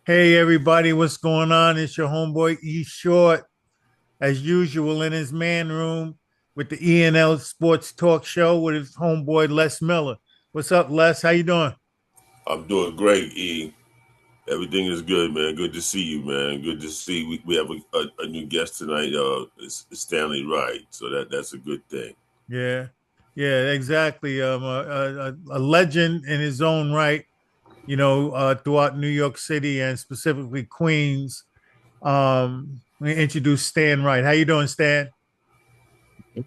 Hey everybody, what's going on? It's your homeboy E Short, as usual, in his man room with the E&L Sports Talk Show with his homeboy Les Miller. What's up, Les? How you doing? I'm doing great, E. Everything is good, man. Good to see you, man. Good to see. We have a new guest tonight. It's Stanley Wright, so that's a good thing. Yeah, yeah, exactly. A legend in his own right. Throughout New York City and specifically Queens. We introduced Stan Wright. How you doing, Stan?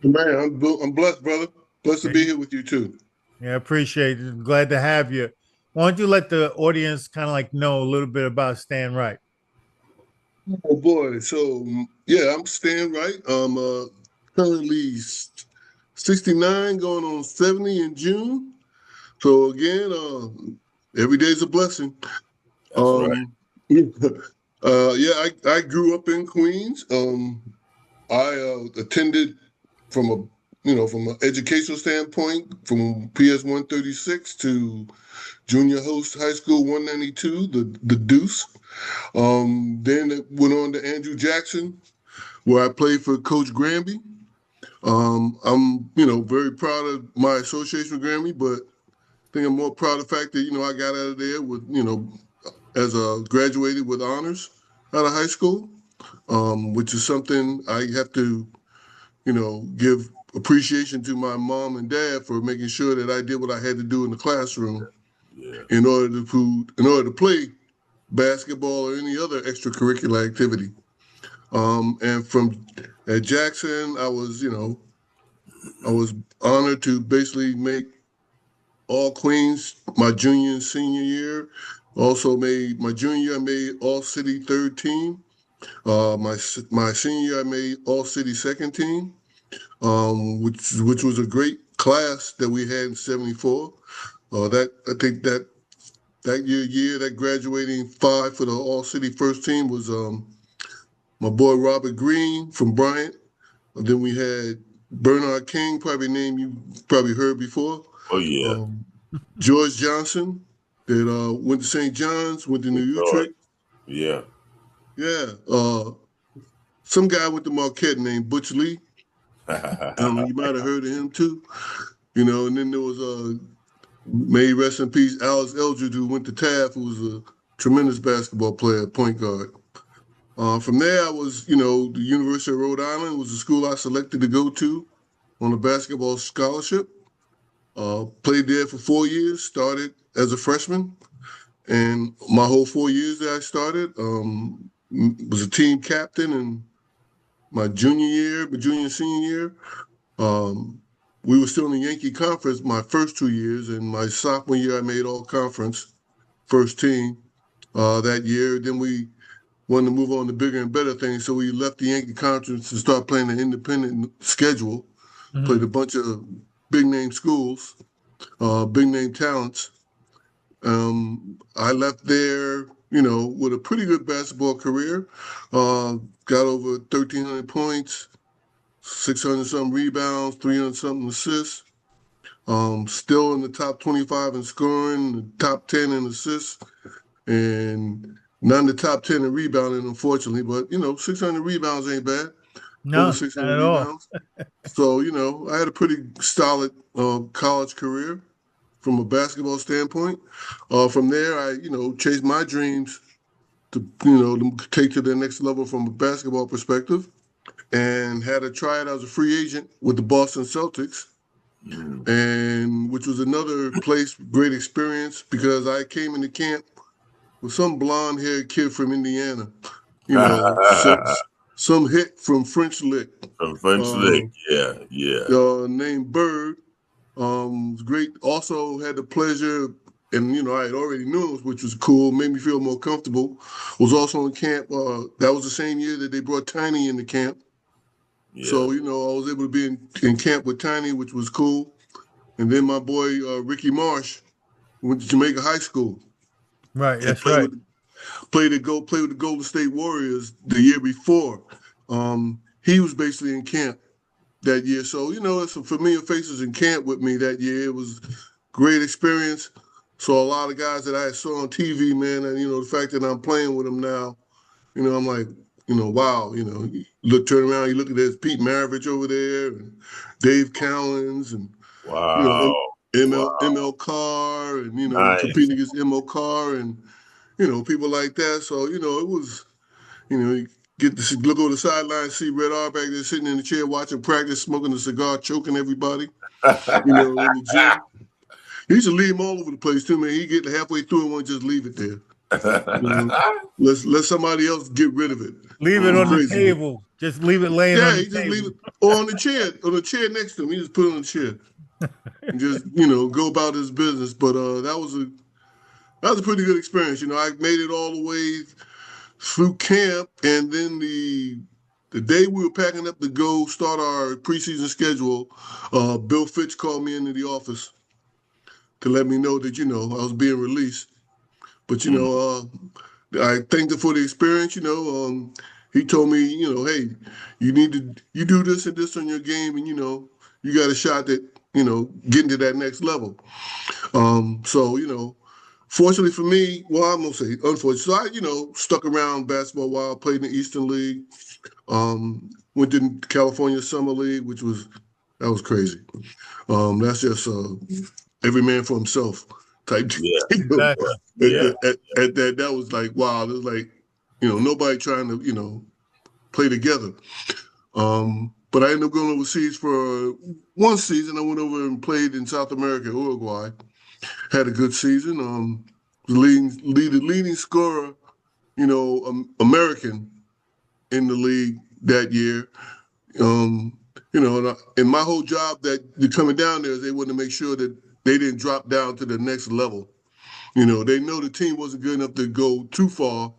Man, I'm blessed, brother. Blessed to be here with you too. Yeah, appreciate it. Glad to have you. Why don't you let the audience kind of like know a little bit about Stan Wright? Oh boy, so yeah, I'm Stan Wright. I'm currently 69, going on 70 in June. So again, every day's a blessing. That's right. Yeah, yeah, I grew up in Queens. I attended from a from an educational standpoint from PS 136 to Junior Host High School 192, the Deuce. Then it went on to Andrew Jackson, where I played for Coach Granby. I'm, very proud of my association with Granby, but I think I'm more proud of the fact that, I got out of there with, as a graduated with honors out of high school, which is something I have to, give appreciation to my mom and dad for making sure that I did what I had to do in the classroom Yeah. in order to play basketball or any other extracurricular activity. And from at Jackson, I was honored to basically make all Queens my junior and senior year. Also made my junior year, I made all city third team. My senior year, I made all city second team, which was a great class that we had in '74. That I think that year that graduating five for the all city first team was my boy Robert Green from Bryant. And then we had Bernard King, probably a name you probably heard before. Oh yeah. Um, George Johnson, that went to St. John's, went to Good New Lord. Utrecht. Yeah. Yeah. Some guy went to Marquette named Butch Lee. You might have heard of him too. And then there was may he rest in peace, Alex Eldridge, who went to Taft, who was a tremendous basketball player, point guard. From there, I was, the University of Rhode Island was the school I selected to go to on a basketball scholarship. Played there for 4 years, started as a freshman. And my whole 4 years that I started, was a team captain in my junior and senior year. Um, we were still in the Yankee Conference my first 2 years, and my sophomore year I made all conference first team that year. Then we wanted to move on to bigger and better things, so we left the Yankee Conference and start playing an independent schedule. Played Mhm. a bunch of big name schools, big name talents. I left there, with a pretty good basketball career. Got over 1,300 points, 600 something rebounds, 300 something assists. Still in the top 25 in scoring, the top 10 in assists, and not in the top 10 in rebounding, unfortunately. But 600 rebounds ain't bad. Over No, not 600 at all. rebounds. So I had a pretty solid college career from a basketball standpoint. From there, I chased my dreams to take to the next level from a basketball perspective, and had a tryout as a free agent with the Boston Celtics, Mm. and which was another place great experience because I came into camp with some blonde haired kid from Indiana, you know, some some hick from French Lick, From French uh, Lick. Yeah. Yeah. named Bird. Was great. Also had the pleasure, and I had already knew him, which was cool. Made me feel more comfortable. Was also in camp. That was the same year that they brought Tiny into camp. Yeah. So I was able to be in camp with Tiny, which was cool. And then my boy Ricky Marsh went to Jamaica High School Right, and that's right. play with the Golden State Warriors the year before. He was basically in camp that year. So, some familiar faces in camp with me that year. It was great experience. So a lot of guys that I saw on TV, man, and the fact that I'm playing with them now, I'm like, wow, you turn around, you look at there's Pete Maravich over there, and Dave Cowens, and Wow. ML Carr, and Nice. competing against ML Carr, and people like that. So it was, you get to look over the sideline, see Red Auerbach there sitting in the chair watching practice, smoking a cigar, choking everybody, in the gym. He used to leave him all over the place too, man. He get halfway through and want to just leave it there. Let somebody else get rid of it. Leave it on the Crazy. table. Just leave it laying Yeah, on the he just leave table. it or on the chair next to him. He just put it on the chair and just go about his business. But that was a pretty good experience. I made it all the way through camp, and then the day we were packing up to go start our preseason schedule, Bill Fitch called me into the office to let me know that I was being released. But I thanked him for the experience. He told me, hey, you do this and this on your game, and you got a shot at getting to that next level. So fortunately for me, well, I'm gonna say unfortunately, so I stuck around basketball while I played in the Eastern League. Went to California Summer League, that was crazy. That's just every man for himself type. Yeah. Exactly. Yeah. At that was like wow. It was like nobody trying to play together. But I ended up going overseas for one season. I went over and played in South America, Uruguay. Had a good season. Leading scorer, American in the league that year. And my whole job that coming down there is they wanted to make sure that they didn't drop down to the next level. They know the team wasn't good enough to go too far,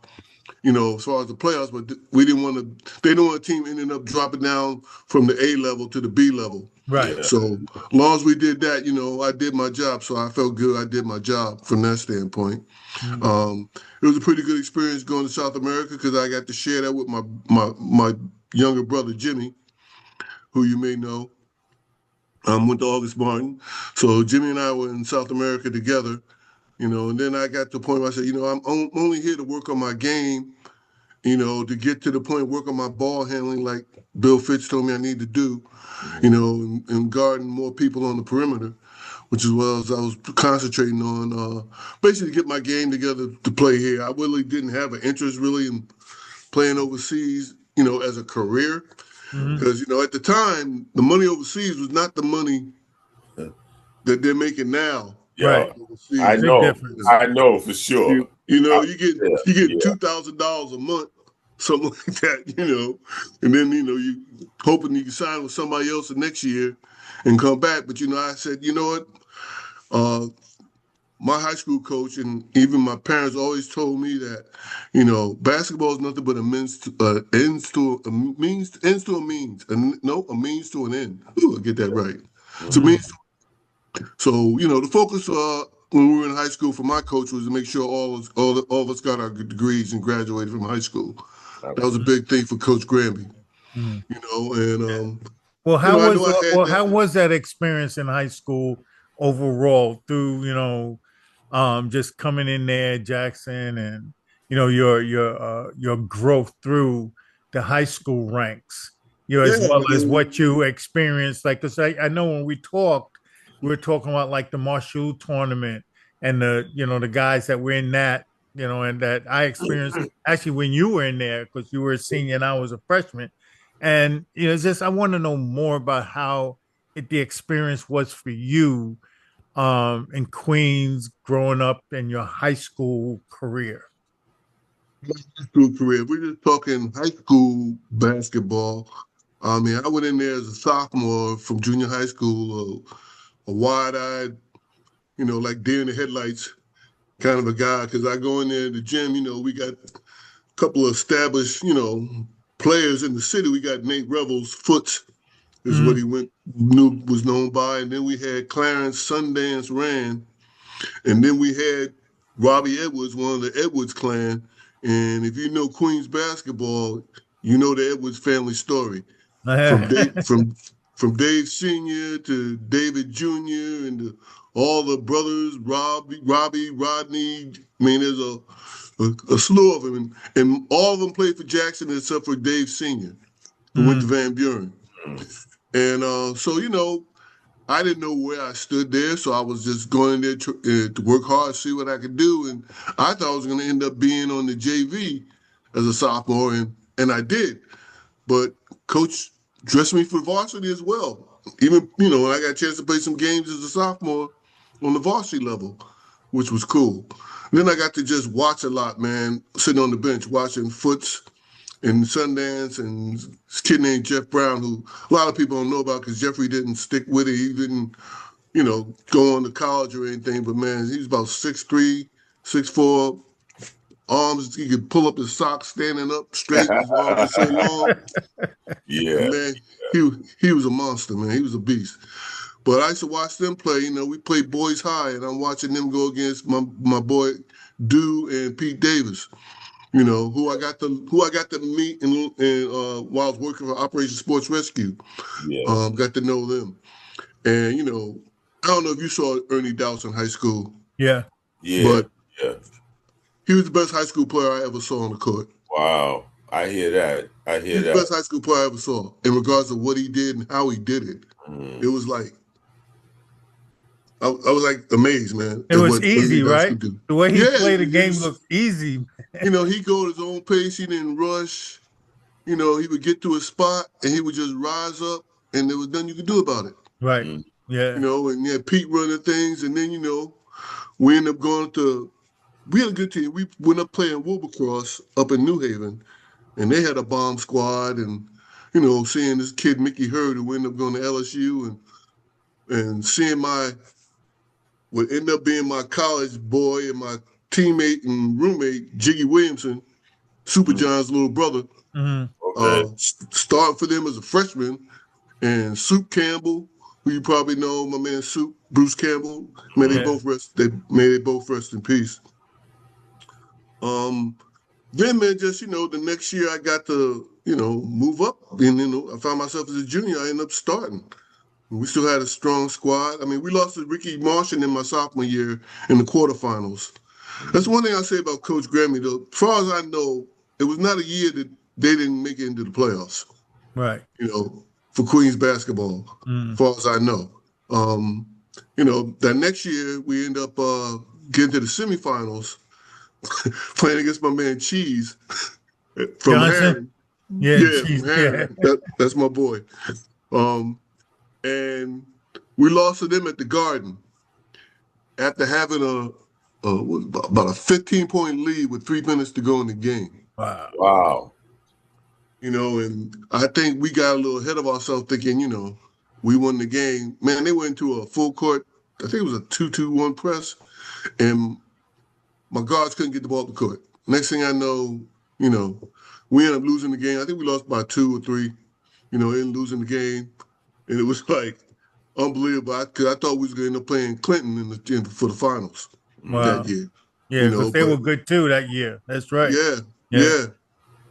as far as the playoffs, but we didn't want to. They don't want a team ending up dropping down from the A level to the B level. Right. Yeah. So as long as we did that, I did my job. So I felt good. I did my job from that standpoint. It was a pretty good experience going to South America because I got to share that with my younger brother Jimmy, who you may know. Went to August Martin. So Jimmy and I were in South America together, and then I got to the point where I said, I'm only here to work on my game, to get to the point, work on my ball handling like Bill Fitch told me I need to do, and guarding more people on the perimeter, which is what I was concentrating on, basically get my game together to play here. I really didn't have an interest really in playing overseas, as a career. Because, at the time, the money overseas was not the money that they're making now. Right. Yo, I Overseas. Big know. difference. I know for sure. You get Yeah. $2,000 a month, something like that, and then you hoping you can sign with somebody else the next year and come back. But I said, you know what? My high school coach and even my parents always told me that, basketball is nothing but a means to ends to a means, and no, a means to an end. Ooh, I get that right. It's a means. So the focus when we were in high school for my coach was to make sure all of us got our degrees and graduated from high school. That was a big thing for Coach Granby. Mhm. And Yeah. Well, I know I had that. how was that experience in high school overall through, just coming in there, Jackson, and your growth through the high school ranks, as Yeah, well as what you experienced. Like, because I know when we were talking about like the Marshall tournament and the guys that were in that, and that I experienced actually when you were in there because you were a senior and I was a freshman. And it's just I want to know more about how the experience was for you in Queens growing up in your high school career. school career. We're just talking high school basketball. I mean, I went in there as a sophomore from junior high school, a wide-eyed, like deer in the headlights kind of a guy. Because I go in there in the gym, we got a couple of established, players in the city. We got Nate Revels, Foots is what Mhm. he was known by, and then we had Clarence Sundance Rand, and then we had Robbie Edwards, one of the Edwards clan. And if you know Queens basketball, you know the Edwards family story from Dave Senior to David Jr. and all the brothers, Robbie, Rodney. I mean, there's a slew of them, and all of them played for Jackson except for Dave Sr., who went to Van Buren. And so, I didn't know where I stood there, so I was just going there to work hard, see what I could do. And I thought I was going to end up being on the JV as a sophomore, and I did. But Coach dressed me for varsity as well. Even, when I got a chance to play some games as a sophomore on the varsity level, which was cool. Then I got to just watch a lot, man, sitting on the bench, watching Foots and Sundance and this kid named Jeff Brown, who a lot of people don't know about because Jeffrey didn't stick with it. He didn't, go on to college or anything. But, man, he was about 6'3", 6'4", arms. He could pull up his socks standing up straight. His arms were so long. Yeah. And, man, he was a monster, man. He was a beast. But I used to watch them play. We played boys high, and I'm watching them go against my boy Dew and Pete Davis. Who I got to meet while I was working for Operation Sports Rescue. Yeah. Got to know them. And, I don't know if you saw Ernie Dowse in high school. Yeah. But yeah. He was the best high school player I ever saw on the court. Wow. I hear that. He was the best high school player I ever saw in regards to what he did and how he did it. It was like, I was like amazed, man. It was easy, right? The way he played the game looked easy. He'd go at his own pace. He didn't rush. He would get to a spot and he would just rise up, and there was nothing you could do about it. Right. Yeah. And yeah, Pete running things, and then we ended up going to. We had a good team. We went up playing Wilbercross up in New Haven, and they had a bomb squad, and seeing this kid Mickey Hurd who ended up going to LSU, and seeing what ended up being my college boy and my teammate and roommate, Jiggy Williamson, Super John's little brother, starting for them as a freshman, and Soup Campbell, who you probably know, my man Soup, Bruce Campbell. May they both rest in peace. Then, man, just the next year I got to move up, and I found myself as a junior. I ended up starting. We still had a strong squad. I mean, we lost to Ricky Martian in my sophomore year in the quarterfinals. That's one thing I say about Coach Grammy, though. As far as I know, it was not a year that they didn't make it into the playoffs. Right. For Queens basketball, as far as I know. That next year we end up getting to the semifinals, playing against my man Cheese from Johnson? Harry. From Harry. That's my boy. And we lost to them at the Garden after having about a 15-point lead with 3 minutes to go in the game. Wow. And I think we got a little ahead of ourselves thinking, we won the game. Man, they went into a full court, I think it was a 2-2-1 press, and my guards couldn't get the ball up the court. Next thing I know, we ended up losing the game. I think we lost by 2 or 3, in losing the game. And it was like unbelievable because I thought we was going to end up playing Clinton for the finals that year. Yeah, because they were good too that year. That's right. Yeah.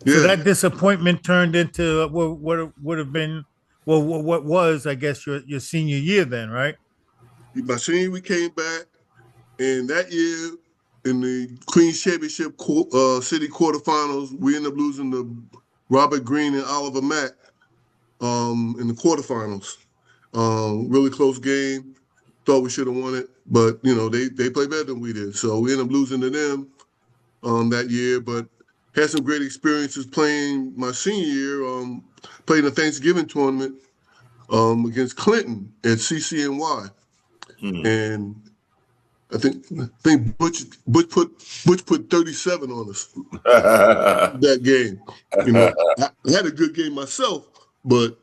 So that disappointment turned into what would have been, what was, I guess, your senior year then, right? My senior year, we came back, and that year in the Queens Championship City quarterfinals, we ended up losing to Robert Green and Oliver Mack. In the quarterfinals. Really close game. Thought we should have won it, but they played better than we did. So we ended up losing to them that year, but had some great experiences playing my senior year, playing the Thanksgiving tournament against Clinton at CCNY. And I think Butch put 37 on us that game. I had a good game myself, but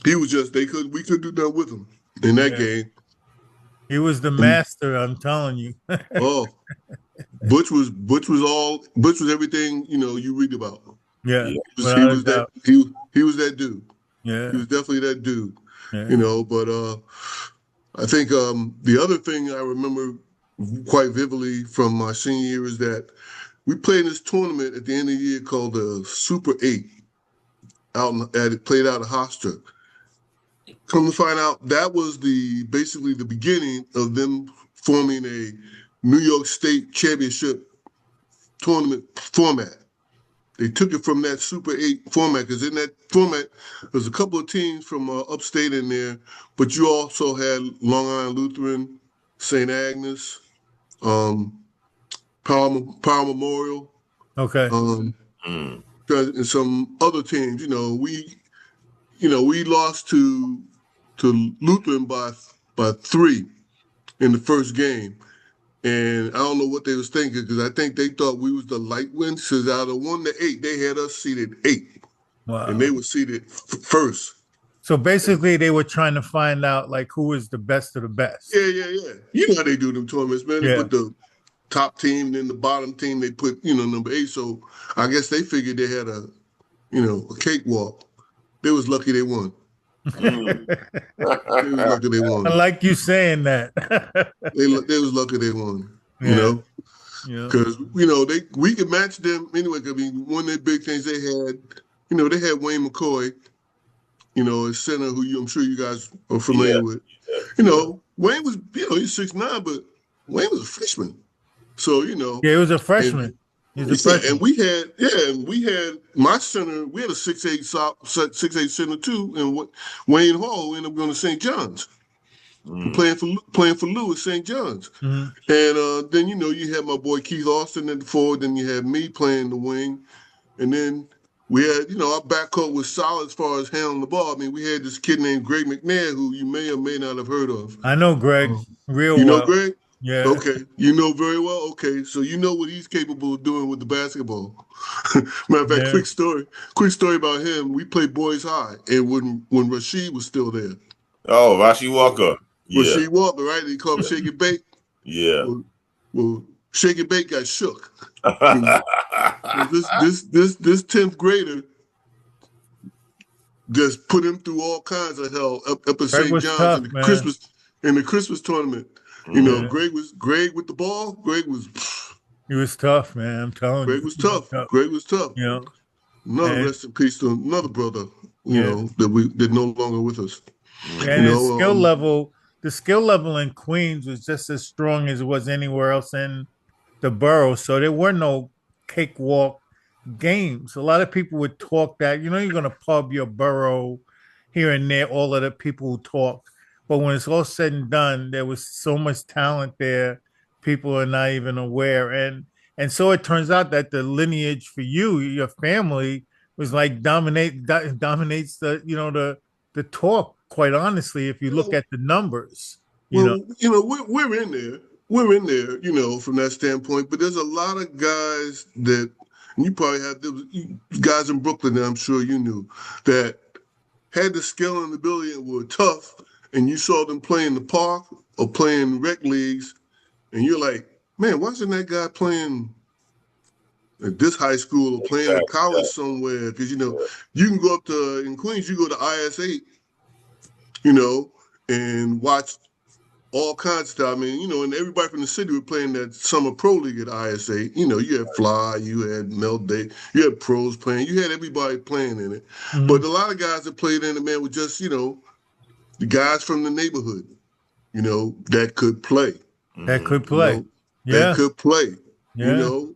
he was just we couldn't do nothing with him in that game. He was the master, I'm telling you. Butch was everything you read about. Yeah, he was that dude. Yeah, he was definitely that dude. Yeah. But I think the other thing I remember quite vividly from my senior year is that we played in this tournament at the end of the year called the Super 8. Played out of Hofstra. Come to find out, that was basically the beginning of them forming a New York State championship tournament format. They took it from that Super 8 format, because in that format, there's a couple of teams from upstate in there, but you also had Long Island Lutheran, St. Agnes, um, Power Memorial, Okay. Mm. and some other teams. We lost to Lutheran by 3 in the first game. And I don't know what they was thinking, because I think they thought we was the light winds. Because out of 1 to 8, they had us seated 8, and Wow. they were seated first. So basically, they were trying to find out like who is the best of the best. Yeah. You know how they do them tournaments, man. They Yeah. put the top team, and then the bottom team, they put number 8. So I guess they figured they had a cakewalk. They was lucky they won. Mm. They was lucky they I won. like you saying that. They was lucky they won. Yeah. Yeah. Because we could match them anyway. I mean, one of the big things they had, they had Wayne McCoy, a center who I'm sure you guys are familiar Yeah. with. Yeah. Wayne was, he's 6'9", but Wayne was a freshman. So Yeah, he was a freshman. He was a freshman. and we had my center. We had a 6'8" center too, and Wayne Hall ended up going to St. John's, playing for Lou at St. John's. Mhm. And then you had my boy Keith Austin at the forward. Then you had me playing the wing, and then we had our backcourt was solid as far as handling the ball. I mean, we had this kid named Greg McNair, who you may or may not have heard of. I know Greg real You know well. Greg? Yeah. Okay, you know very well. Okay, so you know what he's capable of doing with the basketball. Matter of fact, Yeah. quick story about him. We played boys high, and when Rasheed was still there, Oh, Rashi Walker. Yeah. Rasheed Walker, right? They called him Shake and Bake. Yeah. Well, Shake and Bake got shook. This 10th grader just put him through all kinds of hell up at Greg St. was John's tough, in the man. Christmas tournament. Yeah. Greg with the ball. He was tough, man. I'm telling you. Greg was tough. Greg was tough. You know. Another And- rest in peace to another brother. Yeah. That no longer with us. And the skill level in Queens was just as strong as it was anywhere else in the borough. So there were no cakewalk games. A lot of people would talk that, you're going to pub your borough here and there, all of the people who talk. But when it's all said and done, there was so much talent there, people are not even aware. And so it turns out that the lineage for you, your family, was like dominates the talk, quite honestly, if you look at the numbers. We're in there. We're in there, from that standpoint. But there's a lot of guys that, and you probably have guys in Brooklyn that I'm sure you knew, that had the skill and ability and were tough, and you saw them play in the park or playing rec leagues, and you're like, man, why isn't that guy playing at this high school or playing at college somewhere? Because, you can go up in Queens, you go to IS8, and watch all kinds of stuff. I mean, and everybody from the city were playing that summer pro league at IS8. You had Fly, you had Mel Day, you had pros playing, you had everybody playing in it. Mhm. But a lot of guys that played in it, man, were just, the guys from the neighborhood, that could play. That could play. That could play. Yeah.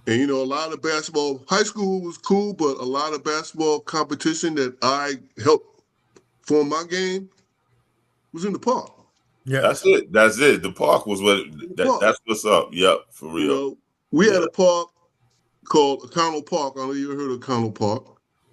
And, a lot of basketball, high school was cool, but a lot of basketball competition that I helped form my game was in the park. Yeah. That's it. The park was that's what's up. Yep, for real. We had a park called Econo Park. I don't know if you ever heard of Econo Park,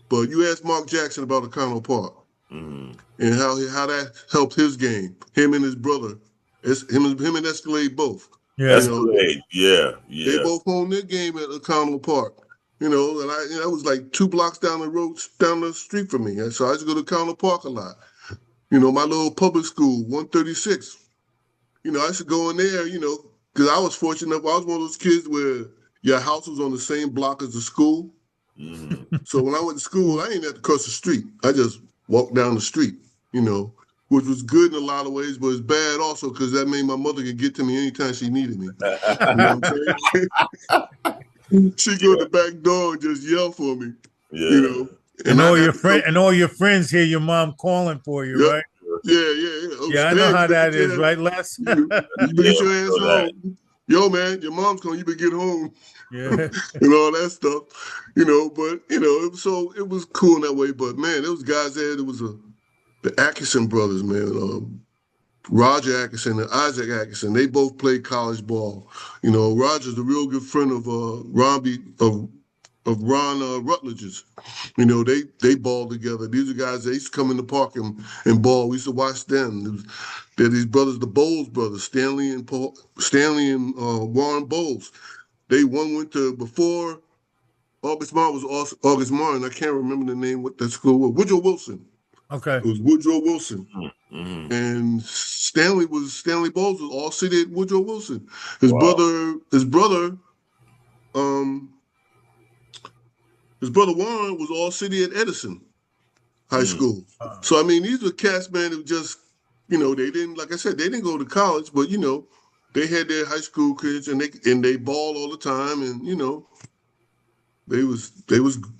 but you asked Mark Jackson about Econo Park and how that helped his game. Him and his brother, him and Escalade both. Yeah. Escalade. Yeah. They both honed their game at Econo Park. And I was like 2 blocks down the street from me. And so I used to go to Econo Park a lot. My little public school, 136. I used to go in there, because I was fortunate enough. I was one of those kids where your house was on the same block as the school. So when I went to school, I didn't have to cross the street. I just walked down the street, which was good in a lot of ways, but it's bad also because that made my mother could get to me anytime she needed me. You know what I'm saying? She'd go to the back door and just yell for me. Yeah. And I all had your to go. friends hear your mom calling for you, Yep. right? Yeah. Oh, Yeah, I know Stan, how that is, right, Les? you better Yeah, get your we ass know that. home. Yo, man, your mom's calling. You better get home. Yeah. And all that stuff, But it was cool in that way. But man, there was guys there. There was the Atkinson brothers, man. Roger Atkinson and Isaac Atkinson. They both played college ball. Roger's a real good friend of Ron Rutledge's. They ball together. These are guys they used to come in the park and ball. We used to watch them. They're these brothers, the Bowles brothers, Stanley and Warren Bowles. One went to before August Martin was August Martin. I can't remember the name what that school was. Woodrow Wilson. Okay. It was Woodrow Wilson. Mm-hmm. And Stanley Bowles was all city at Woodrow Wilson. Wow. Um, his brother Warren was all city at Edison High School. So I mean, these were cast man who just, they didn't, like I said, they didn't go to college, but they had their high school kids and they ball all the time, and they was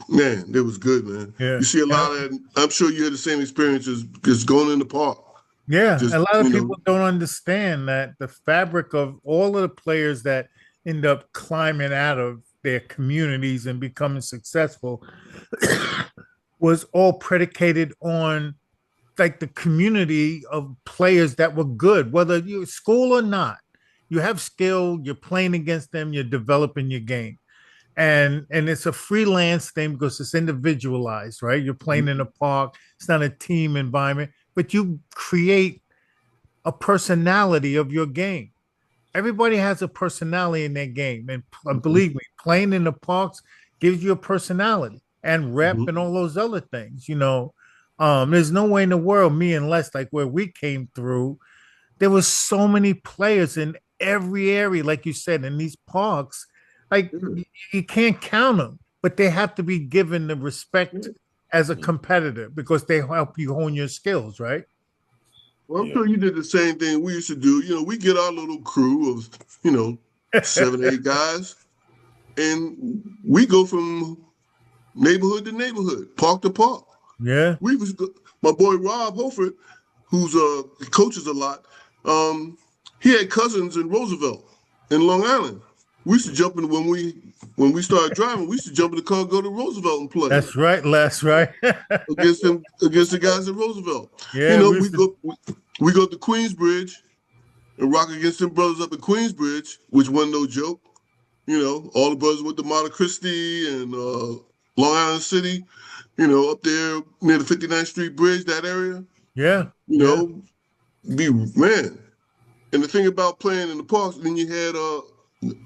man, they was good, man. Yeah. You see a lot of that. I'm sure you had the same experiences just going in the park. Yeah, Just a lot of people don't understand that the fabric of all of the players that end up climbing out of their communities and becoming successful was all predicated on like the community of players that were good, whether you're school or not. You have skill, you're playing against them, you're developing your game. And it's a freelance thing because it's individualized, right? You're playing in a park, it's not a team environment, but you create a personality of your game. Everybody has a personality in their game, and believe me, playing in the parks gives you a personality and rep Mhm. and all those other things. There's no way in the world, me and Les, like where we came through, there was so many players in every area, like you said, in these parks. Like you can't count them, but they have to be given the respect as a competitor because they help you hone your skills, right? Well, I'm Yeah. sure you did the same thing we used to do. We get our little crew of, 7, 8 guys, and we go from neighborhood to neighborhood, park to park. Yeah. We was My boy Rob Holford, who's coaches a lot. He had cousins in Roosevelt, in Long Island. We used to jump in when we started driving. We used to jump in the car, go to Roosevelt and play That's right, Les, right? against the guys at Roosevelt. Yeah, we We used to, we go to Queensbridge and rock against them brothers up at Queensbridge, which wasn't no joke. All the brothers went to Monte Cristi and Long Island City. Up there near the 59th Street Bridge, that area. yeah, You yeah, know, be man. And the thing about playing in the parks, then you had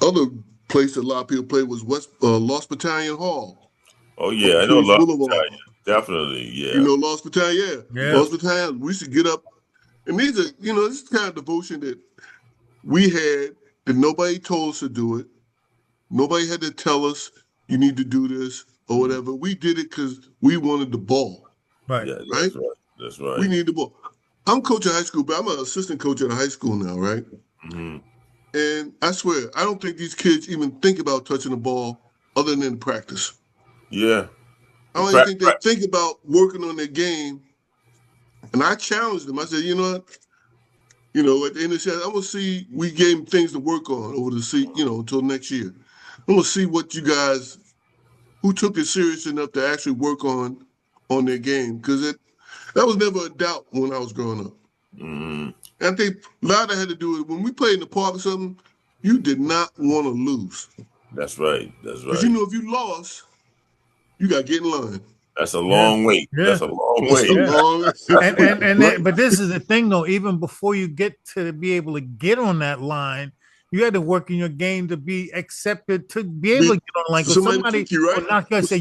other place that a lot of people played was Lost Battalion Hall Oh on yeah, I know Queens Lost Boulevard. Battalion. Definitely, yeah. Lost Battalion, yeah. yeah, Lost Battalion. We used to get up, and these are, this is the kind of devotion that we had that nobody told us to do it. Nobody had to tell us you need to do this or whatever. We did it because we wanted the ball, right. Yeah, right? that's right. That's right. We need the ball. I'm coaching high school, but I'm an assistant coach at a high school now, right? hmm And I swear, I don't think these kids even think about touching the ball other than practice. Yeah. I don't even think they think about working on their game. And I challenged them. I said, you know what? At the end of the season, I'm gonna see. We gave them things to work on over the until next year. I'm gonna see what you guys who took it serious enough to actually work on their game because that was never a doubt when I was growing up. hmm And I think a lot of that had to do with when we played in the park or something. You did not want to lose That's right. That's because right. if you lost, you got to get in line. That's a Yeah, long wait. yeah, That's a long It's a wait. yeah. long, right? But this is the thing though, even before you get to be able to get on that line, you had to work in your game to be accepted to be able to get on the line For because somebody to somebody pick you, right? will knock you and say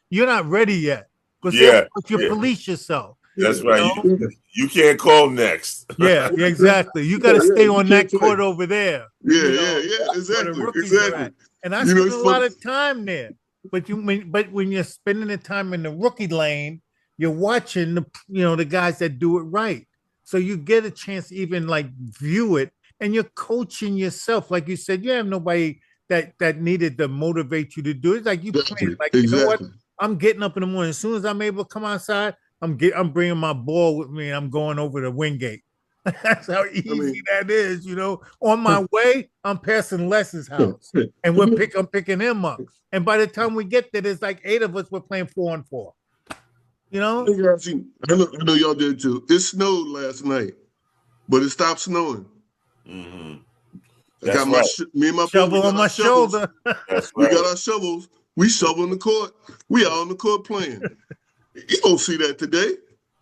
you're not ready yet because they'll Yeah. put you Yeah. police yourself. That's You right. know? You can't call next. Yeah, exactly. You got to Yeah, stay you on can't that play. court over there, Yeah, where the exactly, rookies are exactly. at. And I spent It's a funny. lot of time there. But when you're spending the time in the rookie lane, you're watching the guys that do it right. So you get a chance to even like view it, and you're coaching yourself. Like you said, you have nobody that needed to motivate you to do it. Like you playing, Exactly, like you know what? exactly. I'm getting up in the morning. As soon as I'm able to come outside, I'm bringing my ball with me and I'm going over to Wingate. That's how easy that is, you know. On my way, I'm passing Les's house, and I'm picking him up. And by the time we get there, there's like 8 of us. We're playing 4-on-4. You know. I know y'all did too. It snowed last night, but it stopped snowing. Mm-hmm. I got me and my shovel on my shoulder. That's we got our shovels. We shoveling the court. We out on the court playing. You don't see that today.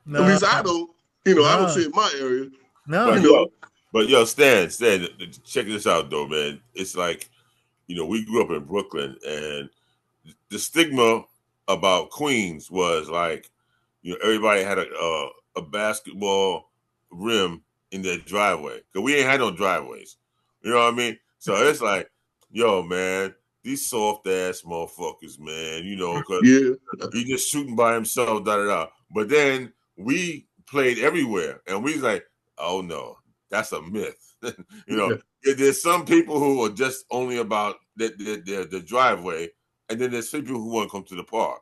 No. At least I don't. You know, I don't see it in my area. No. But Stan, check this out though, man. It's like, you know, we grew up in Brooklyn, and the stigma about Queens was like, you know, everybody had a basketball rim in their driveway, because we ain't had no driveways. You know what I mean? So it's like, yo, man, these soft ass motherfuckers, man. You know, because he just shooting by himself, da da da. But then we played everywhere, and we was like, oh no, that's a myth. You know, there's some people who are just only about the driveway, and then there's people who want to come to the park,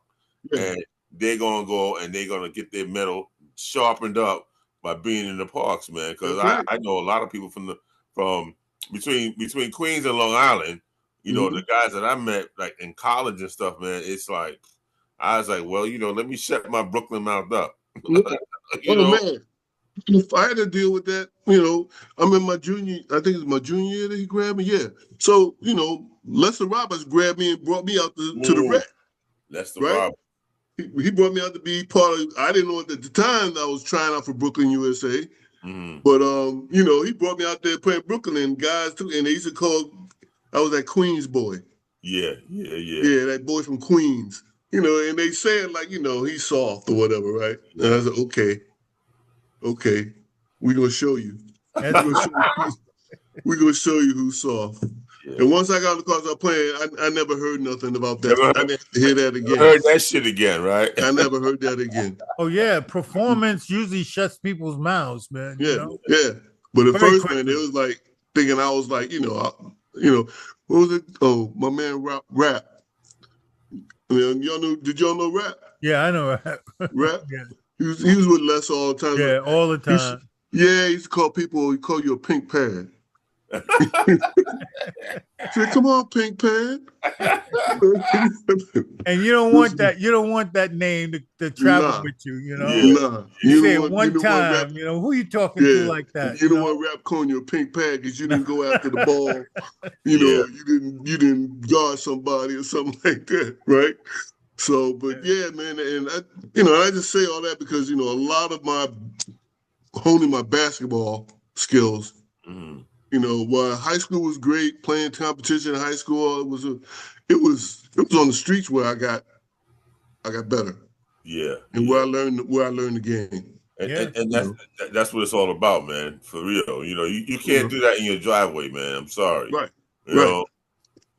and they're gonna go and they're gonna get their metal sharpened up by being in the parks, man. Because I know a lot of people from between Queens and Long Island. You know, the guys that I met like in college and stuff, man. It's like I was like, well, you know, let me shut my Brooklyn mouth up. You know? Man, if I had to deal with that, you know, I'm in my junior. I think it's my junior year that he grabbed me. Yeah. So you know, Lester Roberts grabbed me and brought me out to the rec. Lester Roberts. He brought me out to be part of. I didn't know at the time I was trying out for Brooklyn, USA. But you know, he brought me out there playing Brooklyn, and guys too, and they used to call. I was that Queens boy. Yeah, that boy from Queens. You know, and they said like, you know, he's soft or whatever, right? And I said, okay, we're gonna show you. We're gonna show you who's soft. Yeah. And once I got in the car, I was playing. I never heard nothing about that. I never hear that again. Heard that shit again, right? I never heard that again. Oh yeah, performance usually shuts people's mouths, man. Yeah. But at first, man, it was like thinking I was like, you know, what was it? Oh, my man, Rap. I mean, did y'all know Rap? Yeah, I know Rap. Rap. Yeah. He was with Les all the time. Yeah, all the time. He used to call people. He called you a pink pad. Said, come on, pink pad. And you don't want that. You don't want that name to travel with you. You know. Nah. You say it one time. You know who you talking to like that. You don't want Rap calling you a pink pad because you didn't go after the ball. You know, you didn't guard somebody or something like that, right? So, but yeah, man, and I just say all that because you know a lot of my honing my basketball skills. You know, while high school was great, playing competition in high school, it was on the streets where I got better. Yeah. And where I learned the game. And that's what it's all about, man. For real. You know, you can't do that in your driveway, man. I'm sorry. Right. You know?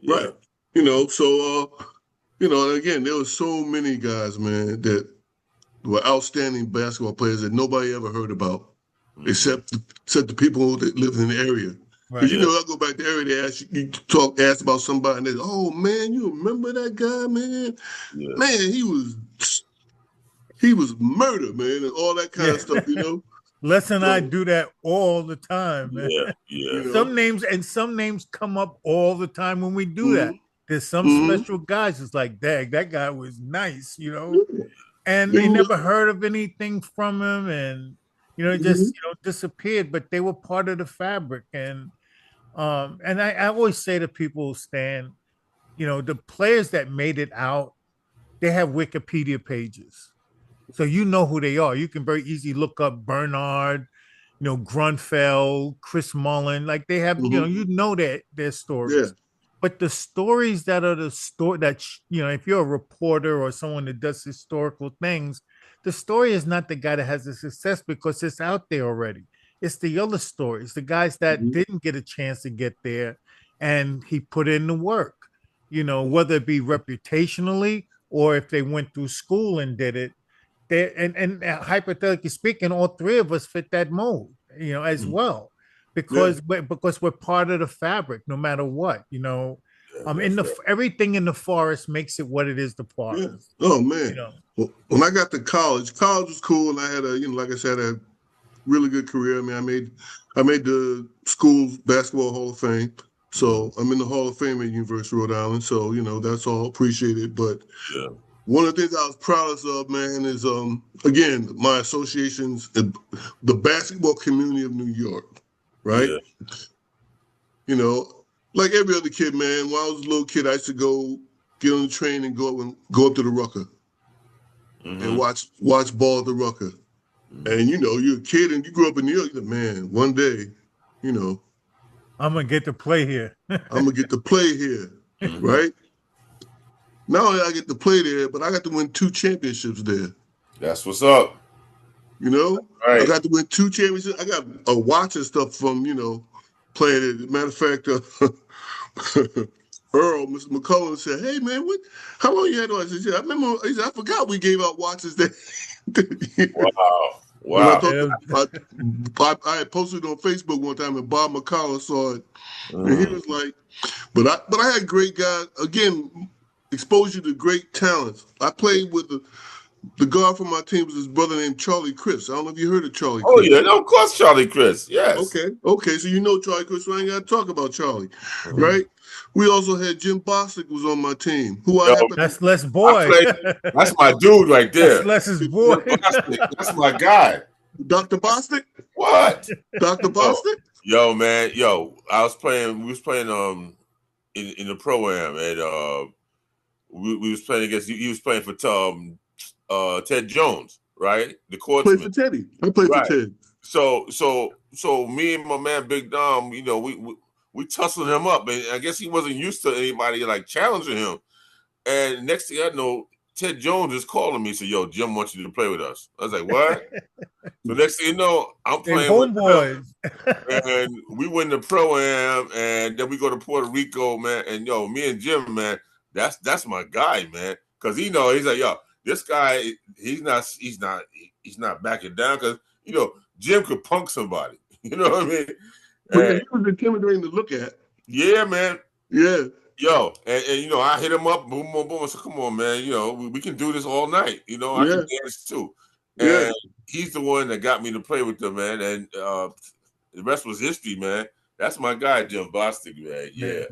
Yeah. Right. You know, so you know, again, there were so many guys, man, that were outstanding basketball players that nobody ever heard about, except the people that live in the area. Because you know, I go back to the area, they ask about somebody, and they say, "Oh man, you remember that guy, man? Yeah. Man, he was murder, man, and all that kind of stuff, you know." Les and I do that all the time, man. Yeah. You know? Some names come up all the time when we do that. There's some special guys. It's like, dang, that guy was nice, you know, and they never heard of anything from him, and you know, just disappeared. But they were part of the fabric, and I always say to people, Stan, you know, the players that made it out, they have Wikipedia pages, so you know who they are. You can very easily look up Bernard, you know, Grunfeld, Chris Mullen, like they have, you know their stories. Yeah. But the stories that are that, you know, if you're a reporter or someone that does historical things, the story is not the guy that has the success because it's out there already. It's the other stories, the guys that didn't get a chance to get there and he put in the work, you know, whether it be reputationally or if they went through school and did it. And hypothetically speaking, all three of us fit that mold, you know, as well. Because we're part of the fabric, no matter what, you know. Everything in the forest makes it what it is. The park, Yeah. Oh you man. know. Well, when I got to college was cool, and I had like I said, a really good career. I mean, I made the school basketball Hall of Fame, so I'm in the Hall of Fame at University of Rhode Island. So that's all appreciated. But Yeah. one of the things I was proudest of, man, is again my associations, the basketball community of New York, right? Yeah. You know, like every other kid, man. When I was a little kid, I used to go get on the train and go up to the Rucker and watch ball at the Rucker. And you're a kid and you grew up in New York. You're like, man, one day, you know, I'm gonna get to play here. I'm gonna get to play here, right? Not only I get to play there, but I got to win 2 championships there. That's what's up. I Right. got to win 2 championships. I got a watch and stuff from playing it. Matter of fact, Earl, Mr. McCullough said, "Hey man, how long you had on?" I said, "Yeah, I remember." He said, "I forgot we gave out watches there." Wow. And I Wow. thought I had posted on Facebook one time, and Bob McCullough saw it, and he was like, "But I had great guys again, exposure to great talents. I played with the guard for my team was his brother named Charlie Chris. I don't know if you heard of Charlie Oh Chris. yeah, no, of course, Charlie Chris. Yes. Okay, so you know Charlie Chris, so I ain't got to talk about Charlie, right? We also had Jim Bostic was on my team, who I Yo, happen That's Les' boy. that's my dude right That's there. Les's boy. That's my guy. Dr. Bostic. What? Dr. Bostic. Yo, man, yo, we was playing in the pro am, and we was playing against he was playing for Ted Jones, right? The Played for courtsman. Teddy. I played for Right. Ted. So me and my man Big Dom, we tussled him up, and I guess he wasn't used to anybody like challenging him. And next thing I know, Ted Jones is calling me, said, "Yo, Jim wants you to play with us." I was like, "What?" So next thing you know, I'm They playing with homeboys. him, and we win the pro am, and then we go to Puerto Rico, man. And me and Jim, man, that's my guy, man, because he's like, yo, this guy, he's not backing down, because Jim could punk somebody, you know what I mean? But yeah, And, he was intimidating to look at. yeah, man. Yeah. Yo, and I hit him up, boom, boom, boom. I said, "Come on, man, we can do this all night. I can Yeah. dance too." Yeah. And he's the one that got me to play with them, man. And the rest was history, man. That's my guy, Jim Bostic, man. Yeah.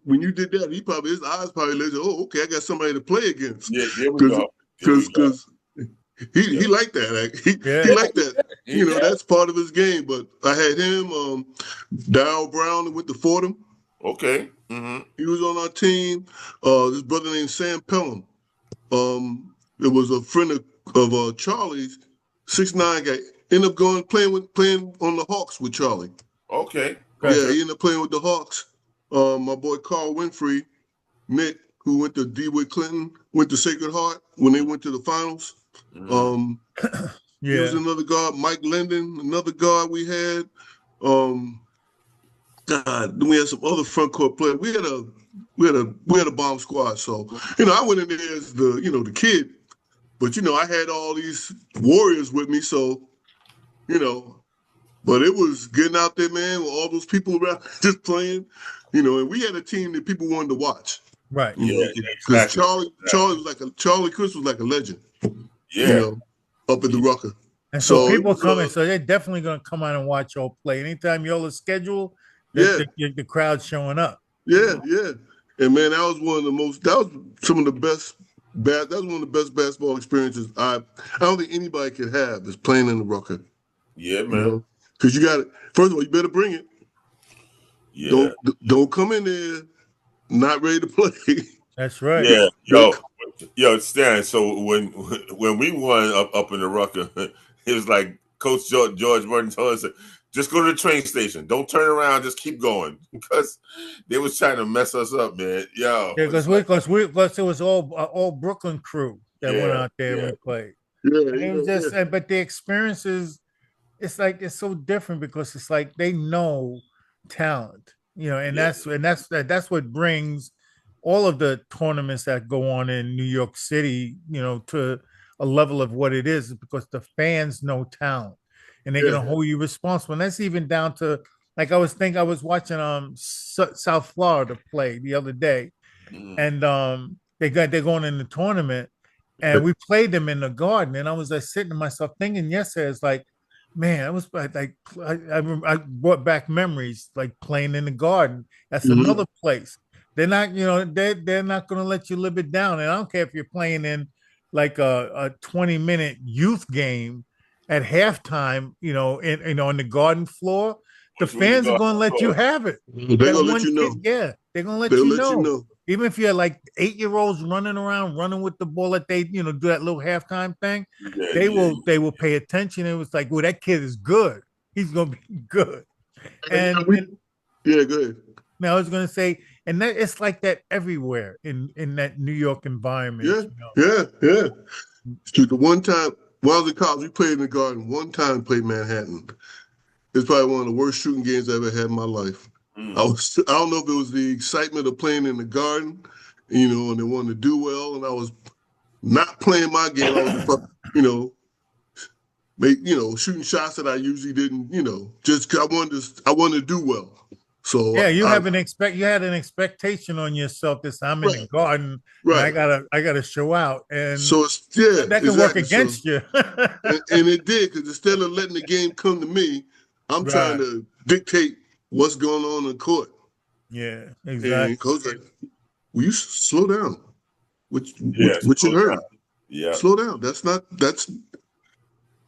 When you did that, his eyes probably lit. Oh, okay, I got somebody to play against. Yeah, there we go. Because he liked that. He liked that. That's part of his game. But I had him, Darryl Brown, that went to Fordham. Okay. He was on our team. This brother named Sam Pelham. It was a friend of Charlie's, 6'9" guy. Ended up playing on the Hawks with Charlie. Okay. Yeah, he ended up playing with the Hawks. My boy Carl Winfrey, Nick, who went to DeWitt Clinton, went to Sacred Heart when they went to the finals. He was another guard. Mike Linden, another guard we had. God, then we had some other front court players. We had a bomb squad. So I went in there as the kid, but I had all these warriors with me. So but it was getting out there, man, with all those people around just playing, and we had a team that people wanted to watch. Right. Yeah. Because Exactly. Charlie Chris was like a legend. Yeah. Up at the Rucker. And so people coming, so they're definitely going to come out and watch y'all play. Anytime y'all are scheduled, the crowd's showing up. Yeah. And man, that was some of the best. That was one of the best basketball experiences I don't think anybody could have is playing in the Rucker. Yeah, man. Because you got it. First of all, you better bring it. Yeah. Don't come in there not ready to play. That's right. Yeah. Yo, Stan. So when we won up in the Rucker, it was like Coach George Burton told us, just go to the train station. Don't turn around. Just keep going, because they was trying to mess us up, man. Yo. Yeah, because it was all Brooklyn crew that went out there and played. And it was just, but the experiences, it's like it's so different because it's like they know talent, and that's what brings all of the tournaments that go on in New York City, to a level of what it is, because the fans know talent and they're going to hold you responsible. And that's even down to like I was watching South Florida play the other day, Mm. and they're going in the tournament, and we played them in the garden, and I was like sitting to myself thinking yesterday, it's like, man, I was like I brought back memories like playing in the garden. That's Mm-hmm. another place. They're not, you know, they're not going to let you live it down, and I don't care if you're playing in like a 20-minute youth game at halftime, on the garden floor. The With the fans are guard, going to of let you course. have it. They're That gonna let one you kid, know. yeah, they're gonna let They'll you let you know. know. Even if you're like 8-year-olds running around, running with the ball that they, do that little halftime thing, Yeah, they yeah, will they will pay attention. It was like, well, that kid is good. He's gonna be good. And And, we, and yeah, go ahead. now I was gonna say, and that it's like that everywhere in that New York environment, Yeah, yeah, yeah. Shoot, the one time while I was in college, we played in the Garden. One time, played Manhattan. It's probably one of the worst shooting games I ever had in my life. Mm. I don't know if it was the excitement of playing in the Garden, and they wanted to do well, and I was not playing my game. I was, you know, shooting shots that I usually didn't, just 'cause I wanted to do well. yeah. So You had an expectation on yourself this I'm in the right, garden and right. I gotta show out, and So it's yeah, that can work exactly. So against you. and it did because instead of letting the game come to me, I'm trying Right. to dictate what's going on in the court. Yeah, And exactly. coach like, will you slow down? What Yeah, what you slow down. heard? Yeah. Slow down. That's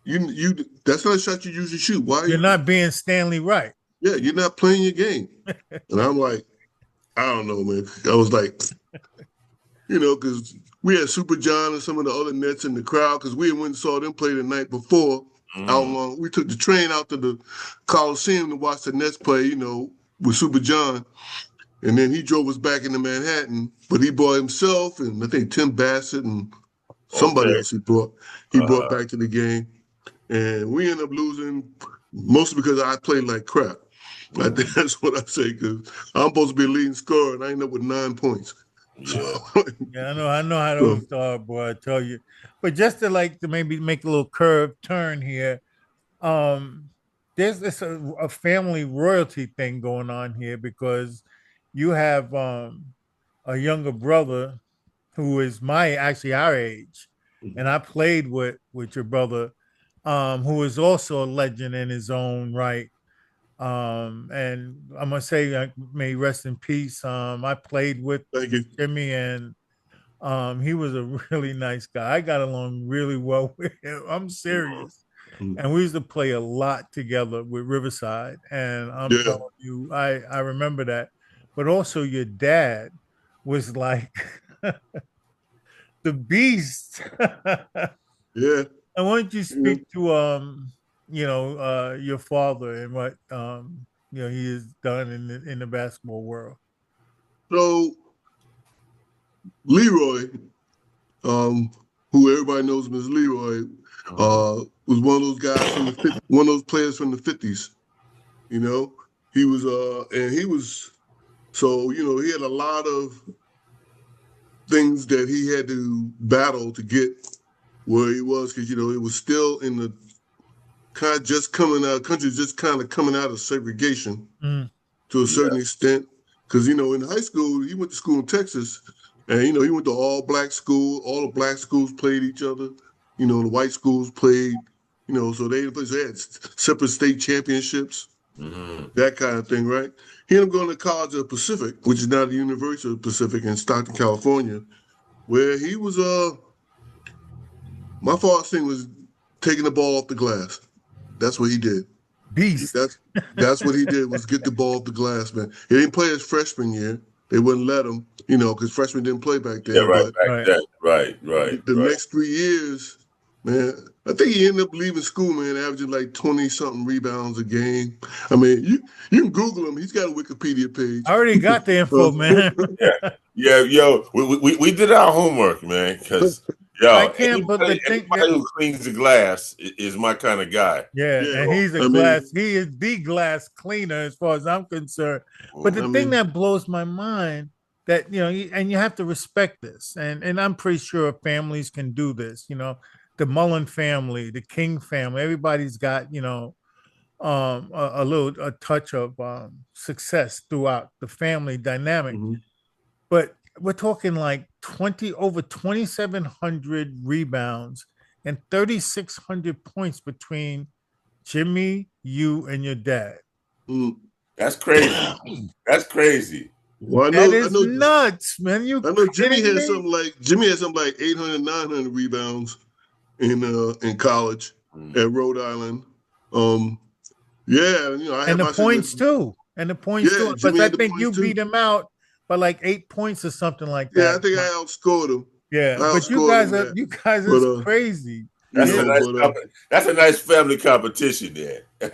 you that's not a shot you usually shoot. Why are You're you? not being Stanley Wright. Yeah, you're not playing your game. And I'm like, I don't know, man. I was like, because we had Super John and some of the other Nets in the crowd because we had went and saw them play the night before. Out Mm. long, we took the train out to the Coliseum to watch the Nets play, with Super John. And then he drove us back into Manhattan, but he brought himself and I think Tim Bassett and somebody Okay. else he brought Uh-huh. back to the game. And we ended up losing mostly because I played like crap. I think Mm. that's what I say because I'm supposed to be a leading scorer and I ended up with 9 points. So, Yeah. Yeah, I know how so those are, boy. I tell you. But just to like to maybe make a little curve turn here, um, there's this a family royalty thing going on here because you have a younger brother who is my actually our age, and I played with your brother, who is also a legend in his own right. And I'm gonna say, may he rest in peace. I played thank with you. Jimmy, and he was a really nice guy. I got along really well with him. I'm serious. Mm. And we used to play a lot together with Riverside. And I'm Yeah, telling you, I remember that. But also your dad was like the beast. yeah. I want you to You know. speak to your father and what he has done in the basketball world. So Leroy, um, who everybody knows him as Leroy, Mm. was one of those guys one of those players from the '50s. You know, he was and he was so he had a lot of things that he had to battle to get where he was because it was still in the kind of just coming out country just kind of coming out of segregation Mm, to a Yeah. certain extent because in high school he went to school in Texas and he went to all black school. All the black schools played each other. The white schools played. So they had separate state championships, Mm-hmm. that kind of thing, right? He ended up going to College of the Pacific, which is now the University of the Pacific in Stockton, California, where he was my father's thing was taking the ball off the glass. That's what he did. beast. That's what he did was get the ball off the glass, man. He didn't play his freshman year. They wouldn't let him, because freshmen didn't play back Yeah, then. right But back Right. then. Right, right, the right. next 3 years, man, I think he ended up leaving school, man, averaging like 20 something rebounds a game. I mean, you can Google him. He's got a Wikipedia I page. already got the info, man. Yeah. Yeah, yo, we did our homework, man, because I yo, can't, but the thing that anybody who cleans the glass is my kind of guy. yeah, Yeah, and I mean, he is the glass cleaner as far as I'm concerned. But the I thing mean, that blows my mind that and you have to respect this, and I'm pretty sure families can do this. The Mullen family, the King family, everybody's got a touch of success throughout the family dynamic. Mm-hmm. But we're talking like 20 over 2,700 rebounds and 3,600 points between Jimmy, you, and your dad. Mm. That's crazy. That's crazy. Well, That is nuts, man. You I know kidding me? Jimmy had something like 800, 900 rebounds in college at Rhode Island. Um, yeah, I And had the my share. points too. And the points Yeah, too. Because Jimmy I had the think points you too. beat him out by like 8 points or something like Yeah, I that. think I outscored him. I Yeah, but outscored him that. you guys But is crazy. you That's a Yeah, know, nice but that's a nice family competition there. yeah,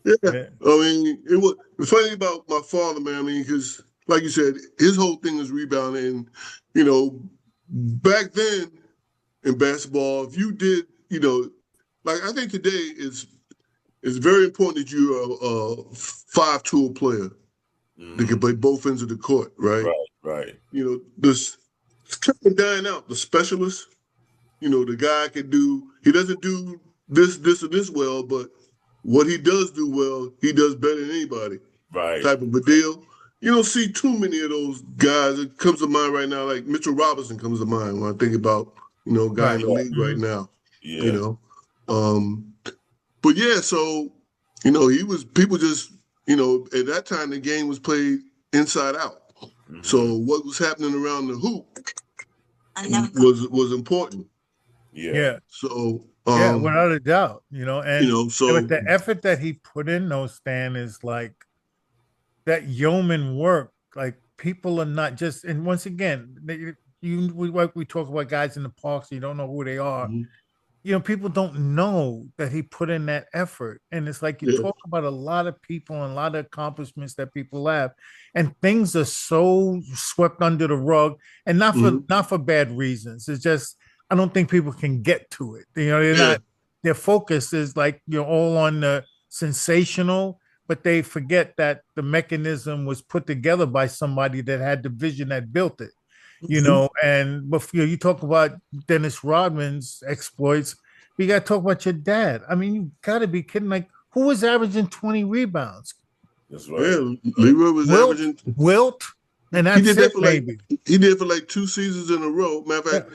yeah. yeah, I mean, it was the funny about my father, man. I mean, because like you said, his whole thing was rebounding. And, back then in basketball, if you did, like I think today it's very important that you're a five-tool player that can Mhm. play both ends of the court, right? Right, right. This it's kind of dying out. The specialist, the guy can do. He doesn't do this, or this well, but what he does do well, he does better than anybody. Right. Type of a deal. You don't see too many of those guys. It comes to mind right now, like Mitchell Robinson comes to mind when I think about a guy in right. the league right Mhm. now. You Yeah. know, um, but yeah, so he was people just at that time the game was played inside out. Hmm. So what was happening around the hoop was important. Yeah. Yeah, So yeah, without a doubt. And with so the effort that he put in, those Stan is like that yeoman work. Like people are not just, and once again, we talk about guys in the parks. You don't know who they are. mhm, People don't know that he put in that effort. And it's like you yeah, talk about a lot of people and a lot of accomplishments that people have, and things are so swept under the rug, and mhm, not for bad reasons. It's just I don't think people can get to it. They're yeah, not their focus is like all on the sensational, but they forget that the mechanism was put together by somebody that had the vision that built it. mhm, And before you talk about Dennis Rodman's exploits, you got to talk about your dad. I mean, you got to be kidding. Like, who was averaging 20 rebounds? That's yeah. right. Right. Leroy was Wilt, averaging. Wilt, and He that's did that it, for like maybe. he did for like 2 seasons in a row. Matter of Yeah. fact,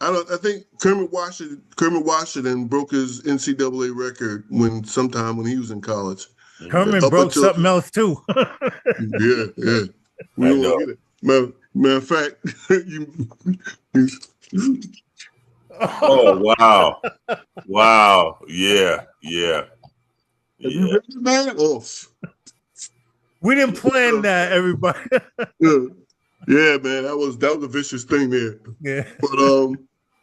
I think Kermit Washington broke his NCAA record sometime when he was in college. Herman Hmm. Up broke until something else too. yeah, yeah. We I don't know. want to get it. Matter of fact, you Oh wow. Wow. Yeah. Yeah. have you Yeah. read it, man? Oh, We didn't plan uh, that, everybody. yeah, yeah, man. That was a vicious thing there. Yeah. But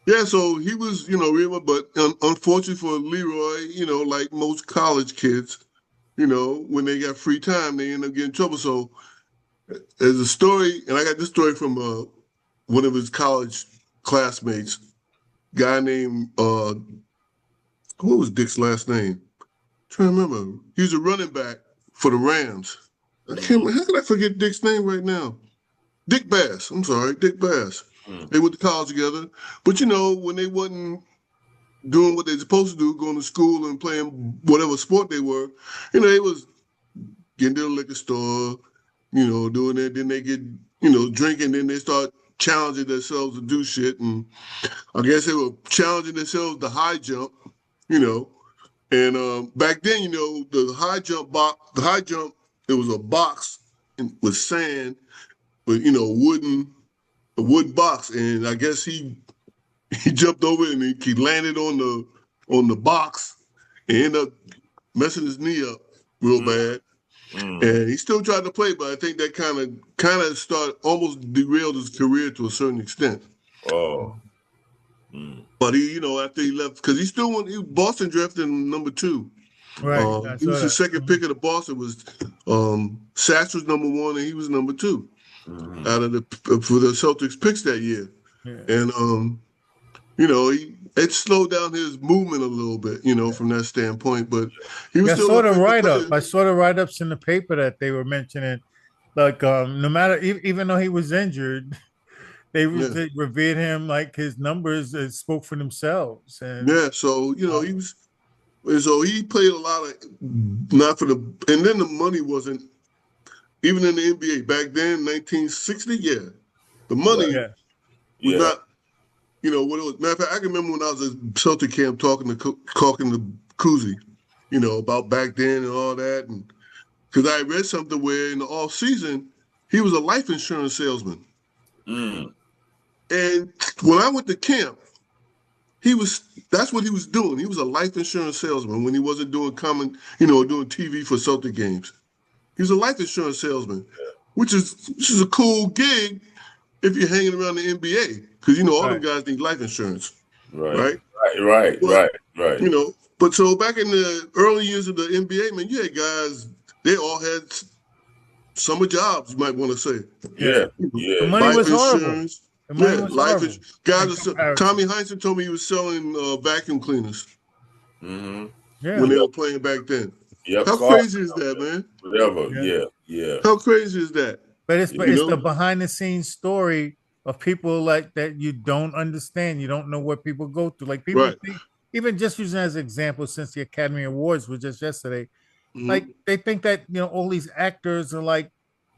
yeah. So he was, but unfortunately for Leroy, like most college kids, when they got free time, they end up getting in trouble. So there's a story, and I got this story from one of his college classmates, guy named what was Dick's last name? I'm trying to remember. He was a running back for the Rams. I can't. How can I forget Dick's name right now? Dick Bass. I'm sorry, Dick Bass. Mm. They went to college together, but when they wasn't doing what they're supposed to do, going to school and playing whatever sport they were, they was getting to the liquor store, doing that. Then they get, drinking. Then they start challenging themselves to do shit. And I guess they were challenging themselves to high jump, you know. And back then, the high jump, it was a box with sand, with a wooden box, and I guess he jumped over it and he landed on the box and ended up messing his knee up real Mm. bad. Mm. And he still tried to play, but I think that kind of started almost derailed his career to a certain extent. Oh. Mm. But he, after he left, because he still went, Boston drafted him number two. Right. I He saw was the that. second pick of the Boston. Was Sachs was number one, and he was number two Mhm. out of for the Celtics picks that year. Yeah. And it slowed down his movement a little bit, from that standpoint. But he was Yeah, I still an saw the effective write up. player. I saw the write ups in the paper that they were mentioning. Like, no matter even though he was injured, Yeah, they revered him like his numbers spoke for themselves. And yeah. So uh, he was. And so he played a lot of not for the, and then the money wasn't even in the NBA back then, 1960. Yeah, the money Yeah. was Yeah. not. You know what it was. Matter of fact, I can remember when I was at Celtic camp talking to Kuzi, you know, about back then and all that, and because I read something where in the off season he was a life insurance salesman, Mm. and when I went to camp, he was that's what he was doing. He was a life insurance salesman when he wasn't doing doing TV for Celtic games. He was a life insurance salesman, which is a cool gig if you're hanging around the NBA because you know all them Right. guys need life insurance, Right. right? Right. But Right. but so back in the early years of the NBA, man, you had guys, they all had summer jobs, you might want to say. Yeah. The Yeah. money Life was horrible. insurance. The money Yeah, was horrible in Tommy comparison. Heinsohn told me he was selling vacuum cleaners Mm-hmm. Yeah. when they Yep. were playing back then. Yep. How Car. crazy is that, man? Whatever. Yeah. Yeah. Yeah. How crazy is that? But You it's know? the behind the scenes story of people like that you don't understand. You don't know what people go through. Like people Right. think, even just using as an example, since the Academy Awards was just yesterday, like Mm-hmm. they think that all these actors are like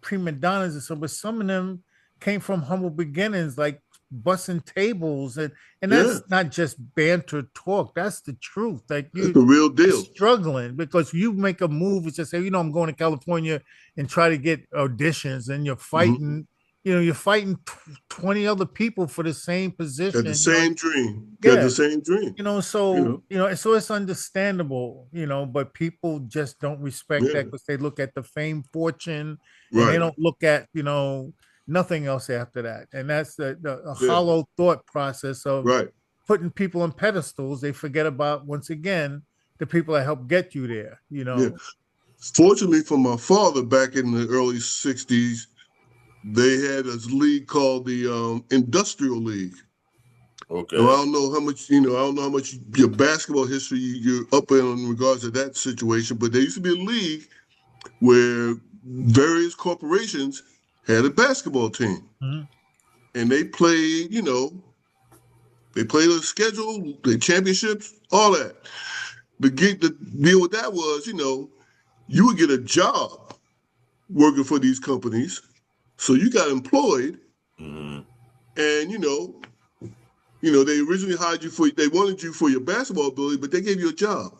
prima donnas and so, but some of them came from humble beginnings, like bussing tables, and Yeah, that's not just banter talk. That's the truth. Like that's the real you're deal. struggling because you make a move and just say, I'm going to California and try to get auditions, and you're Mm-hmm. fighting. You're fighting 20 other people for the same Got the position. same dream. Got Yeah, the same dream. You know? so it's understandable, but people just don't respect that Yeah. because they look at the fame, fortune, and they Right. don't look at nothing else after that. And that's the Yeah. hollow thought process of Right. putting people on pedestals. They forget about, once again, the people that help get you there. Yeah. Fortunately for my father, back in the early '60s, they had a league called the Industrial League. So I Okay. don't know how much, I don't know how much your basketball history you're up in regards to that situation, but there used to be a league where various corporations had a basketball team. Mhm. And they played a schedule, the championships, all that. The deal with that was, you would get a job working for these companies. So you got employed Mm-hmm. and they originally hired you they wanted you for your basketball ability, but they gave you a job.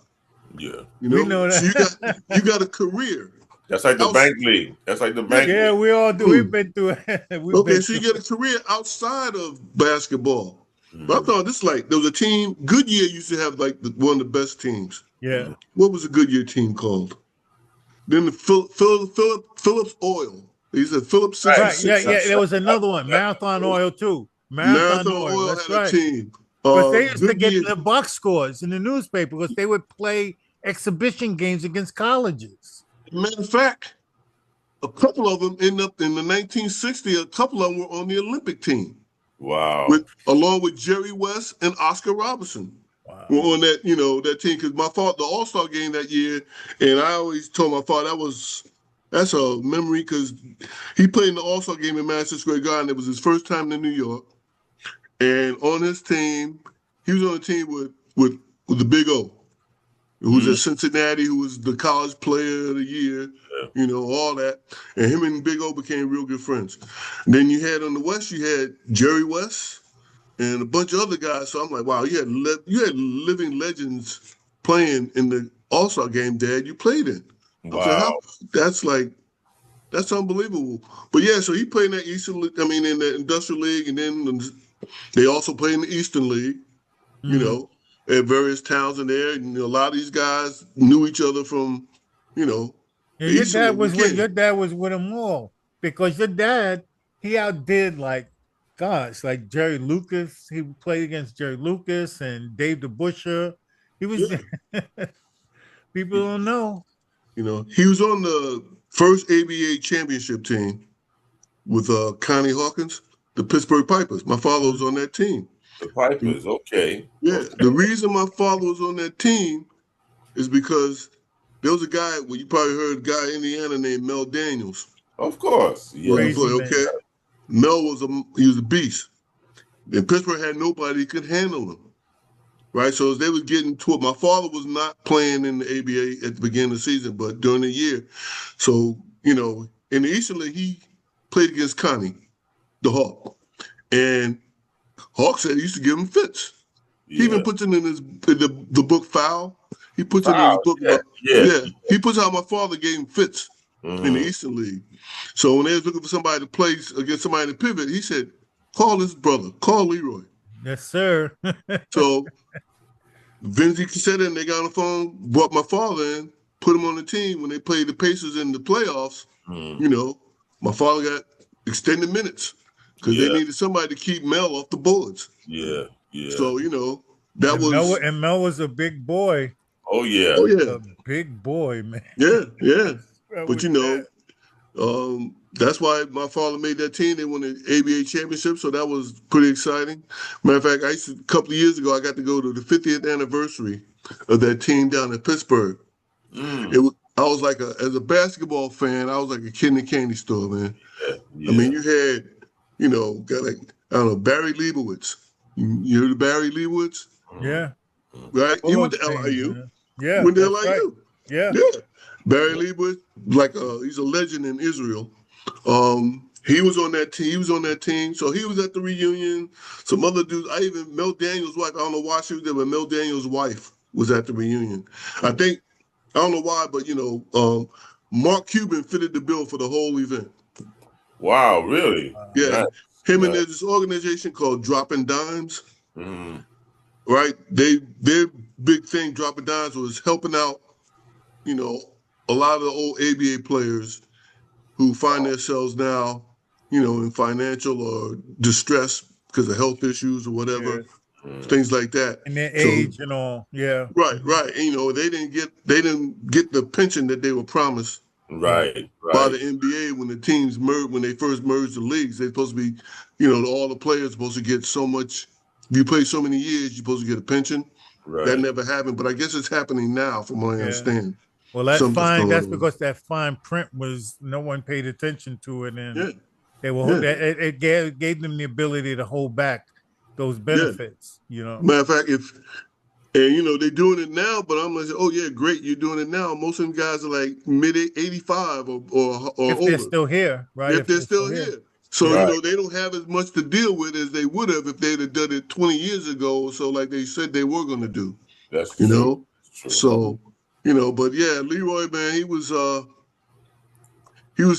Yeah. We know So that. you got a career. That's like the Outs- bank league. That's like the yeah. bank Yeah, league. we all do. We've been through it. We've Okay, been so you through get it. a career outside of basketball. But I Mm-hmm. thought this there was a team. Goodyear used to have like one of the best teams. Yeah. What was the Goodyear team called? Then the Phillips Oil. He said Phillips Right. Yeah. 66 Yeah. There was another one, Right. Marathon Oil too. Marathon Marathon Oil. Oil That's had a right. team. Because they used to get Goodyear. the box scores in the newspaper because they would play exhibition games against colleges. Matter of fact, a couple of them ended up in the 1960s. A couple of them were on the Olympic team Wow. along with Jerry West and Oscar Robertson. Were Wow. on that team because my father, the All Star game that year, and I always told my father that's a memory because he played in the All Star game in Madison Square Garden. It was his first time in New York, and on his team, he was on a team with the Big O, who was Mm-hmm. at Cincinnati, who was the college player of the year, Yeah. all that. And him and Big O became real good friends. And then you had on the West, you had Jerry West and a bunch of other guys. So I'm like, wow, you had living legends playing in the All Star game, Dad. You played in. I was like, Wow. how? That's unbelievable. But yeah, so he played in that in the Industrial League, and then they also played in the Eastern League. You Mm. know, at various towns in there, and a lot of these guys knew each other from, the Yeah, Eastern League your again. dad was with them all because your dad, he outdid like gosh, like Jerry Lucas. He played against Jerry Lucas and Dave DeBuscher. He was Yeah, people don't know. he was on the first ABA championship team with Connie Hawkins, the Pittsburgh Pipers. My father was on that team. The Pipers. Okay. Yeah, Okay. the reason my father was on that team is because there was a guy, well, you probably heard a guy in Indiana named Mel Daniels. Of course. Was a Yes. Crazy player, man. okay? Mel he was a beast. And Pittsburgh had nobody who could handle him. right? So as they was getting to it, my father was not playing in the ABA at the beginning of the season, but during the year. So, in the Eastern League, he played against Connie, the Hawk. And Hawk said he used to give him fits. He even puts it in the book Foul. He puts it in his book about he puts how my father gave him fits in the Eastern League. So when they was looking for somebody to play against somebody to pivot, he said, call his brother, call Leroy. Yes, sir. So Vinzi said it and they got on the phone, brought my father in, put him on the team when they played the Pacers in the playoffs. My father got extended minutes because they needed somebody to keep Mel off the boards. Yeah. So, that was... And Mel was a big boy. Oh, yeah. Oh, yeah. A big boy, man. Yeah. But, that's why my father made that team. They won the ABA championship, so that was pretty exciting. Matter of fact, a couple of years ago, I got to go to the 50th anniversary of that team down in Pittsburgh. I was like, as a basketball fan, I was like a kid in a candy store, man. Yeah. I mean, you had, got like, I don't know, Barry Leibowitz. You heard of Barry Leibowitz? Yeah. Right? He went to LIU. Man. Yeah. Went to LIU. Right. Yeah. Barry Leibowitz, he's a legend in Israel. He was on that team. So he was at the reunion. Some other dudes. Mel Daniels' wife. I don't know why she was there, but Mel Daniels' wife was at the reunion. I don't know why, but Mark Cuban fitted the bill for the whole event. Wow, really? Yeah. Nice. And there's this organization called Dropping Dimes. Right? Their big thing, Dropping Dimes, was helping out, a lot of the old ABA players who find themselves now, in financial or distress because of health issues or whatever, things like that. And their age and all, yeah. Right. And, they didn't get the pension that they were promised. Right. By the NBA when the teams when they first merged the leagues, they're supposed to be, all the players are supposed to get so much. If you play so many years, you're supposed to get a pension. Right. That never happened, but I guess it's happening now, from what I understand. Well, that's because that fine print was, no one paid attention to it, and they were it gave them the ability to hold back those benefits. Matter of fact, they're doing it now, but I'm like, oh yeah, great, you're doing it now. Most of them guys are like mid 85 or if older. They're still here, right? If they're still here. So, they don't have as much to deal with as they would have if they'd have done it 20 years ago. So like they said they were going to do. That's true. So, but yeah, Leroy, man, he was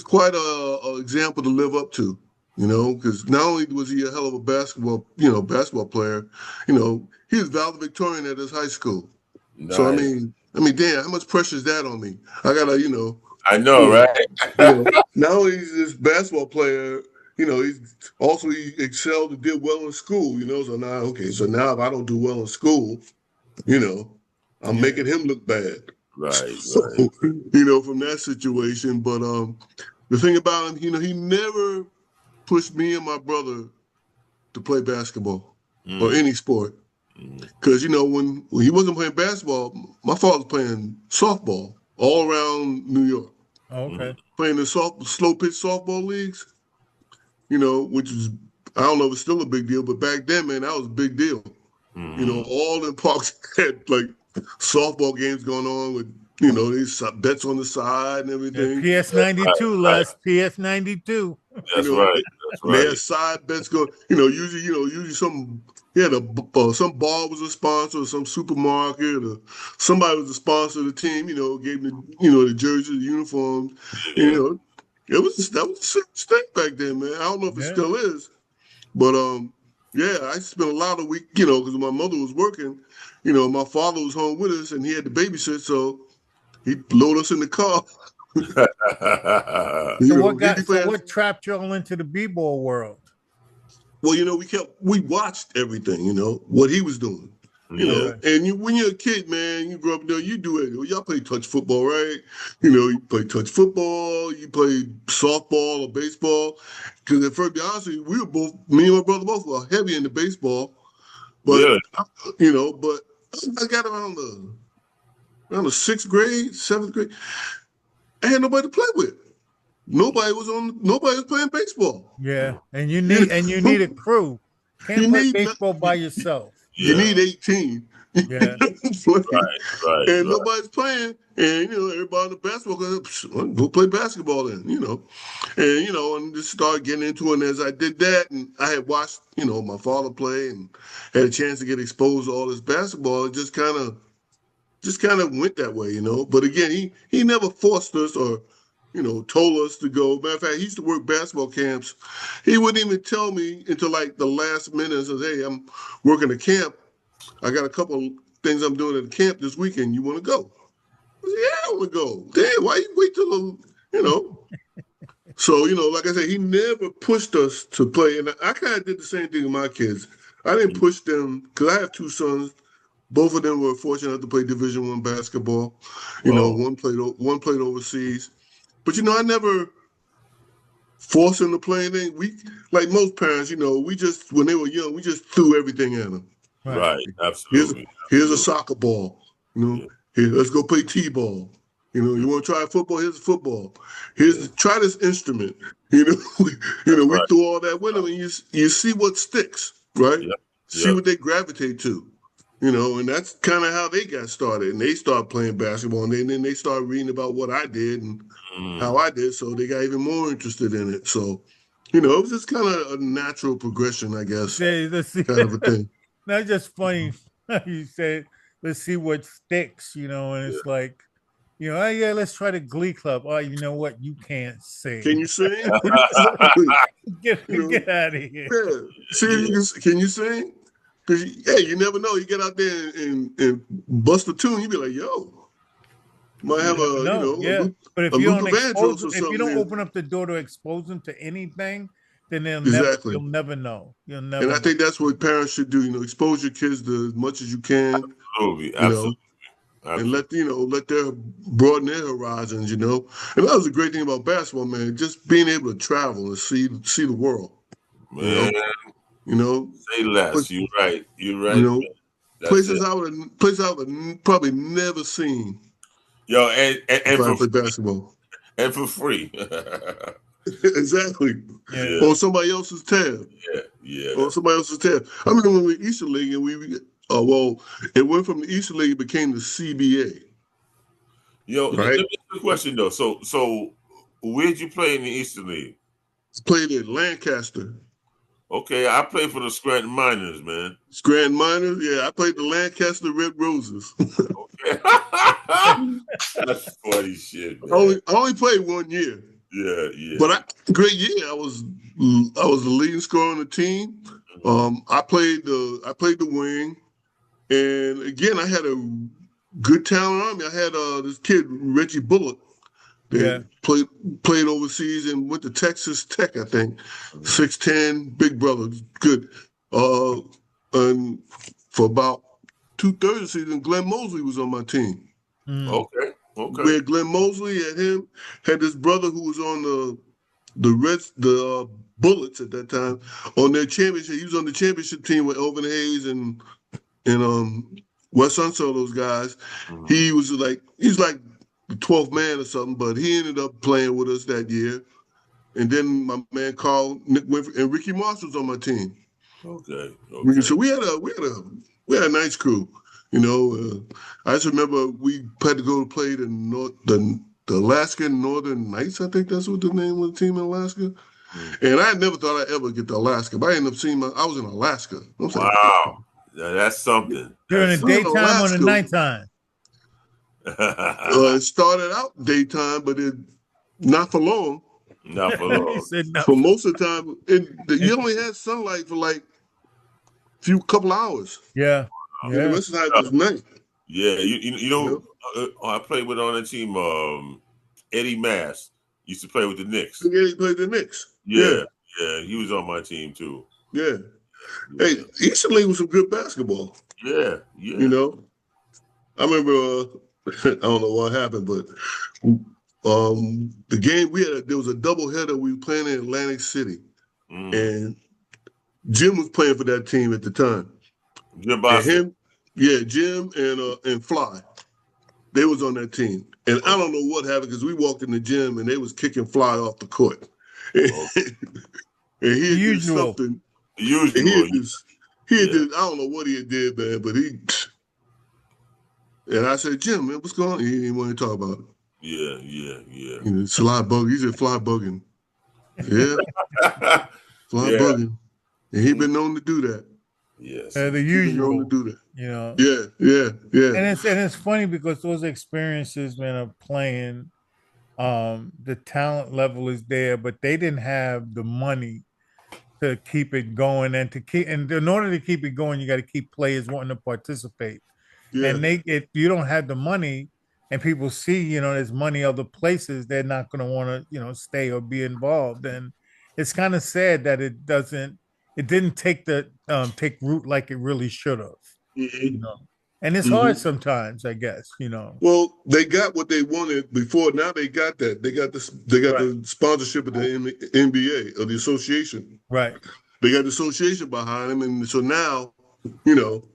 quite a example to live up to, because not only was he a hell of a basketball player, he was valedictorian at his high school. Nice. So, I mean, damn, how much pressure is that on me? I got to, I know, right? Not only is this basketball player, he excelled and did well in school, so now if I don't do well in school, I'm making him look bad. Right. So, from that situation. But the thing about him, he never pushed me and my brother to play basketball or any sport. Because, when he wasn't playing basketball, my father was playing softball all around New York. Okay. Playing the slow pitch softball leagues, which was, I don't know if it's still a big deal, but back then, man, that was a big deal. All the parks had like softball games going on with, these bets on the side and everything. Yeah, PS 92, Les. PS 92. That's right. They had side bets going. Usually some some bar was a sponsor, or some supermarket, or somebody was a sponsor of the team. Gave them the jerseys, the uniforms. That was a serious thing back then, man. I don't know if it still is, but I spent a lot of week, because my mother was working. My father was home with us, and he had to babysit, so he loaded us in the car. What trapped y'all into the b-ball world? Well, we watched everything, what he was doing. And when you're a kid, man, you grow up there, you do it. Y'all play touch football, right? You play touch football, you play softball or baseball. Because at first, to be honest with you, me and my brother both were heavy into baseball. But, but I got around the sixth grade, seventh grade, I had nobody to play with. Nobody was playing baseball. Yeah, and you need a crew. Can't play baseball by yourself. You need 18. Yeah. And nobody's playing, and everybody on the basketball go play basketball then, and just started getting into it. And as I did that, and I had watched, my father play and had a chance to get exposed to all this basketball, it just kind of went that way, But again, he never forced us or told us to go. Matter of fact, he used to work basketball camps. He wouldn't even tell me until like the last minute and says, "Hey, I'm working a camp. I got a couple of things I'm doing at the camp this weekend. You want to go?" I said, "Yeah, I want to go." Damn, why you wait till So, like I said, he never pushed us to play. And I kind of did the same thing with my kids. I didn't push them because I have two sons. Both of them were fortunate to play Division I basketball. One played overseas. But I never forced them to play anything. We, like most parents, we just, when they were young, we just threw everything at them. Right. Here's Absolutely. a soccer ball. Yeah. Here, let's go play t-ball. You want to try football? Here's football. Try this instrument. We threw all that with them, and you see what sticks, right? Yep. See what they gravitate to. And that's kind of how they got started. And they started playing basketball, and then they started reading about what I did and how I did, so they got even more interested in it. So, it was just kind of a natural progression, I guess, kind of a thing. That's just funny. You said, "Let's see what sticks," and it's like, "Oh yeah, let's try the Glee Club." Oh, you know what? You can't sing. Can you sing? Get out of here. Yeah. See if can you sing? Because you never know. You get out there and bust a tune, you be like, "Yo, might have But if a you don't Vandross or if you don't something." open up the door to expose them to anything, then Exactly. you'll never know. You'll never. And I think that's what parents should do. Expose your kids to as much as you can. Absolutely. And let their broaden their horizons. And that was the great thing about basketball, man. Just being able to travel and see the world. Man, say less. You're right. Places I would probably never seen. Yo, and if I play basketball. And for free. Exactly. Yeah. On somebody else's tab. Yeah. On somebody else's tab. I remember when we were Eastern League and it went from the Eastern League, it became the CBA. Right? Let me ask you a question though. So where'd you play in the Eastern League? Played at Lancaster. Okay, I played for the Scranton Miners, man. Scranton Miners? Yeah, I played the Lancaster Red Roses. Okay. That's funny shit, man. I only played 1 year. Yeah. But great year. I was the leading scorer on the team. I played the wing, and again I had a good talent on me. I had this kid Reggie Bullock that played overseas and went to Texas Tech, I think. 6'10", big brother, good. And for about 2/3 of the season, Glenn Mosley was on my team. Okay. We had Glenn Mosley, had this brother who was on the Bullets at that time on their championship. He was on the championship team with Elvin Hayes and Wes Unseld, those guys. He was like the 12th man or something, but he ended up playing with us that year. And then my man Carl, Nick Winfrey, and Ricky Moss was on my team. Okay. So we had a nice crew. I just remember we had to go to play the Alaska Northern Knights. I think that's what the name of the team in Alaska. And I never thought I'd ever get to Alaska, but I ended up seeing I was in Alaska. Wow. That's something. You're in the daytime or the nighttime? It started out daytime, but not for long. Not for long. For most of the time, you only had sunlight for like a couple hours. Yeah. The rest of the time it was night. Yeah, I played with on the team. Eddie Mass used to play with the Knicks. Yeah, he played the Knicks. Yeah, he was on my team too. Yeah. Hey, Eastern League was some good basketball. Yeah. I remember. I don't know what happened, but the game there was a doubleheader. We were playing in Atlantic City, and Jim was playing for that team at the time. Jim Boston. Jim and Fly, they was on that team. And I don't know what happened because we walked in the gym and they was kicking Fly off the court. And he had did something. Usual. He had did, I don't know what he did, man, but And I said, Jim, man, what's going on? He didn't want to talk about it. Yeah, yeah, yeah. You know, fly bug. He said fly bugging. Yeah, fly Yeah. bugging. And he been known to do that. Yes. The He been known to usual, do that. you know. Yeah, yeah, yeah. And it's funny because those experiences, man, of playing, the talent level is there, but they didn't have the money to keep it going and to keep and in order to keep it going, you got to keep players wanting to participate. Yeah. And if you don't have the money and people see, there's money other places, they're not going to want to, stay or be involved. And it's kind of sad that it didn't take root like it really should have, you Mm-hmm. know. And it's hard Mm-hmm. sometimes, I guess. Well, they got what they wanted before. Now they got that. They got this. They got Right, the sponsorship of the NBA or the association. right. They got the association behind them, and so now, you know,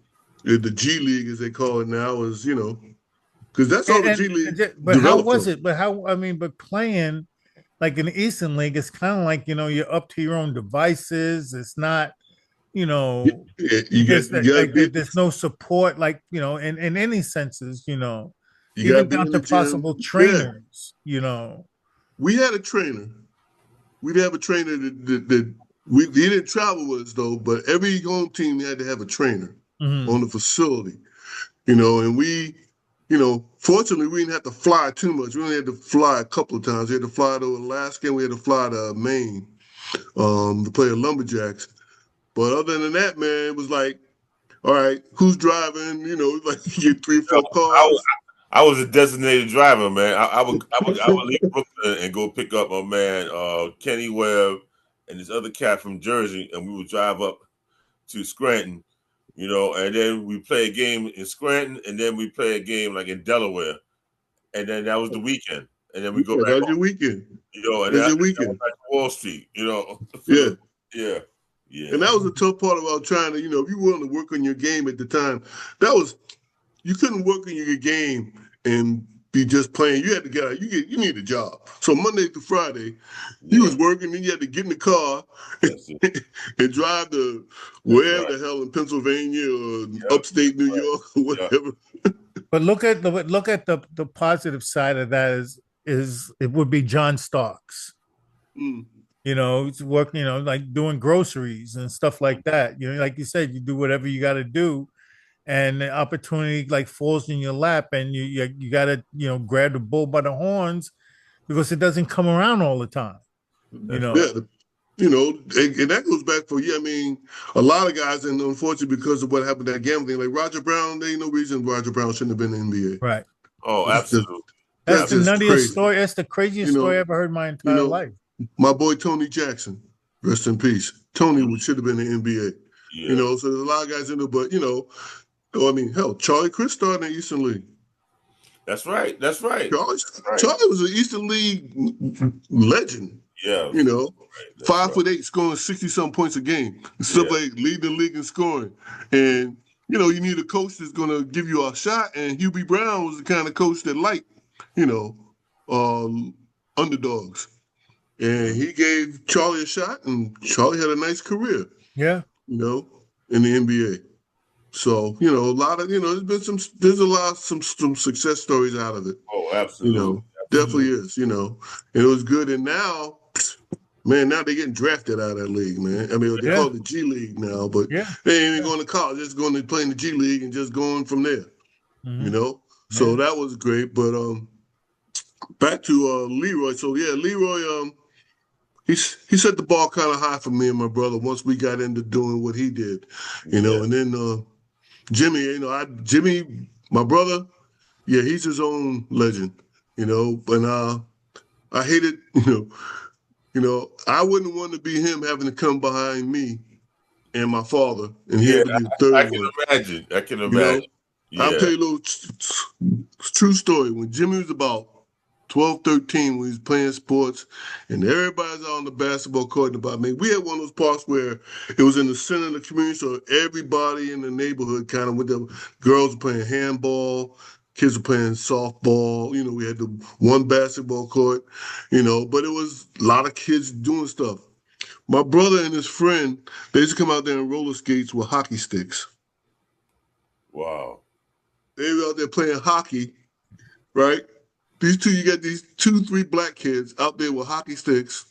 the G League, as they call it now, is because that's all the G League But how developed was from. it? But how? I mean, but playing like in the Eastern League, it's kind of like you're up to your own devices. It's not, you know, there's You got to be there's no support, like in any senses, you got to even be down in to the possible gym. Yeah, trainers. we had a trainer. We'd have a trainer that he didn't travel with us though, but every home team had to have a trainer on Hmm. the facility. And we, fortunately we didn't have to fly too much. We only had to fly a couple of times. We had to fly to Alaska and we had to fly to Maine, to play at Lumberjacks. But other than that, man, it was like, all right, who's driving? Like you get three or four I, cars. I was a designated driver, man. I would leave Brooklyn and go pick up my man Kenny Webb and this other cat from Jersey, and we would drive up to Scranton, and then we play a game in Scranton, and then we play a game like in Delaware, and then that was the weekend, and then we go Yeah, back that was home, your weekend. and then That's I your went weekend. back to Wall Street, for Yeah. the yeah, And yeah, that was the tough part about trying to, if you wanted to work on your game at the time, that was you couldn't work on your game and be just playing. You had to get out. You need a job. So Monday through Friday, you yeah. was working, then you had to get in the car That's it. and drive to That's wherever right. the hell in Pennsylvania or Yep. upstate New Right. York or Yeah. whatever. But look at the positive side of that is it would be John Starks. Mm. It's working, like doing groceries and stuff like that. Like you said, you do whatever you got to do, and the opportunity like falls in your lap, and you got to grab the bull by the horns because it doesn't come around all the time. You That's right. Yeah, know, and that goes back for I mean, a lot of guys, and unfortunately because of what happened that gambling, like Roger Brown, there ain't no reason Roger Brown shouldn't have been in the NBA. right? Oh, It's just absolutely. That's that's the just Absolutely. nuttiest crazy. story. That's the You craziest story I know, ever heard in my you entire know, life. my boy Tony Jackson, rest in peace. Tony Mhm. should have been in the NBA. Yeah. So there's a lot of guys in there, but I mean, hell, Charlie Chris started in the Eastern League. That's right. That's right. Charlie, Right. Charlie was an Eastern League legend. Yeah. You know, That's right. 5'8", scoring 60-some points a game, stuff Yeah. like leading the league in scoring. And you need a coach that's going to give you a shot. And Hubie Brown was the kind of coach that liked, you know, underdogs. And Mhm. he gave Charlie a shot, and Charlie had a nice career, Yeah, in the NBA. So, a lot of, there's a lot of some success stories out of it, Oh, absolutely. definitely Absolutely. is, and it was good. And now, man, now they're getting drafted out of that league, man. I mean, they call yeah, it the G League now, but yeah, they ain't even yeah. going to college, just going to play in the G League and just going from there, you Hmm. know? So Yeah, that was great. But back to Leroy. So, yeah, Leroy, he set the ball kind of high for me and my brother once we got into doing what he did, Yeah. and then Jimmy, Jimmy, my brother, yeah, he's his own legend, and I hated, I wouldn't want to be him having to come behind me and my father, and he Yeah. had to be the I third can one, imagine. I can you know. imagine. I'll Yeah. tell you a little true story. When Jimmy was about 12, 13, when he was playing sports, and everybody's out on the basketball court and about me. We had one of those parks where it was in the center of the community, so everybody in the neighborhood kind of with them. Girls were playing handball, kids were playing softball. We had the one basketball court, but it was a lot of kids doing stuff. My brother and his friend, they used to come out there and roller skates with hockey sticks. Wow. they were out there playing hockey, right? You got these 3 black kids out there with hockey sticks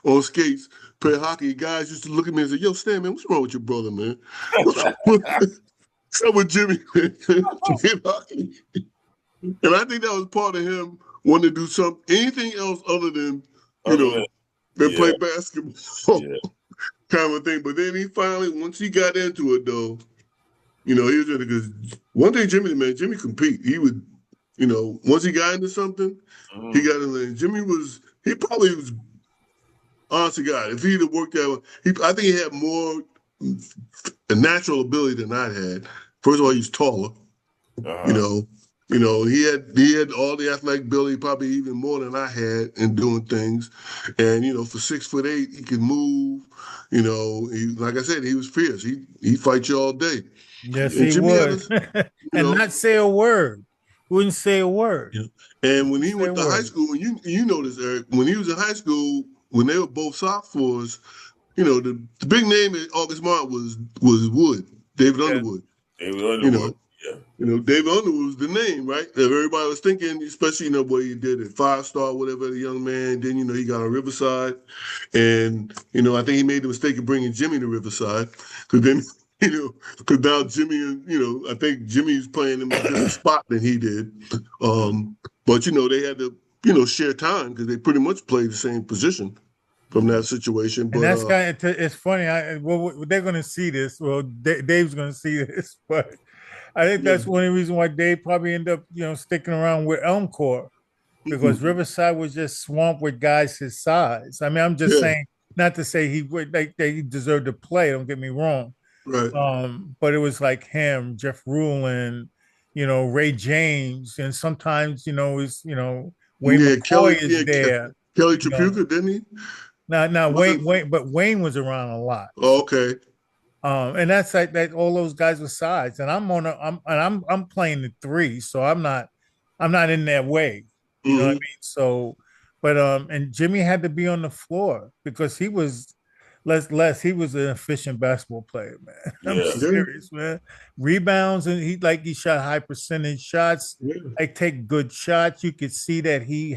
on skates playing hockey. Guys used to look at me and say, "Yo, Stan, man, what's wrong with your brother, man? What's up with Jimmy playing hockey?" And I think that was part of him wanting to do anything else other than, than play basketball kind of thing. But then he finally, once he got into it, though, he was really good. One thing Jimmy compete. He would, once he got into something, he got in there. He probably was, honest to God, if he'd have worked out, I think he had more a natural ability than I had. First of all, he's taller. He had all the athletic ability, probably even more than I had in doing things. And for 6'8", he could move. Like I said, he was fierce. He fight you all day. Yes, and he would, and not say a word. Wouldn't say a word. And when he went to high school, and you know this, Eric, when he was in high school, when they were both sophomores, the big name at August Mart was Wood, David Underwood. David Underwood. David Underwood was the name, right? Everybody was thinking, especially, what he did at 5-star, whatever, the young man. Then, he got on Riverside. And, I think he made the mistake of bringing Jimmy to Riverside. Because then, because now Jimmy, I think Jimmy's playing in a different spot than he did. But, they had to, share time because they pretty much played the same position from that situation. But and that's it's funny. They're going to see this. Well, Dave's going to see this, but I think that's one of the reasons why Dave probably ended up, sticking around with Elmcore, because Riverside was just swamped with guys his size. I mean, I'm just saying, not to say he would he deserved to play. Don't get me wrong. Right. But it was like him, Jeff Rulin, Ray James, and sometimes, it's Wayne McCoy is there. Kelly Tripucka, didn't he? No, Wayne, but Wayne was around a lot. Oh, okay. And that's like that. All those guys with size, and I'm playing the 3, so I'm not in their way. You know what I mean? So, but and Jimmy had to be on the floor because he was he was an efficient basketball player, man. I'm serious, man. Rebounds, and he shot high percentage shots, take good shots. You could see that he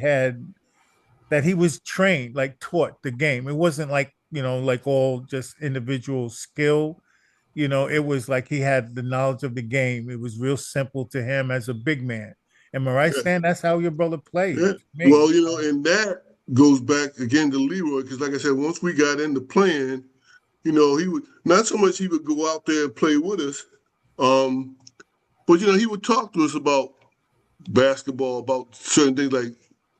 was trained, taught the game. It wasn't like all just individual skill. It was like he had the knowledge of the game. It was real simple to him as a big man. Am I right, Stan? That's how your brother played. Yeah. Well, and that goes back again to Leroy, because like I said, once we got into playing, he would not so much he would go out there and play with us, but he would talk to us about basketball, about certain things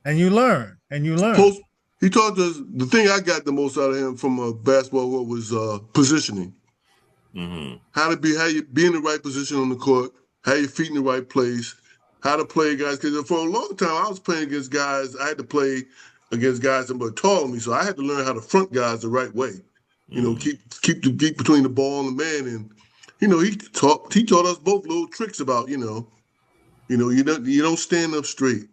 and you learn. He taught us, the thing I got the most out of him from a basketball world was positioning. How you be in the right position on the court, how your feet in the right place, how to play guys. Because for a long time, I was playing against guys. I had to play against guys that were taller than me, so I had to learn how to front guys the right way. Keep between the ball and the man, and he taught us both little tricks about you don't stand up straight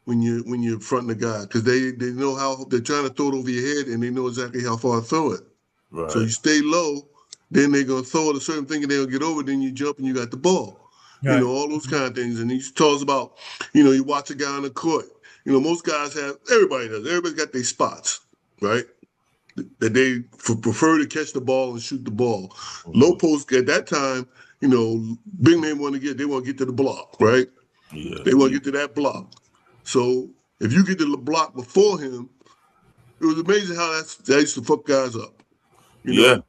when you're fronting a guy, because they know how they're trying to throw it over your head, and they know exactly how far to throw it. Right. So you stay low, then they're gonna throw it a certain thing, and they'll get over. Then you jump and you got the ball. Right. All those kind of things. And he tells about, you watch a guy on the court. Most guys everybody does. Everybody's got their spots, right? That they prefer to catch the ball and shoot the ball. Low post at that time, big men want to get to the block, right? Yeah. They want to get to that block. So if you get to the block before him, it was amazing how that used to fuck guys up. You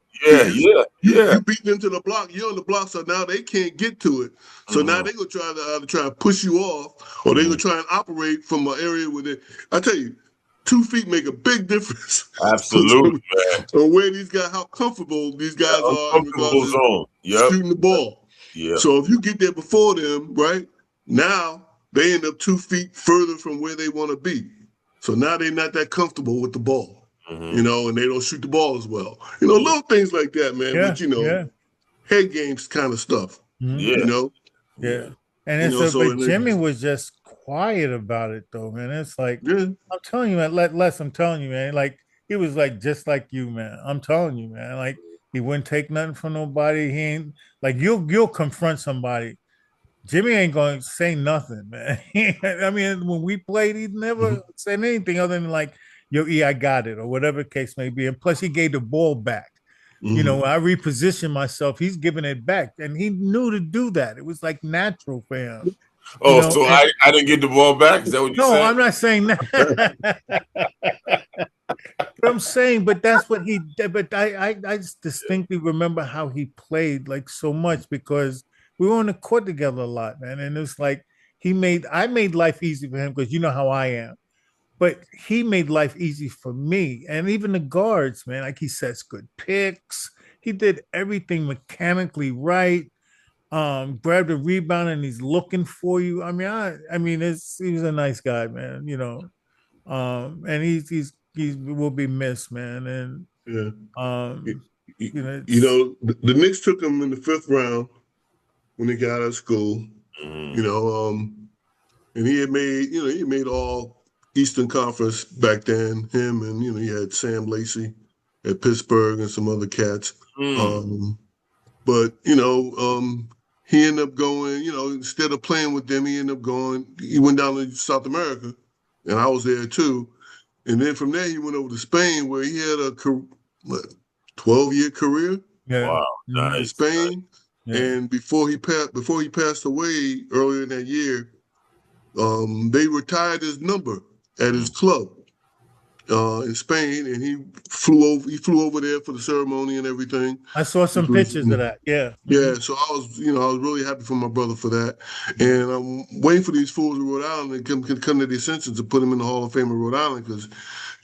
beat them to the block. You're on the block, so now they can't get to it. So now they gonna try to push you off, or they gonna try and operate from an area where I tell you, 2 feet make a big difference. Absolutely, man. On where these guys, how comfortable these guys are in regards to shooting the ball. Yeah. So if you get there before them, right, now they end up 2 feet further from where they want to be. So now they're not that comfortable with the ball. And they don't shoot the ball as well. Little things like that, man. Yeah, but head games kind of stuff. Yeah. And Jimmy was just quiet about it, though, man. It's like, I'm telling you, man. I'm telling you, man. Like, he was just like you, man. I'm telling you, man. Like, he wouldn't take nothing from nobody. He ain't you'll confront somebody. Jimmy ain't going to say nothing, man. I mean, when we played, he never said anything other than like, "Yo, E, I got it," or whatever the case may be. And plus, he gave the ball back. You know, when I repositioned myself, he's giving it back, and he knew to do that. It was like natural for him. You Oh, know, so and I didn't get the ball back? Is that what you no, said? I'm not saying that. But I'm saying, but that's what he did. But I just distinctly remember how he played like so much because we were on the court together a lot, man. And it's like I made life easy for him because you know how I am. But he made life easy for me. And even the guards, man, like he sets good picks. He did everything mechanically right. Grabbed a rebound and he's looking for you. I mean, he was a nice guy, man, you know. And he's will be missed, man. And Yeah. um, you know, You it's know, the Knicks took him in the 5th round when he got out of school. You Mm. know, and he made all Eastern Conference back then. Him and he had Sam Lacey at Pittsburgh and some other cats. Mm. Um, but he ended up going. Instead of playing with them, he ended up going. He went down to South America, and I was there too. And then from there, he went over to Spain, where he had a 12-year career yeah, Wow, in nice. Spain. yeah. And before he passed away earlier in that year, they retired his number at his Mm. club in Spain, and he flew over there for the ceremony and everything, I saw which some was pictures of that. Yeah. yeah. So I was really happy for my brother for that, and I'm waiting for these fools in Rhode Island to come to their senses to put him in the Hall of Fame of Rhode Island because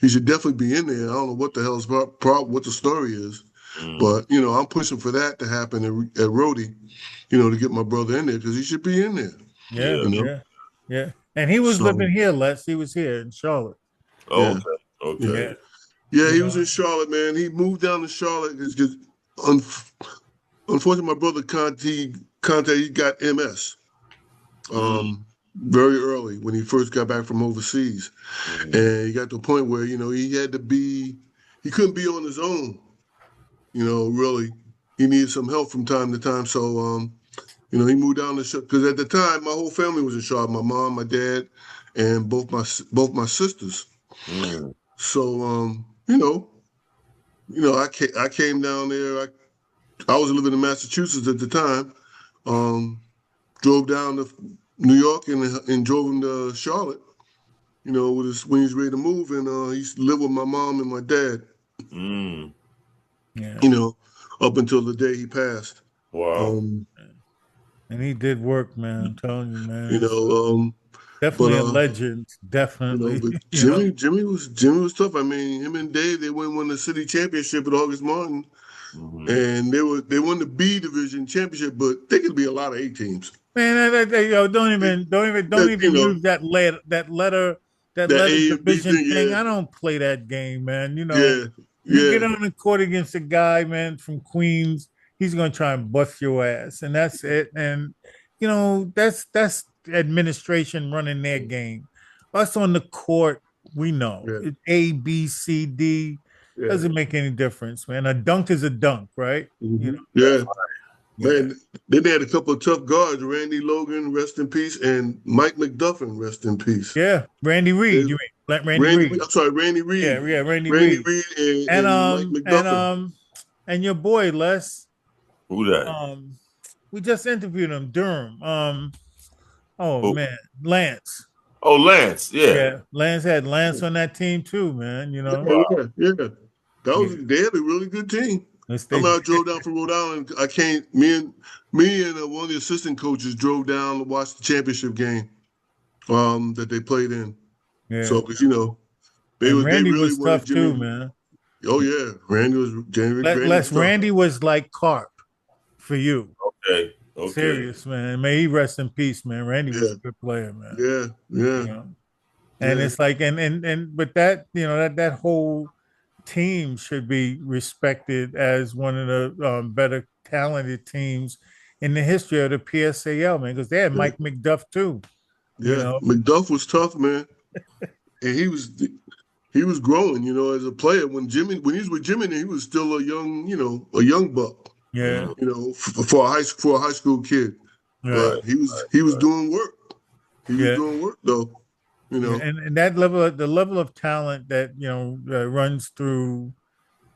he should definitely be in there. I don't know what the hell's what the story is, Mm. but I'm pushing for that to happen at Rhodey, to get my brother in there because he should be in there. Yeah, Yeah. You know, yeah, yeah. And he was so living here, Les. He was here in Charlotte. Oh, yeah, okay. yeah, Okay. Yeah, yeah. you He was in know. Charlotte, man. He moved down to Charlotte because un- unfortunately my brother he got MS. Mm. Very early when he first got back from overseas. Mm. And he got to a point where, he couldn't be on his own, really. He needed some help from time to time. So, he moved down to because at the time my whole family was in Charlotte, my mom, my dad, and both my sisters. Mm. So, I came down there. I was living in Massachusetts at the time. Um, Drove down to New York and drove him to Charlotte. When he's ready to move, and he used to live with my mom and my dad. Mm. Yeah. You know, up until the day he passed. Wow. Um, And he did work, man. I'm telling you, man. you It's know, but definitely a legend. Definitely. but You know. Jimmy was tough. I mean, him and Dave, they won the city championship at August Martin, Mm-hmm. and they won the B division championship, but they could be a lot of A teams. Man, yo, don't That even use that that letter A and B division thing. thing. Yeah, I don't play that game, man. You know, yeah, you yeah, get on the court against a guy, man, from Queens, he's gonna try and bust your ass, and that's it. And you know, that's administration running their game. Us on the court, we know yeah, it A, B, C, D yeah. doesn't make any difference, man. A dunk is a dunk, right? You know, Yeah. yeah. Man, then they had a couple of tough guards, Randy Logan, rest in peace, and Mike McDuffin, rest in peace. Yeah, Randy Reed. They- You mean like Randy Reed? I'm sorry, Randy Yeah, Reed. yeah, Randy Randy Reed. Reed And and Mike um and McDuffin. um and your boy Les. Who that? Um, we just interviewed him, Durham. Oh Who? man, Lance. Oh, Lance. Yeah. Yeah, Lance had Lance on that team too, man. You know. Yeah, Wow. yeah, yeah. Yeah, They had a really good team. yes, I they remember I did. drove down from Rhode Island. I came, me and one of the assistant coaches drove down to watch the championship game that they played in. Yeah, So, because and they Randy really was wanted tough too, Jimmy. man. Oh yeah, Randy was Les tough. Randy was like Carp for you. Okay. Okay. Serious, man. May he rest in peace, man. Randy was Yeah, a good player, man. yeah, You yeah, know. And yeah, it's like but that that whole team should be respected as one of the better talented teams in the history of the PSAL, man, because they had yeah, Mike McDuff too. You yeah. know, McDuff was tough, man, and he was growing, as a player. When he was with Jimmy, he was still a young buck, yeah, Mm. for a high school kid. Right. but he was doing work. He was Yeah. doing work though. You Yeah. know. And that level of the level of talent that, runs through,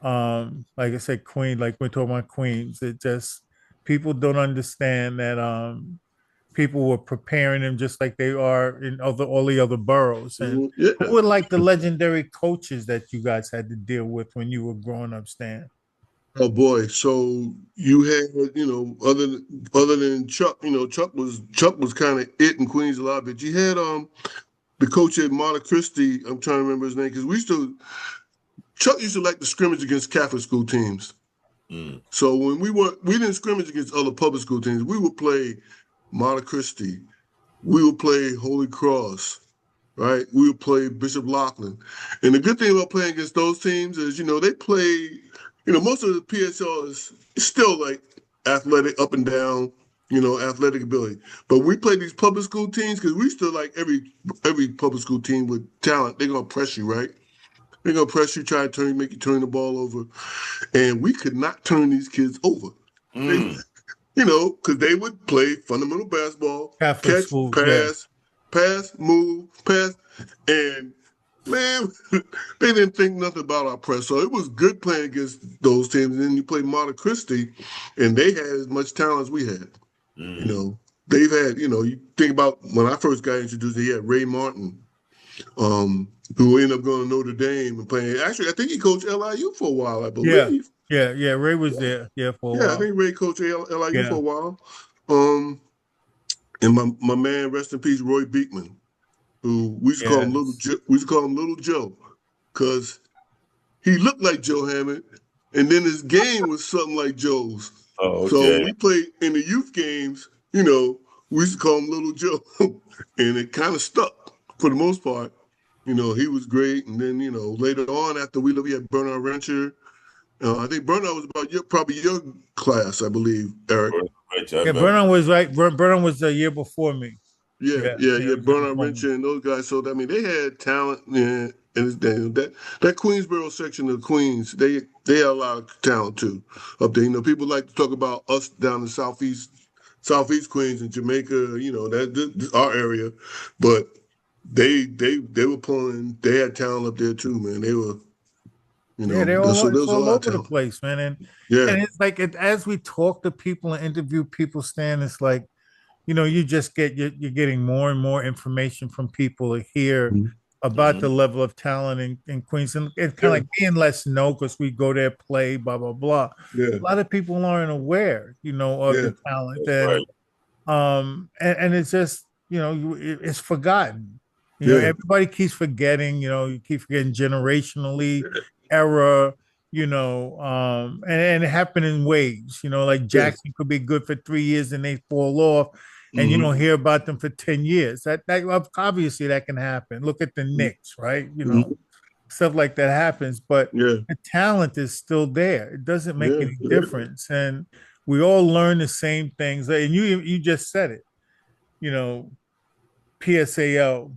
like I said, Queen, like we're talking about Queens, it just, people don't understand that, people were preparing them just like they are in all the other boroughs. And Yeah. who were like the legendary coaches that you guys had to deal with when you were growing up, Stan? Oh boy. So you had, other than Chuck, Chuck was kind of it in Queens a lot, but you had the coach at Monte Christi. I'm trying to remember his name because Chuck used to like to scrimmage against Catholic school teams. Mm. So when we didn't scrimmage against other public school teams. We would play Monte Christi. We would play Holy Cross, right? We would play Bishop Lachlan. And the good thing about playing against those teams is, they play, most of the PSL is still like athletic, up and down, athletic ability. But we play these public school teams because we still like every public school team with talent. They're gonna press you, right? They're gonna press you, try to make you turn the ball over. And we could not turn these kids over. They, Mm. because they would play fundamental basketball, Catholic catch, schools, yeah. pass, move, pass, and man, they didn't think nothing about our press. So it was good playing against those teams. And then you play Monte Christi, and they had as much talent as we had. You Mm. know, they've had, you think about when I first got introduced, they had Ray Martin, who ended up going to Notre Dame and playing. Actually, I think he coached LIU for a while, I Yeah. believe. Yeah. Yeah. Ray was Yeah, there, yeah, for a yeah, I while. think Ray coached LIU for Yeah. a while. Um, and my man, rest in peace, Roy Beekman, who we used to call him Little Yes. Joe. We used to call him Little Joe because he looked like Joe Hammond, and then his game was something like Joe's. Oh, So okay. we played in the youth games. We used to call him Little Joe, and it kind of stuck for the most part. He was great, and then later on after we had Bernard Rencher. I think Bernard was probably your class, I believe, Eric. Right, I Yeah. remember. Vernon was right. Vernon was the year before me. Yeah, Yeah. yeah, Yeah. yeah. It was year Bernard before me. Rencher and those guys. So I mean, they had talent. Yeah, and that Queensboro section of Queens, they had a lot of talent too up there. People like to talk about us down in Southeast Queens and Jamaica. That our area, but they were pulling. They had talent up there too, man. They were, Yeah, they're so there it's was a all lot of over the talent. place, man. Yeah. And it's like as we talk to people and interview people, Stan, it's like, you just you're getting more and more information from people to hear Mhm. about the Mm-hmm. level of talent in Queens. And it's kind of Yeah. like being less know because we go there, play, blah, blah, blah. Yeah. A lot of people aren't aware, of Yeah. the talent. That's right. And it's just, it's forgotten. Yeah. Everybody keeps forgetting, you keep forgetting generationally, era, and it happened in waves, like Yeah. Jackson could be good for 3 years and they fall off and you Hmm. don't hear about them for 10 years. That obviously that can happen. Look at the Knicks, right? Hmm. Stuff like that happens, but Yeah. the talent is still there. It doesn't make Yeah. any difference. And we all learn the same things. And you just said it, you know, PSAL,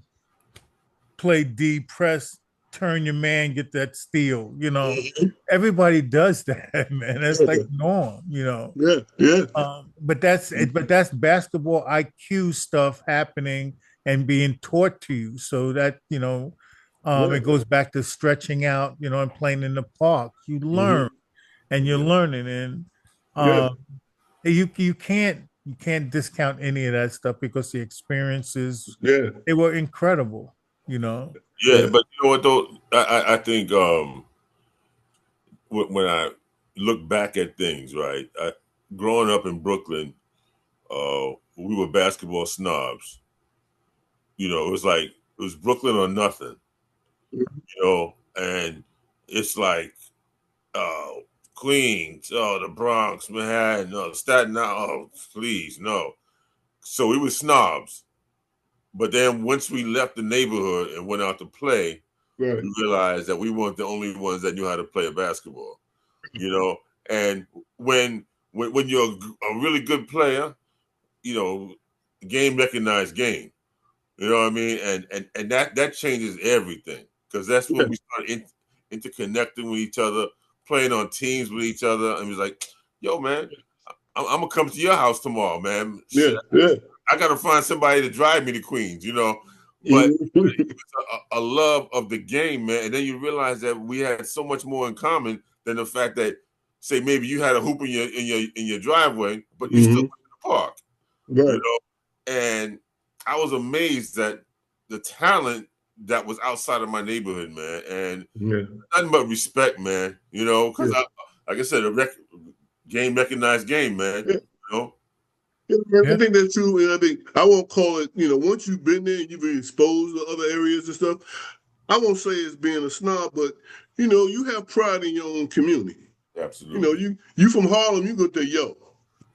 play D, press, turn your man, get that steal. Mhm. Everybody does that, man. That's like Yeah. norm. Yeah. Yeah. But that's basketball IQ stuff happening and being taught to you. So that Yeah. it goes back to stretching out, and playing in the park. You Hmm. learn and you're Yeah. learning, and Yeah. um, you can't discount any of that stuff because the experiences Yeah. they were incredible. You know. Yeah, Yeah. but you know what though? I think when I look back at things, right? Growing up in Brooklyn, we were basketball snobs. It was like it was Brooklyn or nothing. And it's like uh, Queens, the Bronx, Manhattan, no, Staten Island, oh, please, no. So we were snobs. But then once we left the neighborhood and went out to play, Right. we realized that we weren't the only ones that knew how to play a basketball. you know. And when you're a really good player, you know, game recognized game. You know what I mean? And that changes everything because that's Yeah. when we start interconnecting with each other, playing on teams with each other, and it's like, yo, man, I'm gonna come to your house tomorrow, man. Yeah, Shit, yeah. I gotta find somebody to drive me to Queens, you know. But Mhm. it was a love of the game, man. And then you realize that we had so much more in common than the fact that, say, maybe you had a hoop in your driveway, but you still went to the park, you Right. know. And I was amazed at the talent that was outside of my neighborhood, man. And Yeah. nothing but respect, man. You know, because Yeah. like I said, game recognized game, man. Yeah. You know. Yeah, I Yeah. think that's true, and I think I won't call it. Once you've been there and you've been exposed to other areas and stuff, I won't say it's being a snob, but you have pride in your own community. Absolutely. You from Harlem, you go to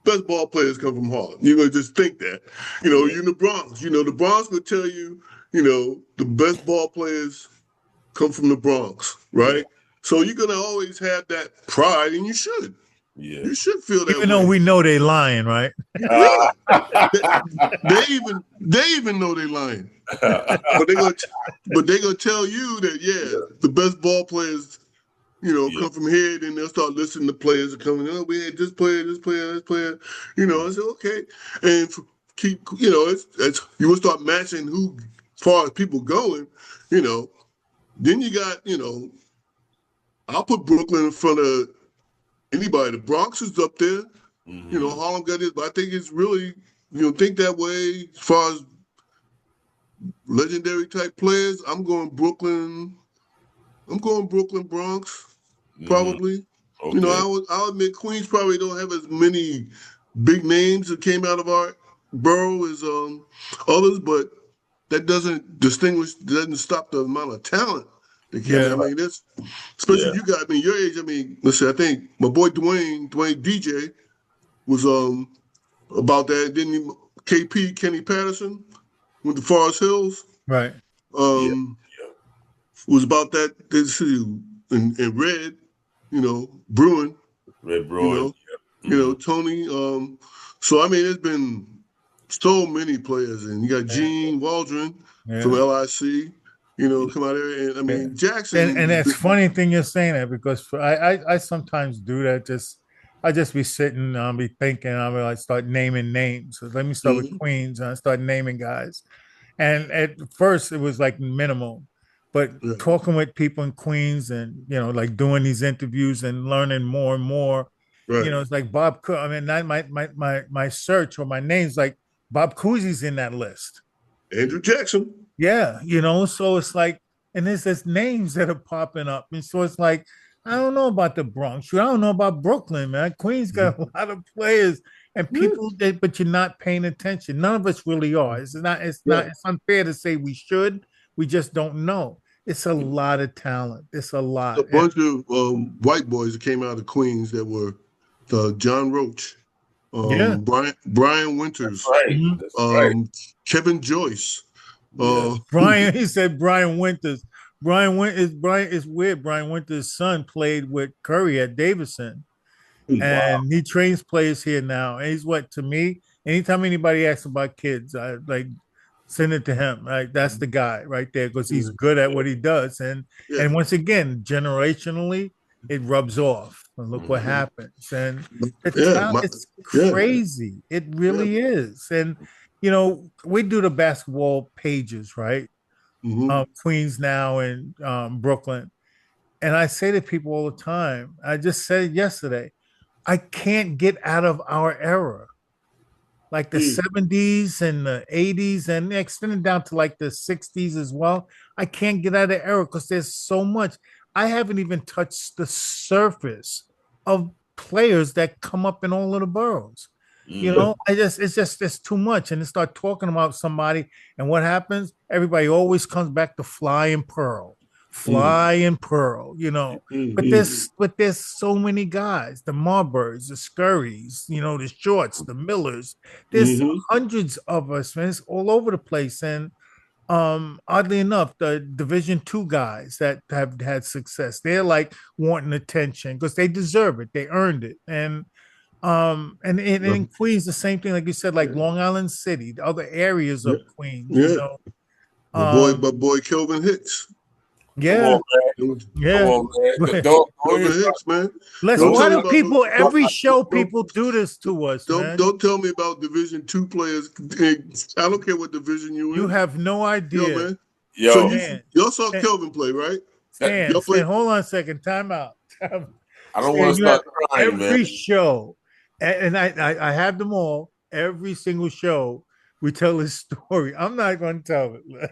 best ball players come from Harlem. You're gonna just think that. Yeah. You in the Bronx. The Bronx will tell you, the best ball players come from the Bronx, Yeah. right? So you're gonna always have that pride, and you should. Yeah. You should feel that Even though way. we know they lying, right? Yeah. They, they even know they lying. But they gonna tell you that the best ball players Yeah. come from here. Then they'll start listening to players that coming. Oh, we had this player, this player, this player. I said okay, and keep. It's you will start matching who, as far as people going. You know, then you got. I'll put Brooklyn in front of anybody. The Bronx is up there. Mm-hmm. Harlem got it, but I think it's really think that way as far as legendary type players. I'm going Brooklyn. I'm going Brooklyn, Bronx, Mm-hmm. probably. Okay. I'll admit Queens probably don't have as many big names that came out of our borough as others, but that doesn't stop the amount of talent that came out. Yeah. I mean, that's especially Yeah. you got. I mean, your age. I mean, let's see. I think my boy Dwayne DJ was about that. Didn't he? KP Kenny Patterson went to Forest Hills. Right. Yeah. Um, Yeah. was about that. This in red, Bruin, Red you Bruin. know, Yeah. Mm-hmm. Tony. So I mean, there's been so many players, and you got Yeah. Gene Waldron from Yeah. LIC, come out there, and I Yeah. mean Jackson And has it's been. funny thing you're saying that because I sometimes do that. I just be sitting, I'll be thinking, I'll be like start naming names. So let me start with Mhm. Queens, and I start naming guys. And at first it was like minimal, but Yeah, talking with people in Queens and like doing these interviews and learning more and more, right. it's like Bob. I mean, not my search or my name's like Bob Cousy's in that list. Andrew Jackson. Yeah, so it's like, and there's this names that are popping up, and so it's like, I don't know about the Bronx, I don't know about Brooklyn, man. Queens got a Mhm. lot of players and Yeah, people that, but you're not paying attention. None of us really are. It's not. It's not. right. It's unfair to say we should. We just don't know. It's a lot of talent. It's a A lot, and bunch of white boys that came out of Queens that were John Roach, yeah, Brian That's Winters, right. mhm. That's right. um, Kevin Joyce. Yeah. Brian. He said Brian Winters. Brian is weird. Brian Winters' son played with Curry at Davidson. Wow. And he trains players here now. And he's what to me. Anytime anybody asks about kids, I like send it to him. Right, that's the guy right there because he's good at Yeah. what he does. Yeah. And once again, generationally, it rubs off. And look what Mm-hmm. happens. And the Yeah. talent, it's Yeah. crazy. It Yeah. really is. And we do the basketball pages, right? Hmm. Queens now and Brooklyn. And I say to people all the time, I just said yesterday, I can't get out of our era, like the Mm. 70s and the 80s, and extended down to like the 60s as well. I can't get out of the era because there's so much. I haven't even touched the surface of players that come up in all of the boroughs. Mm-hmm. It's too much. And they start talking about somebody, and what happens? Everybody always comes back to Mm. Fly and Pearl, but Hmm. there's so many guys, the Marburys, the Scurries, the Shorts, the Millers. There's Hmm. hundreds of us, man. It's all over the place. And oddly enough, the Division II guys that have had success, they're like wanting attention because they deserve it. They earned it. And in Queens, the same thing, like you said, like Yeah. Long Island City, the other areas Yeah. of Queens, Yeah. My Um, boy Kelvin Hicks. Come on, Yeah, man. Come yeah. on, man. Let's. Don't Kelvin Hicks, man. Why Don't tell me do about people don't, every show don't, people do this to us, man? don't tell me about Division II players. I don't care what division you You in. have no Yo, idea. man. So Yo, Stan, y'all saw Stan, Kelvin play, right? Stan, Y'all Stan, played. hold on a second. Time out. I don't want Stan, to you have start crying, man. every show, and I have them all. Every single show, we tell this story. I'm not going to tell it.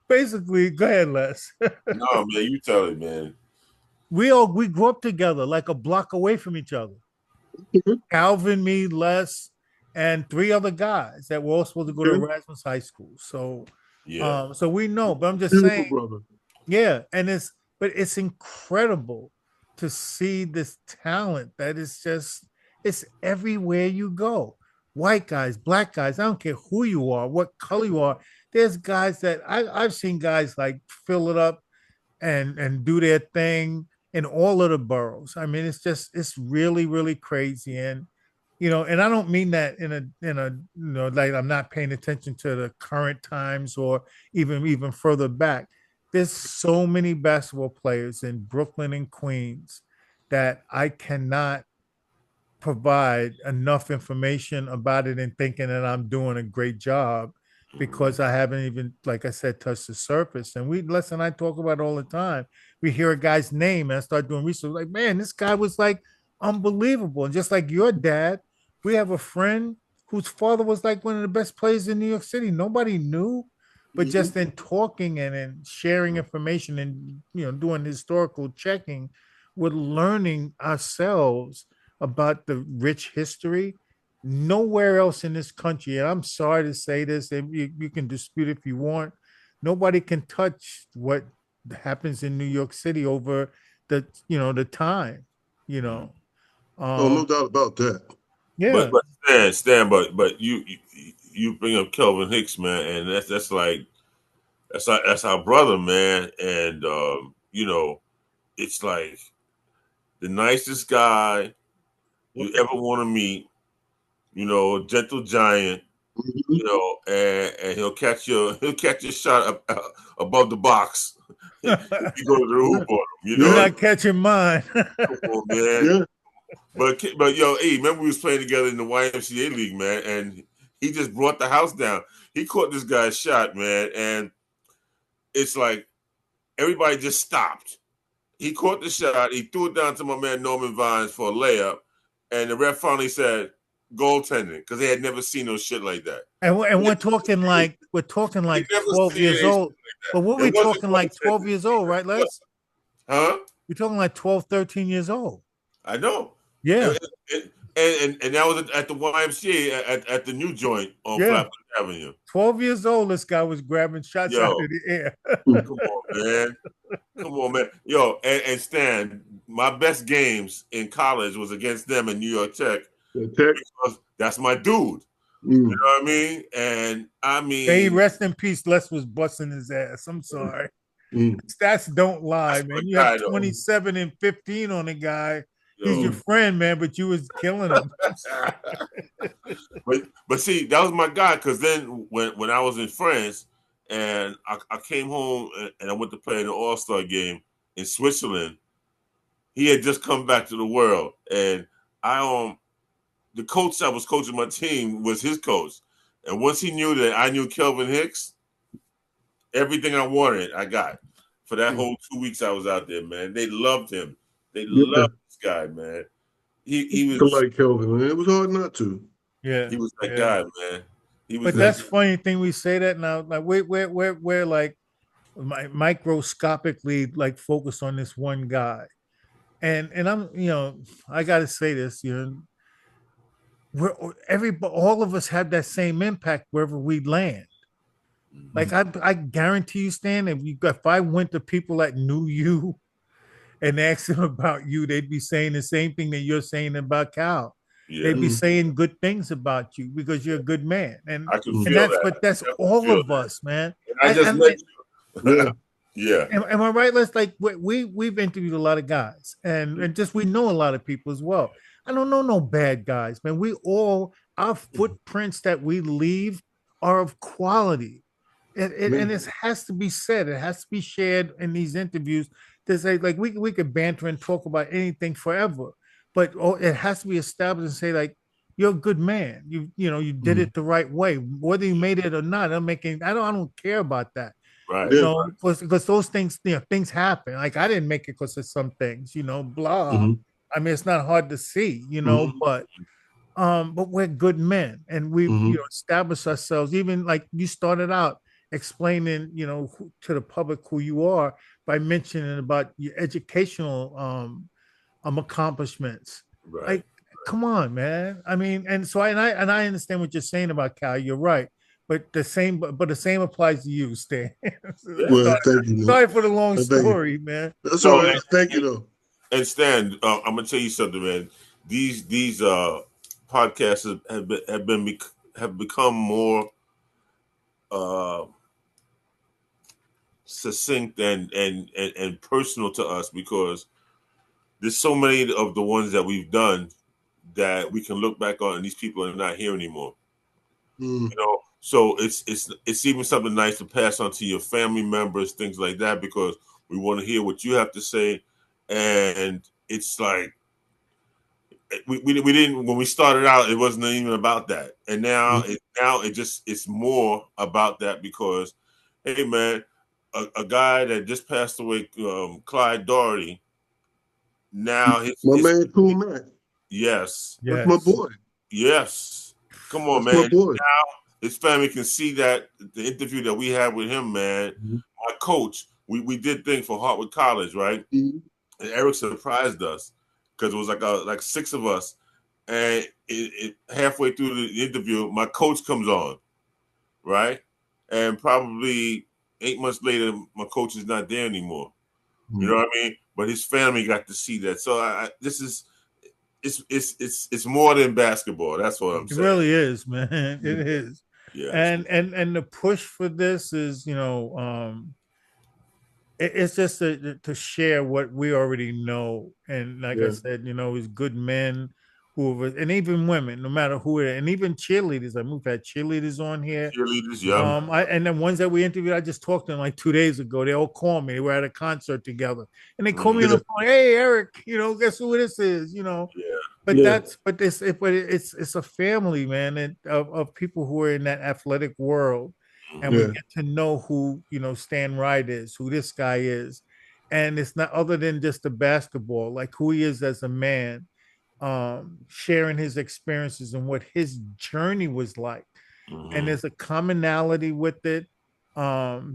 Basically, go ahead, Les. No, man, you tell it, man. We grew up together, like a block away from each other. Calvin, me, Les, and three other guys that were all supposed to go to Okay. Erasmus High School. So, Yeah. so we know. But I'm just Beautiful saying, brother. yeah, but it's incredible to see this talent that is just it's everywhere you go. White guys, black guys, I don't care who you are, what color you are. There's guys that I've seen guys like fill it up and do their thing in all of the boroughs. I mean, it's really really crazy, and and I don't mean that in a like I'm not paying attention to the current times or even further back. There's so many basketball players in Brooklyn and Queens that I cannot provide enough information about it and thinking that I'm doing a great job because I haven't even, like I said, touched the surface. And Les and I talk about it all the time. We hear a guy's name and I start doing research, like, man, this guy was like unbelievable. And just like your dad, we have a friend whose father was like one of the best players in New York City. Nobody knew, but just in talking and in sharing information and doing historical checking, we're learning ourselves about the rich history. Nowhere else in this country, and I'm sorry to say this, and you can dispute if you want, nobody can touch what happens in New York City over the time, you know. Oh, no Um, doubt about that. yeah. But Stan, but you bring up Kelvin Hicks, man, and that's our brother, man, and it's like the nicest guy you ever want to meet. Gentle giant. Mhm. And he'll catch your shot above the box. You go to the Yeah, hoop on him, You're yeah, not catching mine. Come on, man. yeah. But yo, hey, remember we was playing together in the YMCA league, man, and he just brought the house down. He caught this guy's shot, man, and it's like everybody just stopped. He caught the shot. He threw it down to my man Norman Vines for a layup, and the ref finally said goaltending because they had never seen no shit like that. And we're talking like They never 12 seen years anything old. like But what that. we It wasn't talking like 12 goaltending. years old, right, Les? Huh? We're talking like 12, 13 years old. I know. Yeah. And that was at the YMCA at the new joint on Yeah. Flatbush Avenue. 12 years old, this guy was grabbing shots out of Yo, the air. come on, man. Come on, man. Yo, and Stan, my best games in college was against them in New York Tech Tech. because that's my dude. You know Mm. what I mean? And I May he mean, rest in peace. Les was busting his ass. I'm sorry. Mm. Stats don't lie, that's my man. You have guy, though. 27 and 15 on a guy. He's your Yo. friend, man, but you was killing him. but see, that was my guy because then when I was in France and I came home and I went to play in the All-Star game in Switzerland, he had just come back to the world, and the coach that was coaching my team was his coach, and once he knew that I knew Kelvin Hicks, everything I wanted I got for that whole 2 weeks I was out there, man. They loved him. They Yeah, loved this guy, man. He I was like Kelvin, man. It was hard not to. Yeah, he was that yeah. guy, man. He was But that. that's funny thing we say that now. Like we're like microscopically like focused on this one guy. And I'm, I gotta say this, we're all of us have that same impact wherever we land. Like I guarantee you, Stan, if I went to people that knew you and asked them about you, they'd be saying the same thing that you're saying about Cal. Yeah, They'd be Mm. saying good things about you because you're a good man. And I could and feel that's that. but that's I could all feel of that. us, man. And I I, just met Yeah. you. Yeah. am I right? Let's like we've interviewed a lot of guys, and just we know a lot of people as well. I don't know no bad guys, man. We all our footprints that we leave are of quality. and it has to be said. It has to be shared in these interviews. To say like we could banter and talk about anything forever, but it has to be established and say like you're a good man. You did it the right way, whether you made it or not. I don't care about that. Right. Yeah. Because those things, things happen. Like I didn't make it because of some things, blah. I mean, it's not hard to see, but we're good men and we've established ourselves. Even like you started out explaining, to the public who you are by mentioning about your educational accomplishments. Right. Like, come on, man. I mean, and so I understand what you're saying about Cal. You're right. But the same applies to you, Stan. Well, thank you, man. Sorry for the long Thank you. story, man. That's all right. Thank you, though. And Stan, I'm gonna tell you something, man. These podcasts have become more succinct and personal to us because there's so many of the ones that we've done that we can look back on, and these people are not here anymore. So it's even something nice to pass on to your family members, things like that, because we want to hear what you have to say. And it's like we didn't, when we started out, it wasn't even about that, and now it's more about that because, hey man, a guy that just passed away, Clyde Doherty. Now my man, Cool Mac. Yes, that's my boy. Yes, come on, that's man. My boy. Now his family can see that the interview that we had with him, man. My coach, we did things for Hartwood College, right? And Eric surprised us because it was like 6 of us, and it halfway through the interview, my coach comes on, right? And probably 8 months later, my coach is not there anymore. You know what I mean? But his family got to see that. So it's more than basketball. That's what I'm saying. It really is, man. It is. Yeah. And the push for this is, it's just to share what we already know. And like I said, it's good men and even women, no matter who it is, and even cheerleaders. We've had cheerleaders on here. Cheerleaders, yeah. And the ones that we interviewed, I just talked to them like 2 days ago. They all called me. They were at a concert together, and they called me on the phone. Hey, Eric, guess who this is? But it's a family, man, of people who are in that athletic world, and we get to know who Stan Wright is, who this guy is, and it's not other than just the basketball, like who he is as a man, sharing his experiences and what his journey was like. And there's a commonality with it.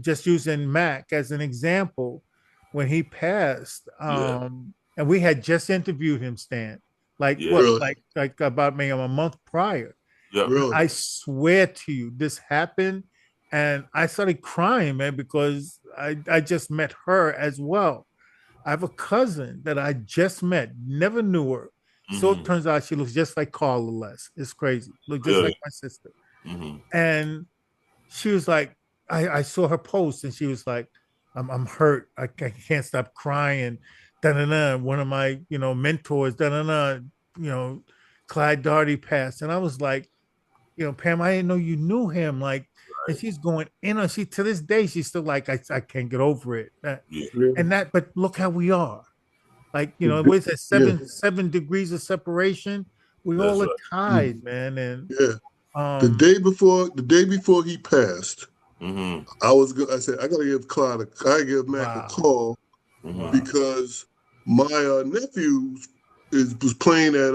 Just using Mac as an example, when he passed, and we had just interviewed him, Stan, like about maybe a month prior. Really? I swear to you, this happened, and I started crying, man, because I just met her as well. I have a cousin that I just met, never knew her. So it turns out she looks just like Carla Les. It's crazy. Look just like my sister. And she was like, I saw her post, and she was like, I'm hurt. I can't stop crying. Da-da-da. One of my, mentors, da-da-da, Clyde Doherty passed. And I was like, Pam, I didn't know you knew him. Like, and she's going in on, to this day, she's still like, I can't get over it. And but look how we are. Like, what is that, seven degrees of separation? We all are tied, man. And the day before he passed, I said, I gotta give Mac a call because my nephew was playing at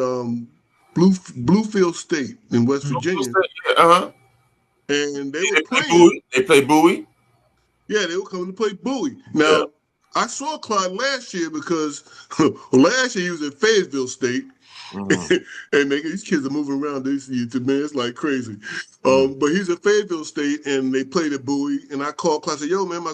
Bluefield State in West Virginia. And they were playing. They play Bowie? Yeah, they were coming to play Bowie. Now, I saw Clyde last year because last year he was at Fayetteville State. And these kids are moving around this year, man. It's like crazy. But he's at Fayetteville State, and they played at Bowie. And I called Clyde, I said, yo, man, my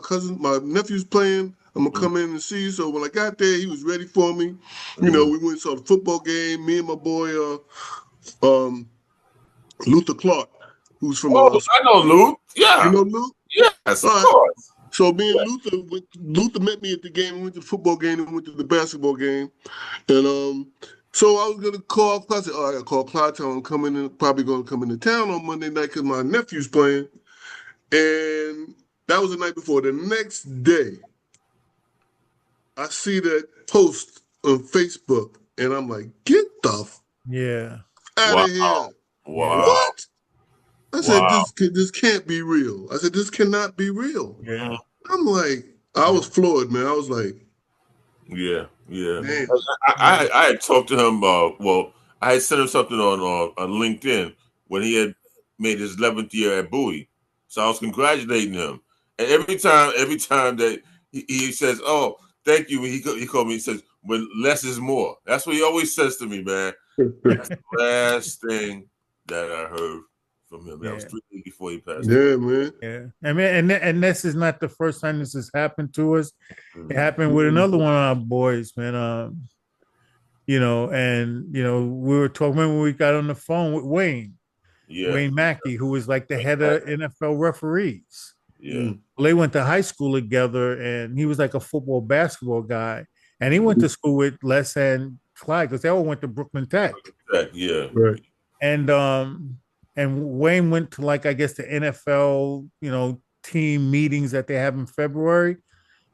nephew's playing. I'm going to come in and see you. So when I got there, he was ready for me. We went and saw the football game. Me and my boy, Luther Clark, who's from... I know Luke. Yeah. You know Luke? Yes, of course. So me and Luther met me at the game. We went to the football game and went to the basketball game. And so I was going to call Clyde. I said, I got to call Clyde. Tell him I'm probably going to come into town on Monday night because my nephew's playing. And That was the night before. The next day, I see that post on Facebook, and I'm like, get the Yeah. out Wow. of here. Yeah. Wow. What? I said, this can't be real. I said, this cannot be real. Yeah. I'm like, I was floored, man. I was like, Yeah. man. I had talked to him. Well, I had sent him something on LinkedIn when he had made his 11th year at Bowie. So I was congratulating him. And every time that he says, "Oh, thank you," he called me. He says, "When less is more." That's what he always says to me, man. That's the last thing that I heard from him. That was Yeah. 3 days before he passed away. Yeah, man. Yeah. I mean, and this is not the first time this has happened to us. It Mhm. happened with another one of our boys, man. We were talking when we got on the phone with Yeah. Wayne Mackey, who was like the head of NFL referees. Yeah. Well, they went to high school together, and he was like a football, basketball guy. And he went to school with Les and Clyde because they all went to Brooklyn Tech. Yeah. Right. And Wayne went to, like, I guess the NFL, team meetings that they have in February.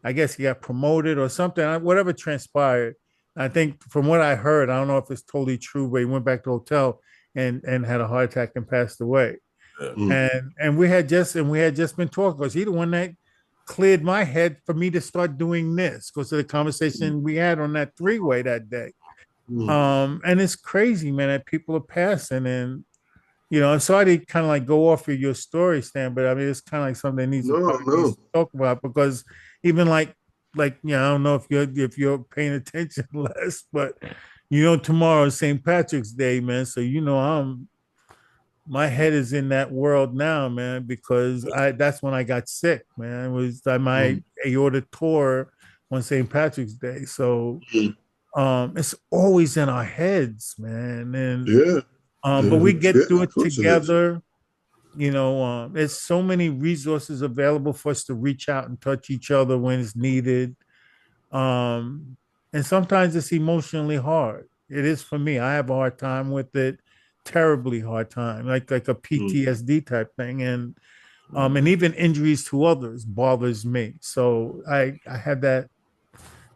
I guess he got promoted or something, whatever transpired. I think from what I heard, I don't know if it's totally true, but he went back to the hotel and had a heart attack and passed away. Yeah. And we had just been talking because he the one that cleared my head for me to start doing this because of the conversation we had on that three-way that day. And it's crazy, man, that people are passing. And I'm sorry to kind of like go off of your story, Stan, but I mean it's kind of like something that needs to probably be talked about because even like I don't know if you're paying attention less, but tomorrow is St. Patrick's Day, man. So my head is in that world now, man, because that's when I got sick, man. It was my aorta tore on St. Patrick's Day. So it's always in our heads, man. And but we get through it together. There's so many resources available for us to reach out and touch each other when it's needed. And sometimes it's emotionally hard. It is for me. I have a hard time with it, terribly hard time, like a PTSD type thing. And even injuries to others bothers me. So I had that,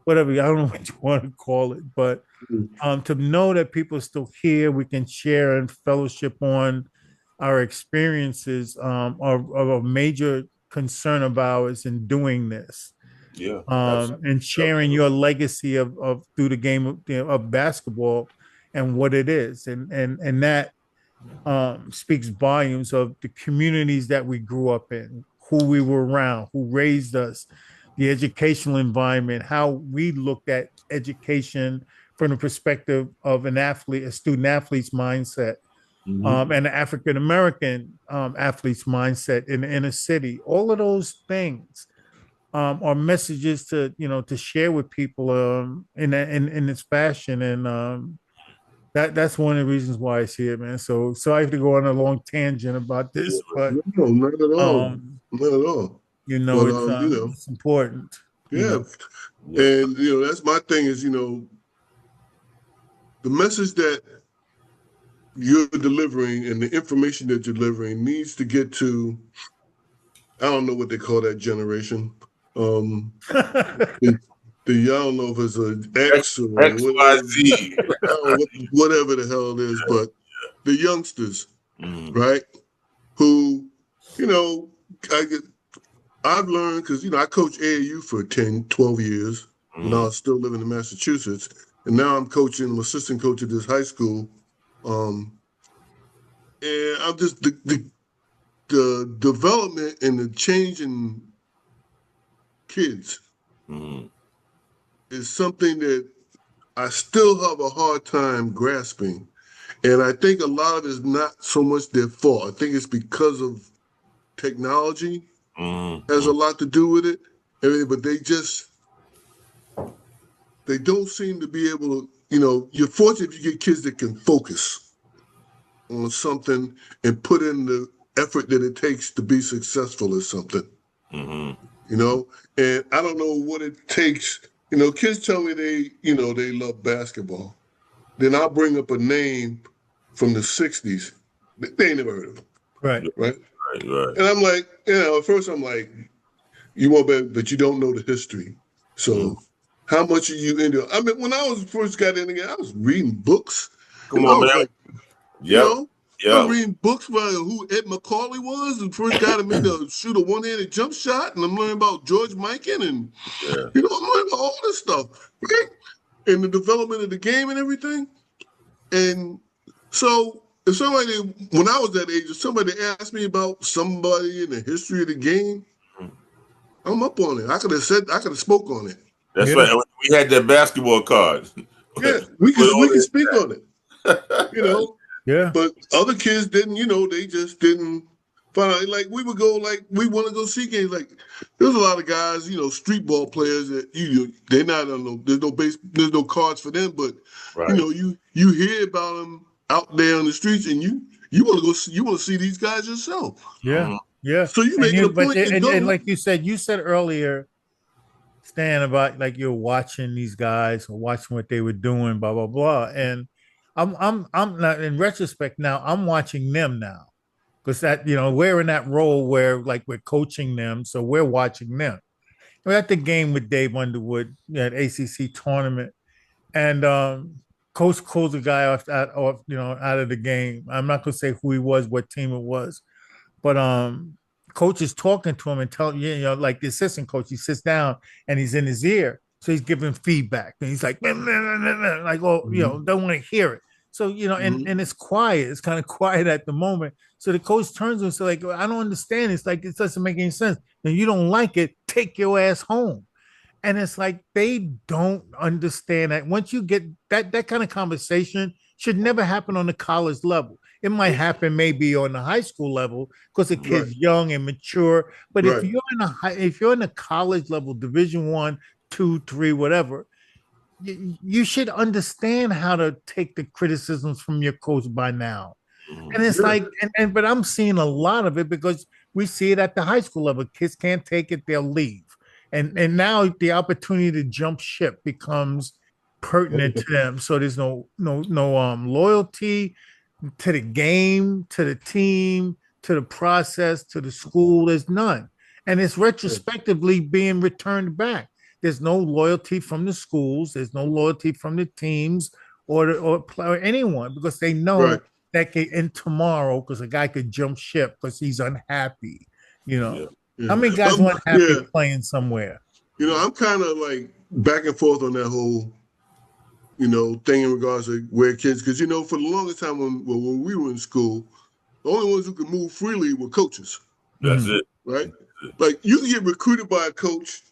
whatever, I don't know what you want to call it, but to know that people are still here, we can share and fellowship on our experiences are a major concern of ours in doing this. Yeah. And sharing your legacy of through the game of basketball and what it is. And that speaks volumes of the communities that we grew up in, who we were around, who raised us, the educational environment, how we looked at education from the perspective of an athlete, a student athlete's mindset, and an African American athlete's mindset in the inner city. All of those things are messages to share with people in this fashion, and that's one of the reasons why I see it, man. So I have to go on a long tangent about this, but No, not at all. Not at all. But it's important. Yeah. And that's my thing is, the message that you're delivering and the information that you're delivering needs to get to, I don't know what they call that generation. I don't know if it's an X or XYZ. whatever the hell it is, but the youngsters, right? Who, I've learned because, I coached AAU for 10, 12 years when I was still living in Massachusetts. And now I'm assistant coach at this high school. And I'm just, the development and the change in kids is something that I still have a hard time grasping. And I think a lot of it is not so much their fault. I think it's because of technology has a lot to do with it. But they don't seem to be able to, you're fortunate if you get kids that can focus on something and put in the effort that it takes to be successful at something. And I don't know what it takes. Kids tell me they love basketball. Then I'll bring up a name from the 60s. They ain't never heard of him. Right. And I'm like, at first I'm like, you want better, but you don't know the history. So how much are you into? I mean, when I was first got in again, I was reading books. Come I on, was man. like, Yep. I'm reading books about who Ed McCauley was, the first guy that made the shoot a one-handed jump shot, and I'm learning about George Mikan, and I'm learning about all this stuff, right? And the development of the game and everything. And so if somebody, when I was that age, if somebody asked me about somebody in the history of the game, I'm up on it. I could have spoke on it. That's right. We had that basketball card. Yeah, we can speak on it. Yeah. But other kids didn't, they just didn't find out. Like we would go, like we want to go see games. Like there's a lot of guys, street ball players that they're not on no. There's no cards for them. But you hear about them out there on the streets, and you want to go. You want to see these guys yourself. Yeah, yeah. So you make it a point and like you said earlier, Stan, about like you're watching these guys or watching what they were doing, blah blah blah, and I'm not in retrospect now. I'm watching them now because that we're in that role where like we're coaching them, so we're watching them. We're at the game with Dave Underwood at ACC tournament, and coach calls the guy out of the game. I'm not gonna say who he was, what team it was, but coach is talking to him and telling like the assistant coach, he sits down and he's in his ear, so he's giving feedback, and he's like, like, don't want to hear it. So and it's quiet. It's kind of quiet at the moment. So the coach turns and says, like, I don't understand. It's like it doesn't make any sense. And you don't like it, take your ass home. And it's like they don't understand that once you get that kind of conversation should never happen on the college level. It might happen maybe on the high school level because the kid's young and mature. But if you're in a college level, Division 1, 2, 3, whatever, you should understand how to take the criticisms from your coach by now. And it's like, but I'm seeing a lot of it because we see it at the high school level. Kids can't take it, they'll leave. And now the opportunity to jump ship becomes pertinent to them. So there's no loyalty to the game, to the team, to the process, to the school. There's none. And it's retrospectively being returned back. There's no loyalty from the schools. There's no loyalty from the teams or anyone because they know that could end tomorrow because a guy could jump ship because he's unhappy. How many guys weren't happy playing somewhere? I'm kind of like back and forth on that whole, thing in regards to where kids, because, for the longest time when we were in school, the only ones who could move freely were coaches. That's it. Right? Like you can get recruited by a coach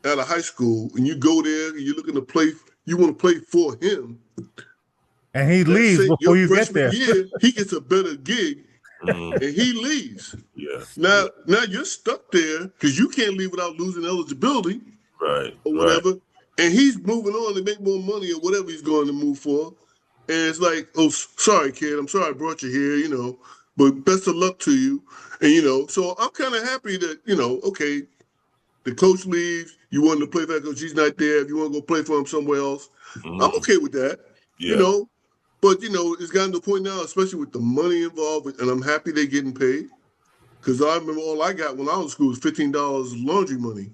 out of high school and you go there and you're looking to play, you want to play for him. And he leaves before you get there. Year, he gets a better gig and he leaves. Yeah. Now you're stuck there because you can't leave without losing eligibility. Right. Or whatever. Right. And he's moving on to make more money or whatever he's going to move for. And it's like, oh, sorry, kid. I'm sorry I brought you here, but best of luck to you. And, so I'm kind of happy that, okay, the coach leaves. You want to play for that coach. He's not there. If you want to go play for him somewhere else, I'm okay with that, But, it's gotten to the point now, especially with the money involved, and I'm happy they're getting paid. Because I remember all I got when I was in school was $15 laundry money.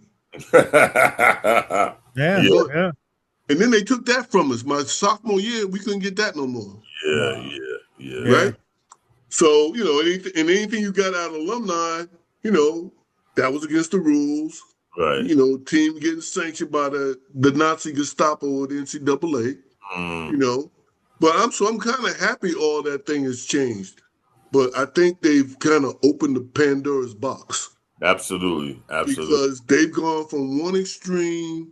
Yeah. And then they took that from us. My sophomore year, we couldn't get that no more. Yeah. Right? So, anything you got out of alumni, that was against the rules. Right. Team getting sanctioned by the Nazi Gestapo or the NCAA. But I'm kind of happy all that thing has changed. But I think they've kind of opened the Pandora's box. Absolutely. Because they've gone from one extreme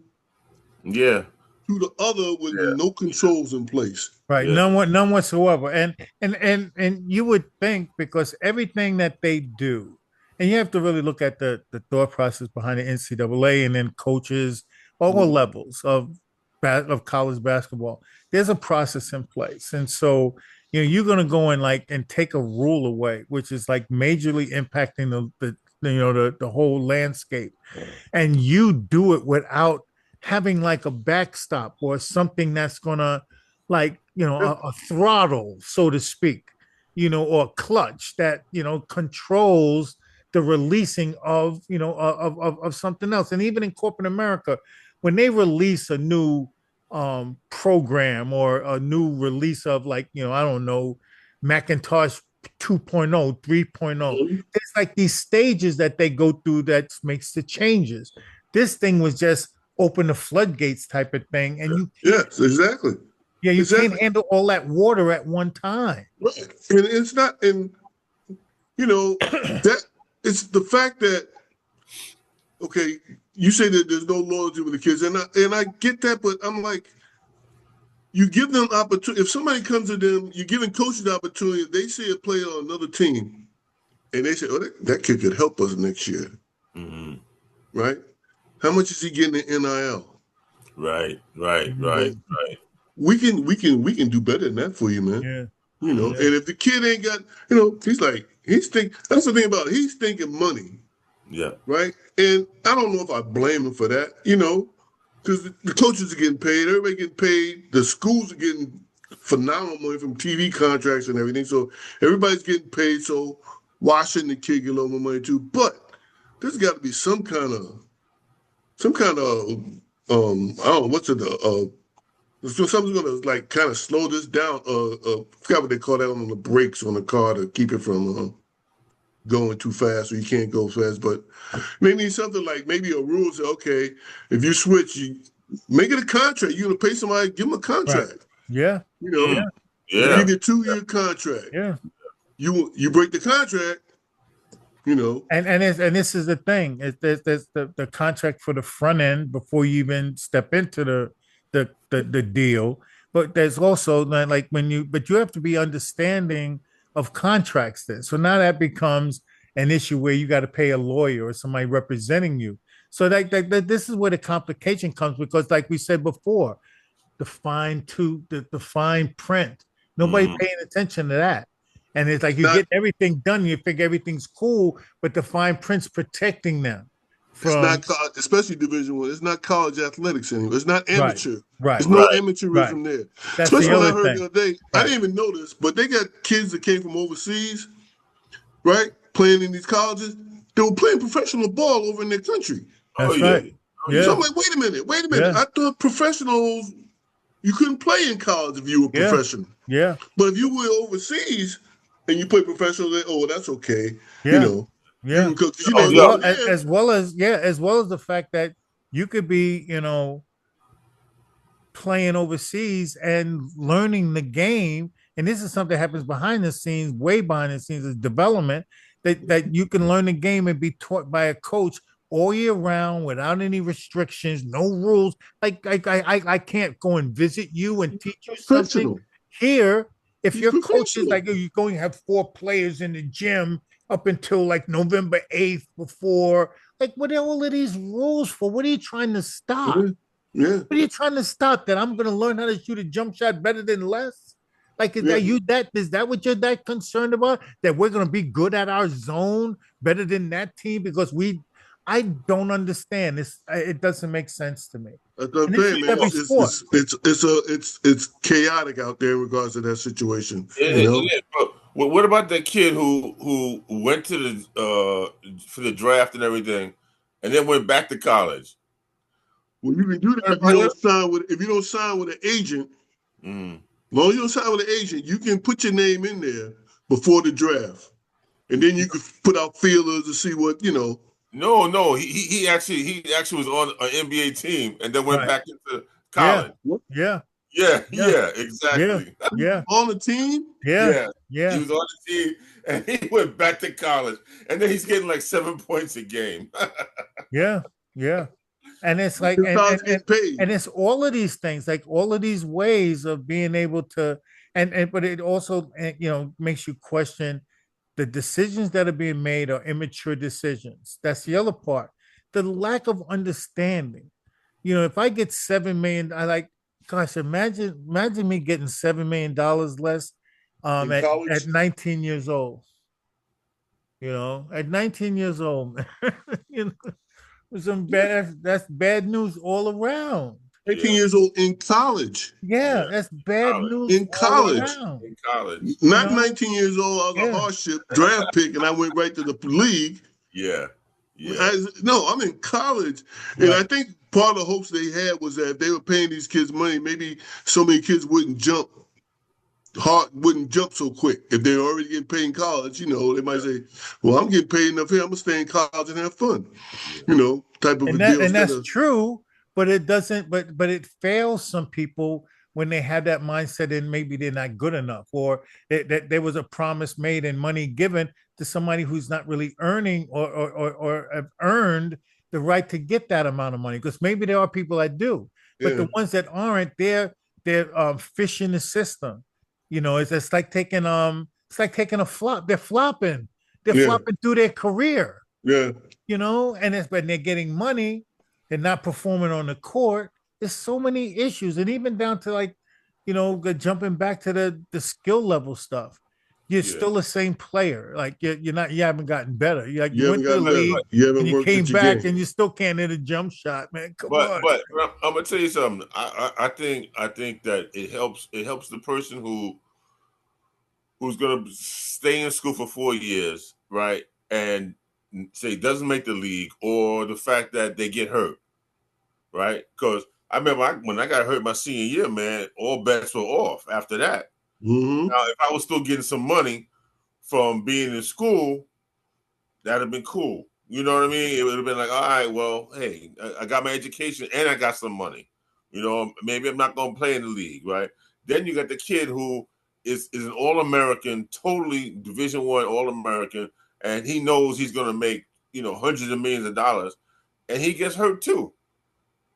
to the other with no controls in place. Right. Yeah. None whatsoever. And you would think because everything that they do, and you have to really look at the thought process behind the NCAA and then coaches, all levels of college basketball. There's a process in place. And so, you're going to go in and take a rule away, which is like majorly impacting the whole landscape. And you do it without having like a backstop or something that's going to a throttle, so to speak, or a clutch that, controls the releasing of of something else. And even in corporate America, when they release a new program or a new release of, like, I don't know, Macintosh 2.0, 3.0, it's like these stages that they go through that makes the changes. This thing was just open the floodgates type of thing, and you can't, Yes, exactly. yeah, you Exactly. can't handle all that water at one time. Right. And it's not, and that it's the fact that, okay, you say that there's no loyalty with the kids, and I get that, but I'm like, you give them opportunity. If somebody comes to them, you're giving coaches the opportunity. They see a player on another team, and they say, "Oh, that kid could help us next year." Mm-hmm. Right? How much is he getting in NIL? Right. We can do better than that for you, man. Yeah. And if the kid ain't got, that's the thing about it. He's thinking money. Yeah. Right? And I don't know if I blame him for that, because the coaches are getting paid, everybody getting paid, the schools are getting phenomenal money from TV contracts and everything. So everybody's getting paid. So why shouldn't the kid get a little more money too? But there's got to be some kind of I don't know, so something's gonna like kind of slow this down. Forgot what they call that on the brakes on the car to keep it from going too fast, or you can't go fast. But maybe something like maybe a rule say, okay, if you switch, you make it a contract. You're gonna pay somebody, give them a contract. Right. Yeah. Yeah. Give you a 2-year contract. Yeah. You break the contract. And this is the thing. There's the contract for the front end before you even step into the deal. But there's also like but you have to be understanding of contracts then. So now that becomes an issue where you got to pay a lawyer or somebody representing you. So that this is where the complication comes, because like we said before, the fine print. Nobody paying attention to that. And it's like you get everything done, you think everything's cool, but the fine print's protecting them. It's not college, especially Division I. It's not college athletics anymore. It's not amateur. Right. There's no amateurism there. That's especially when I thing. heard the other day, I didn't even know this, but they got kids that came from overseas, right, playing in these colleges. They were playing professional ball over in their country. That's right. Yeah. So I'm like, wait a minute. Yeah. I thought professionals, you couldn't play in college if you were professional. Yeah. But if you were overseas and you play professional, that's okay. Yeah. Yeah. As well as the fact that you could be, playing overseas and learning the game. And this is something that happens behind the scenes, way behind the scenes, is development, that you can learn the game and be taught by a coach all year round without any restrictions, no rules. Like I can't go and visit you and teach you something here. If your coach is like, you're going to have 4 players in the gym up until like November 8th before, like, what are all of these rules for? What are you trying to stop? Yeah. What are you trying to stop? That I'm going to learn how to shoot a jump shot better than Les? Like, is that what you're that concerned about? That we're going to be good at our zone better than that team? Because I don't understand this. It doesn't make sense to me. That's what I'm saying, man. It's chaotic out there in regards to that situation. What about that kid who went to the for the draft and everything, and then went back to college? Well, you can do that if you don't sign with an agent. Well, you don't sign with an agent, you can put your name in there before the draft, and then you could put out feelers to see what No, he actually was on an NBA team and then went back into college. Yeah, exactly. Yeah. On the team? Yeah. He was on the team and he went back to college, and then he's getting like 7 points a game. Yeah. And it's like, and it's all of these things, like all of these ways of being able to, but it also, makes you question the decisions that are being made are immature decisions. That's the other part. The lack of understanding. If I get $7 million, gosh, imagine me getting $7 million less at 19 years old. At 19 years old, that's bad news all around. 18 years old in college. Yeah, that's bad news in college. All in college. Not 19 years old. I was a hardship draft pick, and I went right to the league. Yeah. Yeah. No, I'm in college, and I think part of the hopes they had was that if they were paying these kids money, maybe so many kids wouldn't jump so quick. If they're already getting paid in college, they might say, "Well, I'm getting paid enough here. I'm gonna stay in college and have fun," type of a deal. And that's true, but it doesn't. But it fails some people when they have that mindset, and maybe they're not good enough, or that there was a promise made and money given to somebody who's not really earning or have earned the right to get that amount of money. Because maybe there are people that do, but the ones that aren't, they're fish in the system. It's like taking a flop. They're flopping. They're flopping through their career. Yeah. And it's when they're getting money, they're not performing on the court. There's so many issues, and even down to like, jumping back to the skill level stuff. You're still the same player. Like you haven't gotten better. You went to the league, and you came back, and you still can't hit a jump shot, man. Come on. But I'm gonna tell you something. I think that it helps the person who's gonna stay in school for 4 years, right? And say doesn't make the league, or the fact that they get hurt, right? Because I remember when I got hurt my senior year, man, all bets were off after that. Mm-hmm. Now, if I was still getting some money from being in school, that'd have been cool. You know what I mean? It would have been like, all right, well, hey, I got my education and I got some money. Maybe I'm not going to play in the league, right? Then you got the kid who is an All-American, totally Division I All-American, and he knows he's going to make, hundreds of millions of dollars, and he gets hurt too,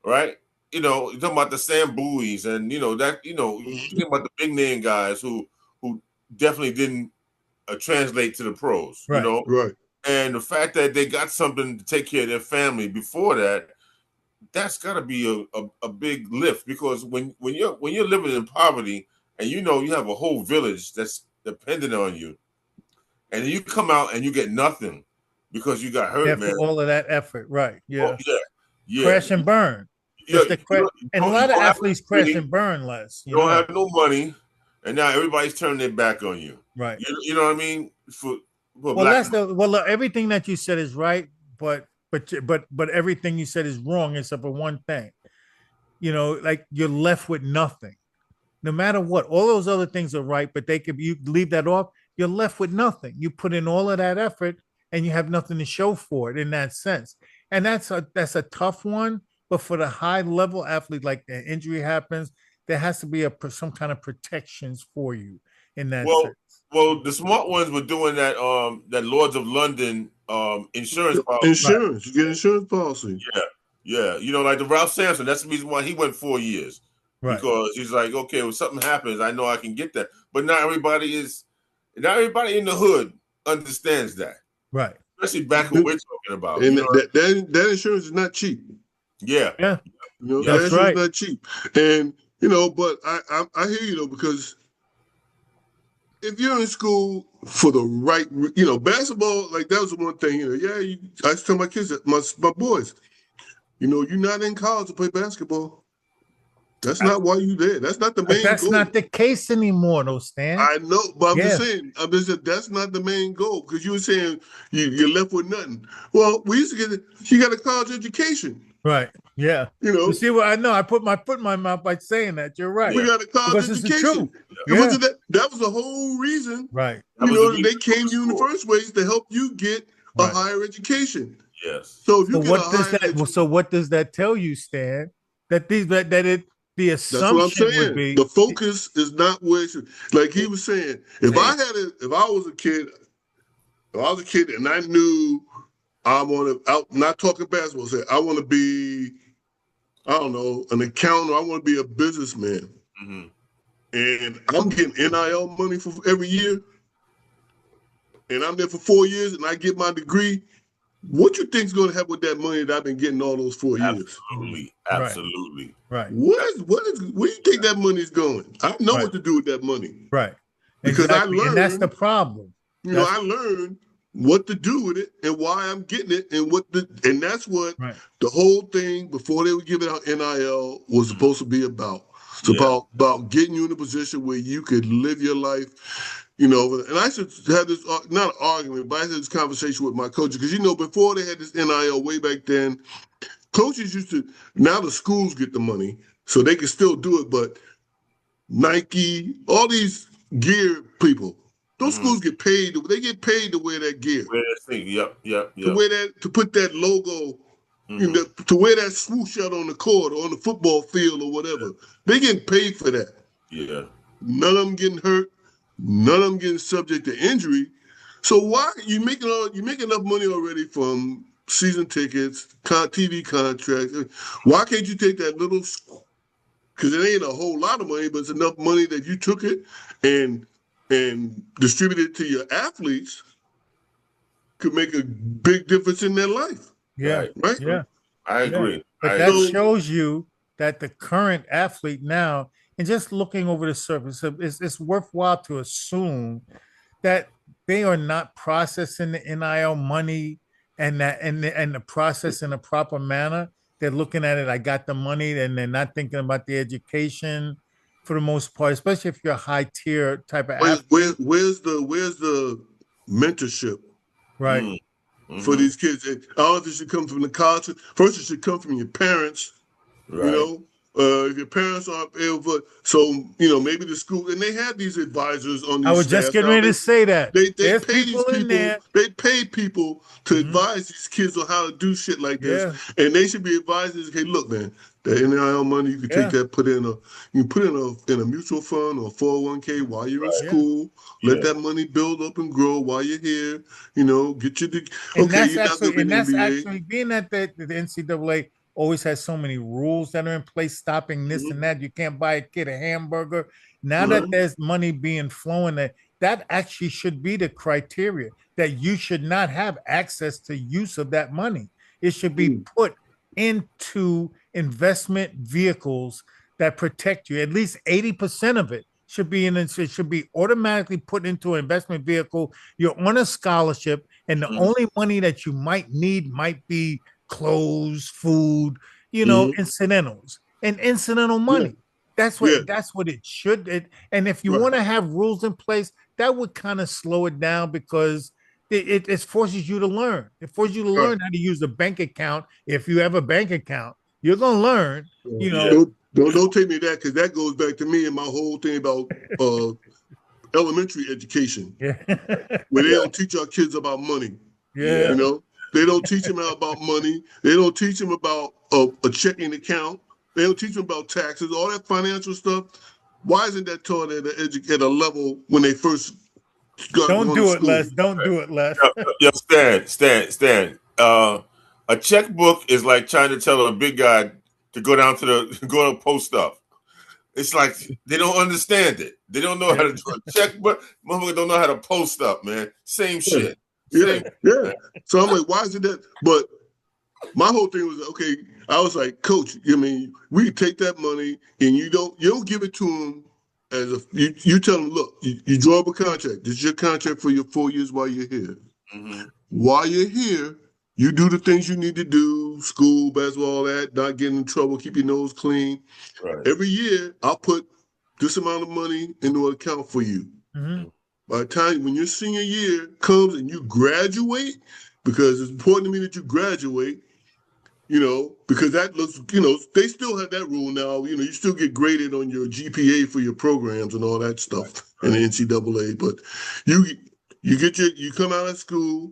right? You're talking about the Sam Bowies and, you're talking about the big name guys who definitely didn't translate to the pros, Right. And the fact that they got something to take care of their family before that, that's got to be a big lift, because when you're living in poverty and you have a whole village that's dependent on you, and you come out and you get nothing because you got hurt, man. All of that effort, right? Yeah. Oh, yeah. Crash and burn. And a lot of athletes crash and burn less. You don't have no money, and now everybody's turning their back on you. Right. You know what I mean? Everything that you said is right, but everything you said is wrong except for one thing. Like you're left with nothing. No matter what, all those other things are right, but you leave that off, you're left with nothing. You put in all of that effort and you have nothing to show for it in that sense. And that's a tough one. But for the high level athlete, like the injury happens, there has to be some kind of protections for you in that sense. Well, the smart ones were doing that Lords of London insurance policy. Insurance, you get insurance policy. Yeah. Like the Ralph Sampson, that's the reason why he went 4 years. Right. Because he's like, okay, when something happens, I know I can get that. But not everybody in the hood understands that. Right. Especially back when we're talking about. And that insurance is not cheap. Yeah. That insurance is not cheap. And, but I hear you, though, because if you're in school for the right, basketball, like that was the one thing, I used to tell my kids, my boys, you're not in college to play basketball. That's not why you're there. That's not the main goal. That's not the case anymore, though, Stan. I know, but I'm just saying, that's not the main goal, because you were saying you're left with nothing. Well, we used to you got a college education. Right. Yeah. You see what I know? I put my foot in my mouth by saying that. You're right. We got a college education. That was the whole reason. Right. They came to you in the first place to help you get a higher education. Yes. So if you So what does that tell you, Stan? The assumption would be the focus is not where it should. Like he was saying, if I was a kid and I knew not talking basketball, say I want to be, I don't know, an accountant, I want to be a businessman. Mm-hmm. And I'm getting NIL money for every year, and I'm there for 4 years, and I get my degree. What you think's going to happen with that money that I've been getting all those 4 years? Absolutely. Right. Where do you think that money's going? I know what to do with that money. Right. Because I learned, and that's the problem. I learned what to do with it and why I'm getting it, and that's what the whole thing before they would give it out NIL was supposed to be about. It's about getting you in a position where you could live your life You know, and I should have this not an argument, but I had this conversation with my coaches because before they had this NIL way back then, coaches used to. Now the schools get the money, so they can still do it. But Nike, all these gear people, those schools get paid. They get paid to wear that gear. Wear that thing. Yep. To wear that, to put that logo, to wear that swoosh out on the court or on the football field or whatever. They getting paid for that. Yeah. None of them getting hurt. None of them getting subject to injury. So why you making enough money already from season tickets, TV contracts? Why can't you take that little? Because it ain't a whole lot of money, but it's enough money that you took it and distributed it to your athletes could make a big difference in their life. Yeah. Right? Yeah. I agree. But that shows you that the current athlete now, and just looking over the surface, it's worthwhile to assume that they are not processing the NIL money and the process in a proper manner. They're looking at it, I got the money, and they're not thinking about the education for the most part, especially if you're a high tier type of athlete. Where's the mentorship? Right. For these kids? I don't know if it should come from the college. First, it should come from your parents. Right. You know, if your parents aren't able, so maybe the school, and they have these advisors on these. I was just getting ready to say that they pay people these people. there. They pay people to advise these kids on how to do shit like this, and they should be advising. Hey, look, man, the NIL money you can take that, put in a mutual fund or 401k while you're in school. Let that money build up and grow while you're here. Get your actually being that the NCAA always has so many rules that are in place stopping this and that. You can't buy a kid a hamburger. Now that there's money being flowing, that actually should be the criteria that you should not have access to use of that money. It should be put into investment vehicles that protect you. At least 80% of it should be it should be automatically put into an investment vehicle. You're on a scholarship, and the only money that you might need might be clothes, food, incidentals and incidental money. That's what it should. And if you want to have rules in place, that would kind of slow it down because it forces you to learn. It forces you to learn how to use a bank account. If you have a bank account, you're gonna learn. Don't take me that, because that goes back to me and my whole thing about elementary education, where they don't teach our kids about money. They don't teach them about money. They don't teach them about a checking account. They don't teach them about taxes, all that financial stuff. Why isn't that taught at a level when they first got Don't do it, Les. Don't do it, Les. Yo, Stan. A checkbook is like trying to tell a big guy to go down to the post up. It's like they don't understand it. They don't know how to do a checkbook. Motherfucker don't know how to post up, man. Same shit. Yeah. So I'm like, why is it that? But my whole thing was, okay, I was like, Coach, we take that money and you don't give it to them as you tell them, look, you draw up a contract. This is your contract for your 4 years while you're here. While you're here, you do the things you need to do, school, basketball, all that, not getting in trouble, keep your nose clean. Right. Every year, I'll put this amount of money into an account for you. By the time when your senior year comes and you graduate, because it's important to me that you graduate, because that looks, they still have that rule now. You still get graded on your GPA for your programs and all that stuff in the NCAA. But you come out of school,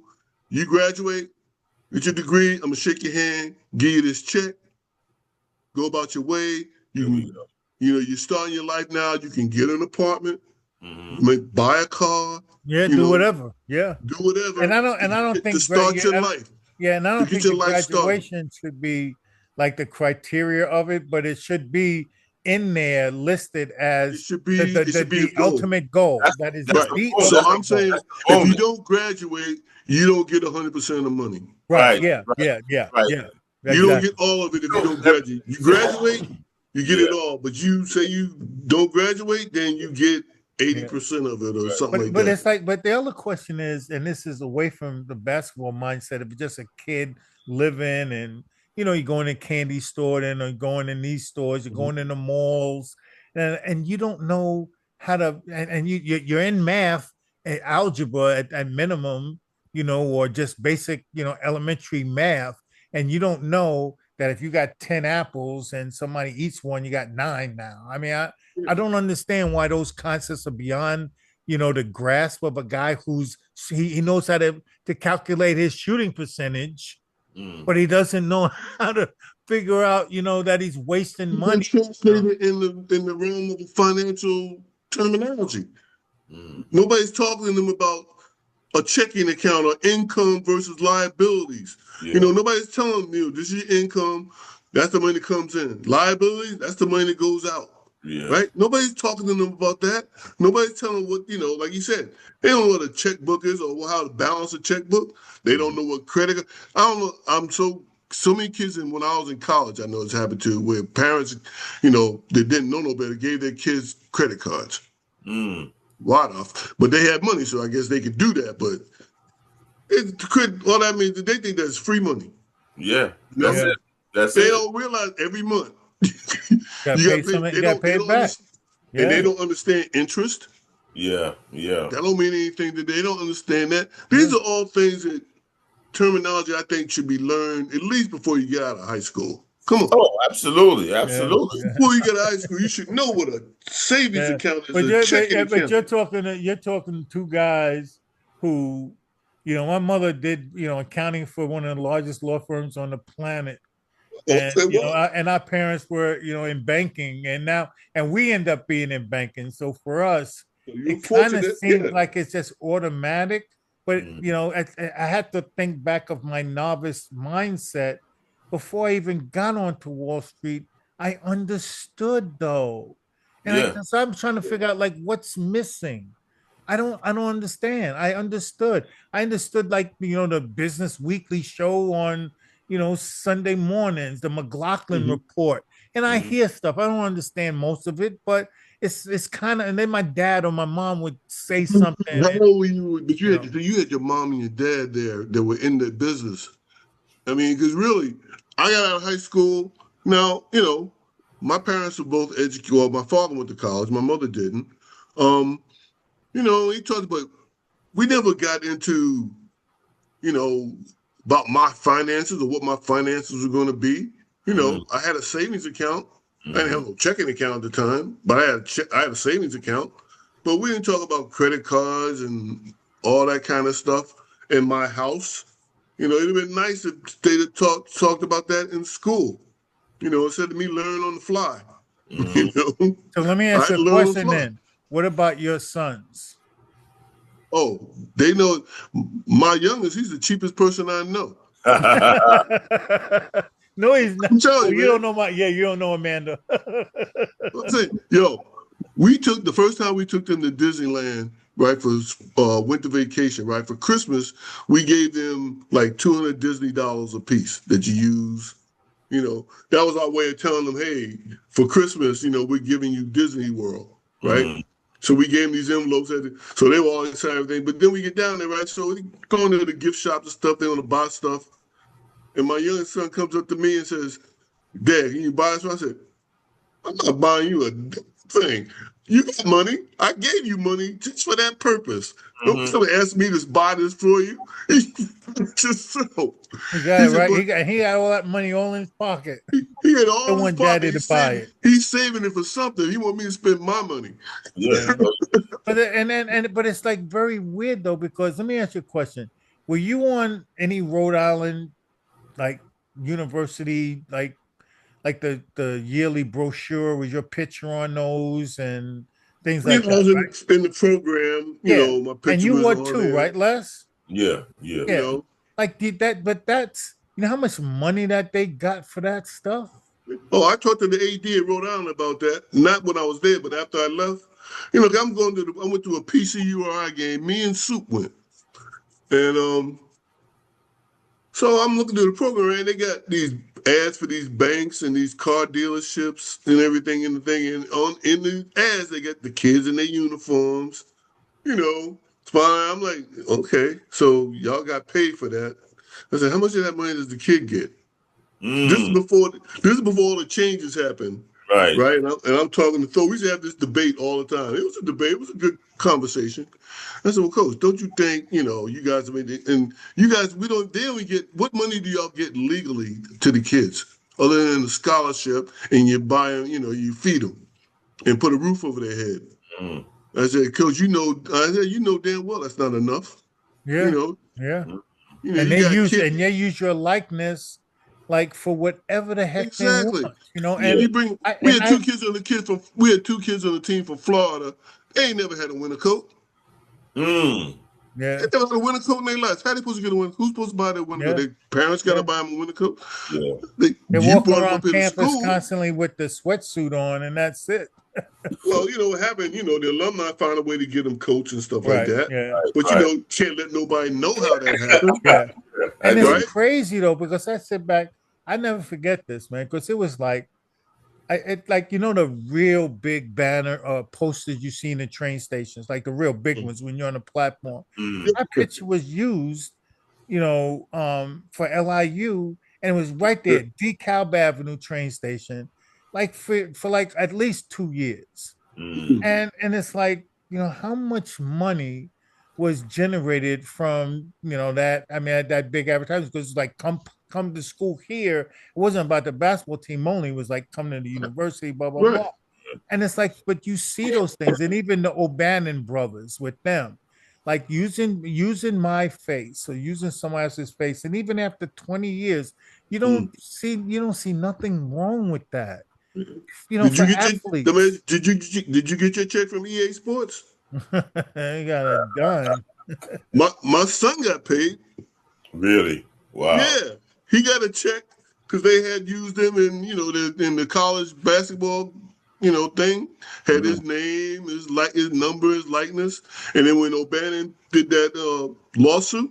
you graduate, get your degree. I'm gonna shake your hand, give you this check, go about your way. You're starting your life now. You can get an apartment. Buy a car. Do whatever. Do whatever. And I don't think to start your life. And I don't think the graduation should be like the criteria of it, but it should be in there listed as the ultimate goal. That is the So I'm saying, if you don't graduate, you don't get 100% of the money. Right. Yeah. You don't get all of it if you don't graduate. You graduate, you get it all. But you say you don't graduate, then you get 80% of it or something like that. But it's like, but the other question is, and this is away from the basketball mindset, if you're just a kid living and, you're going to candy store, then or going in these stores, you're going in the malls, and you don't know how to, and you're in math, algebra at minimum, or just basic, elementary math, and you don't know that if you got 10 apples and somebody eats one, you got nine now. I mean, I don't understand why those concepts are beyond, the grasp of a guy he knows how to calculate his shooting percentage, but he doesn't know how to figure out, that he's wasting money. Translated in the realm of financial terminology. Nobody's talking to them about a checking account or income versus liabilities. Yeah. Nobody's telling them, this is your income, that's the money that comes in. Liabilities, that's the money that goes out. Yeah. Right? Nobody's talking to them about that. Nobody's telling them what, like you said, they don't know what a checkbook is or how to balance a checkbook. They don't know what credit. I don't know. I'm so many kids, and when I was in college, I know it's happened too, where parents, that didn't know no better, gave their kids credit cards. Lot off, but they had money, so I guess they could do that. But all that means they think that's free money. Yeah, that's it. They don't realize every month you got to pay. They don't pay it back, and they don't understand interest. Yeah. That don't mean anything to them. They don't understand that. These are all things that terminology I think should be learned at least before you get out of high school. Come on. Oh, absolutely. Yeah. Before you get out of high school, you should know what a savings account is. But you're talking to two guys who, my mother did, accounting for one of the largest law firms on the planet. And, and our parents were, in banking, and we end up being in banking. So for us, it kind of seems like it's just automatic. But, I had to think back of my novice mindset. Before I even got onto Wall Street, I understood though. And so I'm trying to figure out like what's missing. I don't understand. I understood like, the Business Weekly show on, Sunday mornings, the McLaughlin report. And I hear stuff. I don't understand most of it, but it's kind of, and then my dad or my mom would say something. How old were you? But you had your mom and your dad there that were in the business. I mean, because really, I got out of high school. Now, my parents were both educated. Well, my father went to college. My mother didn't. He talked about, we never got into, about my finances or what my finances were going to be. I had a savings account. I didn't have no checking account at the time, but I had a savings account. But we didn't talk about credit cards and all that kind of stuff in my house. It'd have been nice if they'd have talked about that in school. Instead of me learn on the fly. So let me ask you a question then. What about your sons? Oh, they know. My youngest, he's the cheapest person I know. No, he's not. I'm telling you, you don't know you don't know Amanda. I'm saying, the first time we took them to Disneyland, right, for winter vacation, right, for Christmas, we gave them like $200 Disney a piece that you use. That was our way of telling them, hey, for Christmas, we're giving you Disney World, right? So we gave them these envelopes, so they were all excited and everything. But then we get down there, right? So we go into the gift shops and stuff, they want to buy stuff. And my youngest son comes up to me and says, Dad, can you buy this? I said, I'm not buying you a thing. You got money. I gave you money just for that purpose. Don't somebody ask me to buy this for you. Just so. He got it right. He got all that money all in his pocket. He had all in his pocket. Daddy to buy it. He's saving it for something. He want me to spend my money. Yeah. But it's like very weird though, because let me ask you a question. Were you on any Rhode Island like university like the yearly brochure with your picture on those and things like that? I was in the program, my picture. And you was were on too, there. right, Les? Yeah. Like did that, but that's how much money that they got for that stuff? Oh, I talked to the AD at Rhode Island about that. Not when I was there, but after I left. I went to a PCURI game. Me and Soup went. And so I'm looking through the program, and they got these ads for these banks and these car dealerships and everything in the thing. And in the ads, they got the kids in their uniforms, it's fine. I'm like, okay, so y'all got paid for that. I said, how much of that money does the kid get? This is before all the changes happened. Right. right? And I'm talking to Thor. We used to have this debate all the time. It was a debate. It was a good conversation. I said, well, Coach, don't you think, you guys, and you guys, we don't, they only get, what money do y'all get legally to the kids other than the scholarship and you buy them, you feed them and put a roof over their head? Mm. I said, Coach, I said, you know damn well that's not enough. You Yeah. know, Yeah. you got kids. And they use your likeness like for whatever the heck they want, Exactly. Yeah. We had two kids on the team from Florida. They ain't never had a winter coat. Mm. yeah, They never had a winter coat in their lives. How they supposed to get a winter? Who's supposed to buy their winter coat? yeah, Their parents got to yeah. buy them a winter coat. Yeah. They're You walking brought them around up here to campus school. constantly with the sweatsuit on, and that's it. Well, what happened? The alumni found a way to get them coats and stuff like Right. that. Yeah. But Right. can't let nobody know how that happened. Yeah. And it's Right? crazy though, because I sit back, I never forget this, man, because it was like the real big banner posters you see in the train stations, like the real big ones when you're on the platform. Mm. My picture was used, for LIU, and it was right there, DeKalb Avenue train station, like for like at least 2 years. Mm. And it's like, how much money was generated from that, I mean, that big advertisement, because it's like come to school here. It wasn't about the basketball team only, it was like coming to the university, blah blah Right. blah. And it's like, but you see those things, and even the O'Bannon brothers with them, like using my face or using someone else's face, and even after 20 years, you don't see nothing wrong with that. Did you For get athletes. did you get your check from EA Sports? You got a dime. My son got paid. Really? Wow. Yeah, he got a check because they had used him in in the college basketball thing. Had his name, his number, his likeness, and then when O'Bannon did that lawsuit,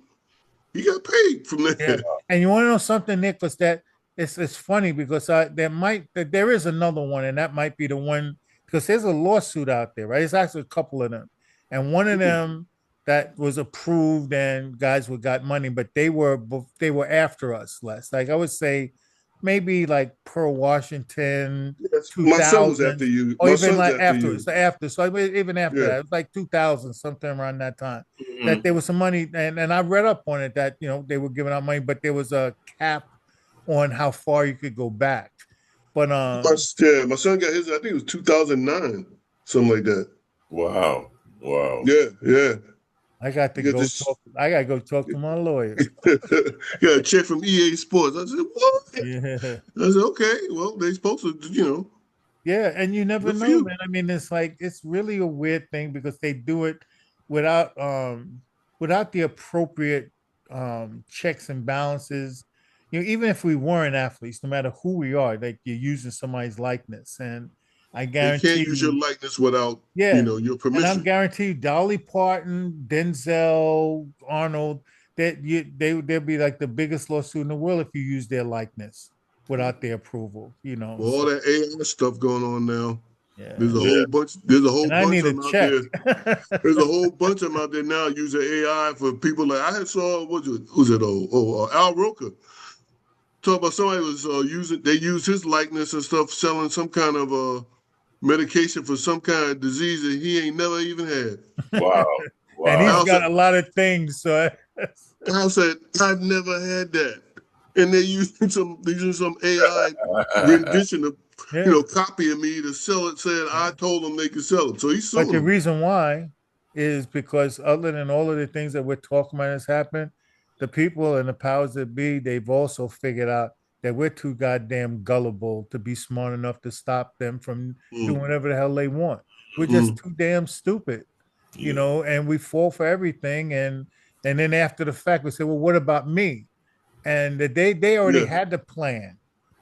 he got paid from Yeah, that. and you want to know something, Nick? Was that it's funny because there is another one, and that might be the one, because there's a lawsuit out there, right? There's actually a couple of them, and one of them that was approved and guys who got money, but they were after us less. Like I would say, maybe like Pearl Washington, Yes, two my son was after thousand, you. or My even son's like after afterwards, you. after. So even after Yeah. that, it was like 2000, sometime around that time, that Mm. there was some money, and I read up on it that they were giving out money, but there was a cap on how far you could go back. But My son got his. I think it was 2009, something like that. Wow. Wow. Yeah, yeah. I got to You got go this. talk. I got to go talk to my lawyer. Got a check from EA Sports. I said, what? Yeah, I said, okay, well, they supposed to. yeah, and you never Good for know, you. man. I mean, it's really a weird thing because they do it without without the appropriate checks and balances. Even if we weren't athletes, no matter who we are, like you're using somebody's likeness, and I They can't guarantee use your you, likeness without, yeah. your And I'm permission. guaranteed Dolly Parton, Denzel, Arnold, they'll be like the biggest lawsuit in the world if you use their likeness without their approval. With all So that AI stuff going on now, there's yeah. a Yeah. whole bunch. There's a whole And I bunch need of a them out check. there. There's a whole bunch of them out there now using AI for people like I had saw who's it? Al Roker. Talk about somebody was using. They used his likeness and stuff, selling some kind of medication for some kind of disease that he ain't never even had. Wow. And he's Wow. Al said, got a lot of things. So Al said, I've never had that. And they using some AI rendition of, yeah. copying me to sell it, saying I told them they could sell it. So he's But suing the them. reason why is because other than all of the things that we're talking about has happened, the people and the powers that be, they've also figured out that we're too goddamn gullible to be smart enough to stop them from doing Mm, whatever the hell they want. We're just mm, too damn stupid, Yeah. and we fall for everything. And then after the fact, we say, well, what about me? And they already yeah, had the plan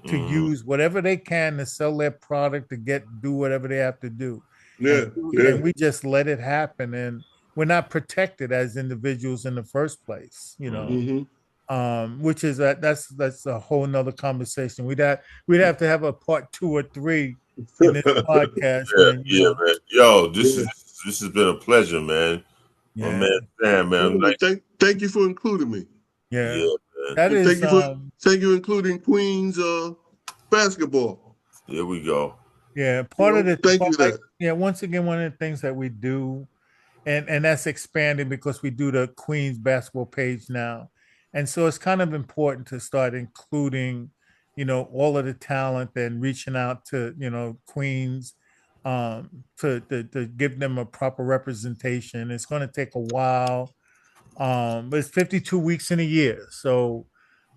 to Mm. use whatever they can to sell their product, to do whatever they have to do, yeah, and yeah. we just let it happen, and we're not protected as individuals in the first place, Mm. Hmm. which is that's a whole nother conversation. We'd have to have a part 2 or 3 in this podcast, Yeah. man. Yeah, man. Yo, Yeah. this has been a pleasure, man. My Yeah, man Sam, man. Well, Nice. thank you for including me. yeah, Yeah, man. that And is thank you for including Queens basketball. Here we go. Yeah, part of the Thank part, you for that. yeah, once again, one of the things that we do, and that's expanding because we do the Queens basketball page now. And so it's kind of important to start including, all of the talent and reaching out to, Queens to give them a proper representation. It's going to take a while. But it's 52 weeks in a year. So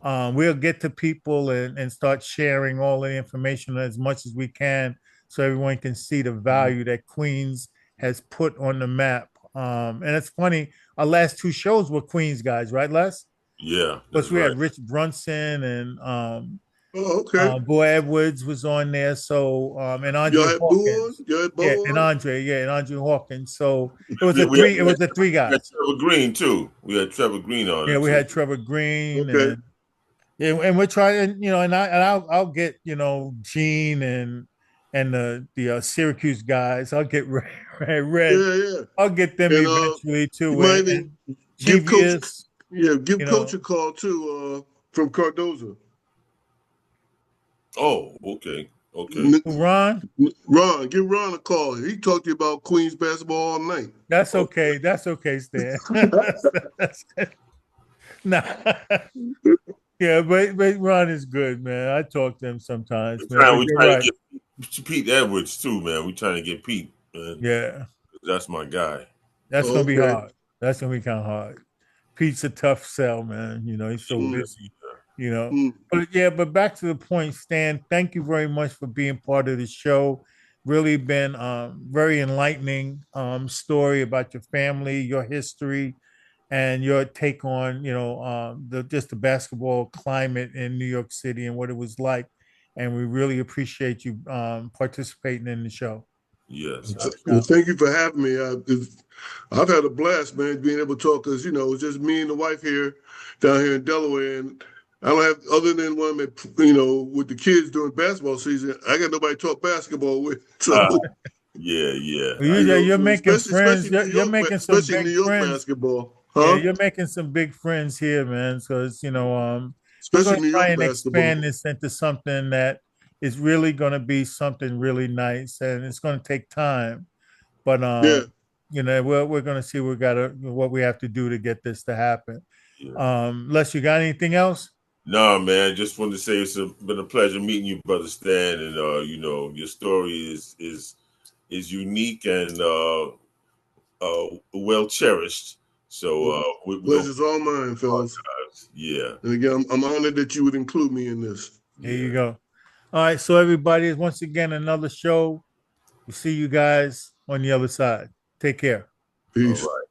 we'll get to people and start sharing all the information as much as we can so everyone can see the value that Queens has put on the map. And it's funny, our last two shows were Queens guys, right, Les? Yeah, that's Plus we right. had Rich Brunson and Oh, okay. Boy Edwards was on there. So and Andre Y'all had Boo on? Hawkins. Y'all had Yeah, Bo and on? Andre Hawkins. So it was We, a we, had, three, it was the three we had guys. Trevor Green too. We had Trevor Green on Yeah, it we too. had Trevor Green Okay. and yeah, and we're trying, I'll get, Gene and the Syracuse guys. I'll get Red. Yeah, yeah. I'll get them And eventually you too. might And even give Coach, Cheevius, give you Coach know, a call too, from Cardozo. Oh, okay, okay. Ron. Ron, give Ron a call. He talked to you about Queens basketball all night. That's Okay. okay. That's okay, Stan. Nah. Yeah, but Ron is good, man. I talk to him sometimes, man. But We you're trying to right. get Pete Edwards too, man. We trying to get Pete, man. Yeah, That's my guy. that's Oh, gonna be okay. hard. That's gonna be kind of hard. Pete's a tough sell, man. He's so Mm, busy, you know. mm. But yeah, but back to the point, Stan, thank you very much for being part of the show. Really been very enlightening story about your family, your history, and your take on, the basketball climate in New York City and what it was like. And we really appreciate you participating in the show. Yes, Well, absolutely. thank you for having me. I've had a blast, man, being able to talk because, it's just me and the wife here down here in Delaware. And I don't have, other than when I'm with the kids during basketball season, I got nobody to talk basketball with. Uh, So, yeah, yeah. Well, you're so making especially friends. New You're York, making some especially New big York friends. basketball, Yeah, huh? you're making some big friends here, man. Because we're Especially going to New try York and basketball. expand this into something that is really going to be something really nice, and it's going to take time. But Yeah. we're going to see what we have to do to get this to happen. Yeah. Les, you got anything else? No, man. Just wanted to say been a pleasure meeting you, brother Stan, and your story is unique and well cherished. So we're gonna Pleasure's all mine, fellas. yeah, And again, I'm honored that you would include me in this. There you yeah. go. All right, so everybody, once again, another show. We'll see you guys on the other side. Take care. All Peace. right.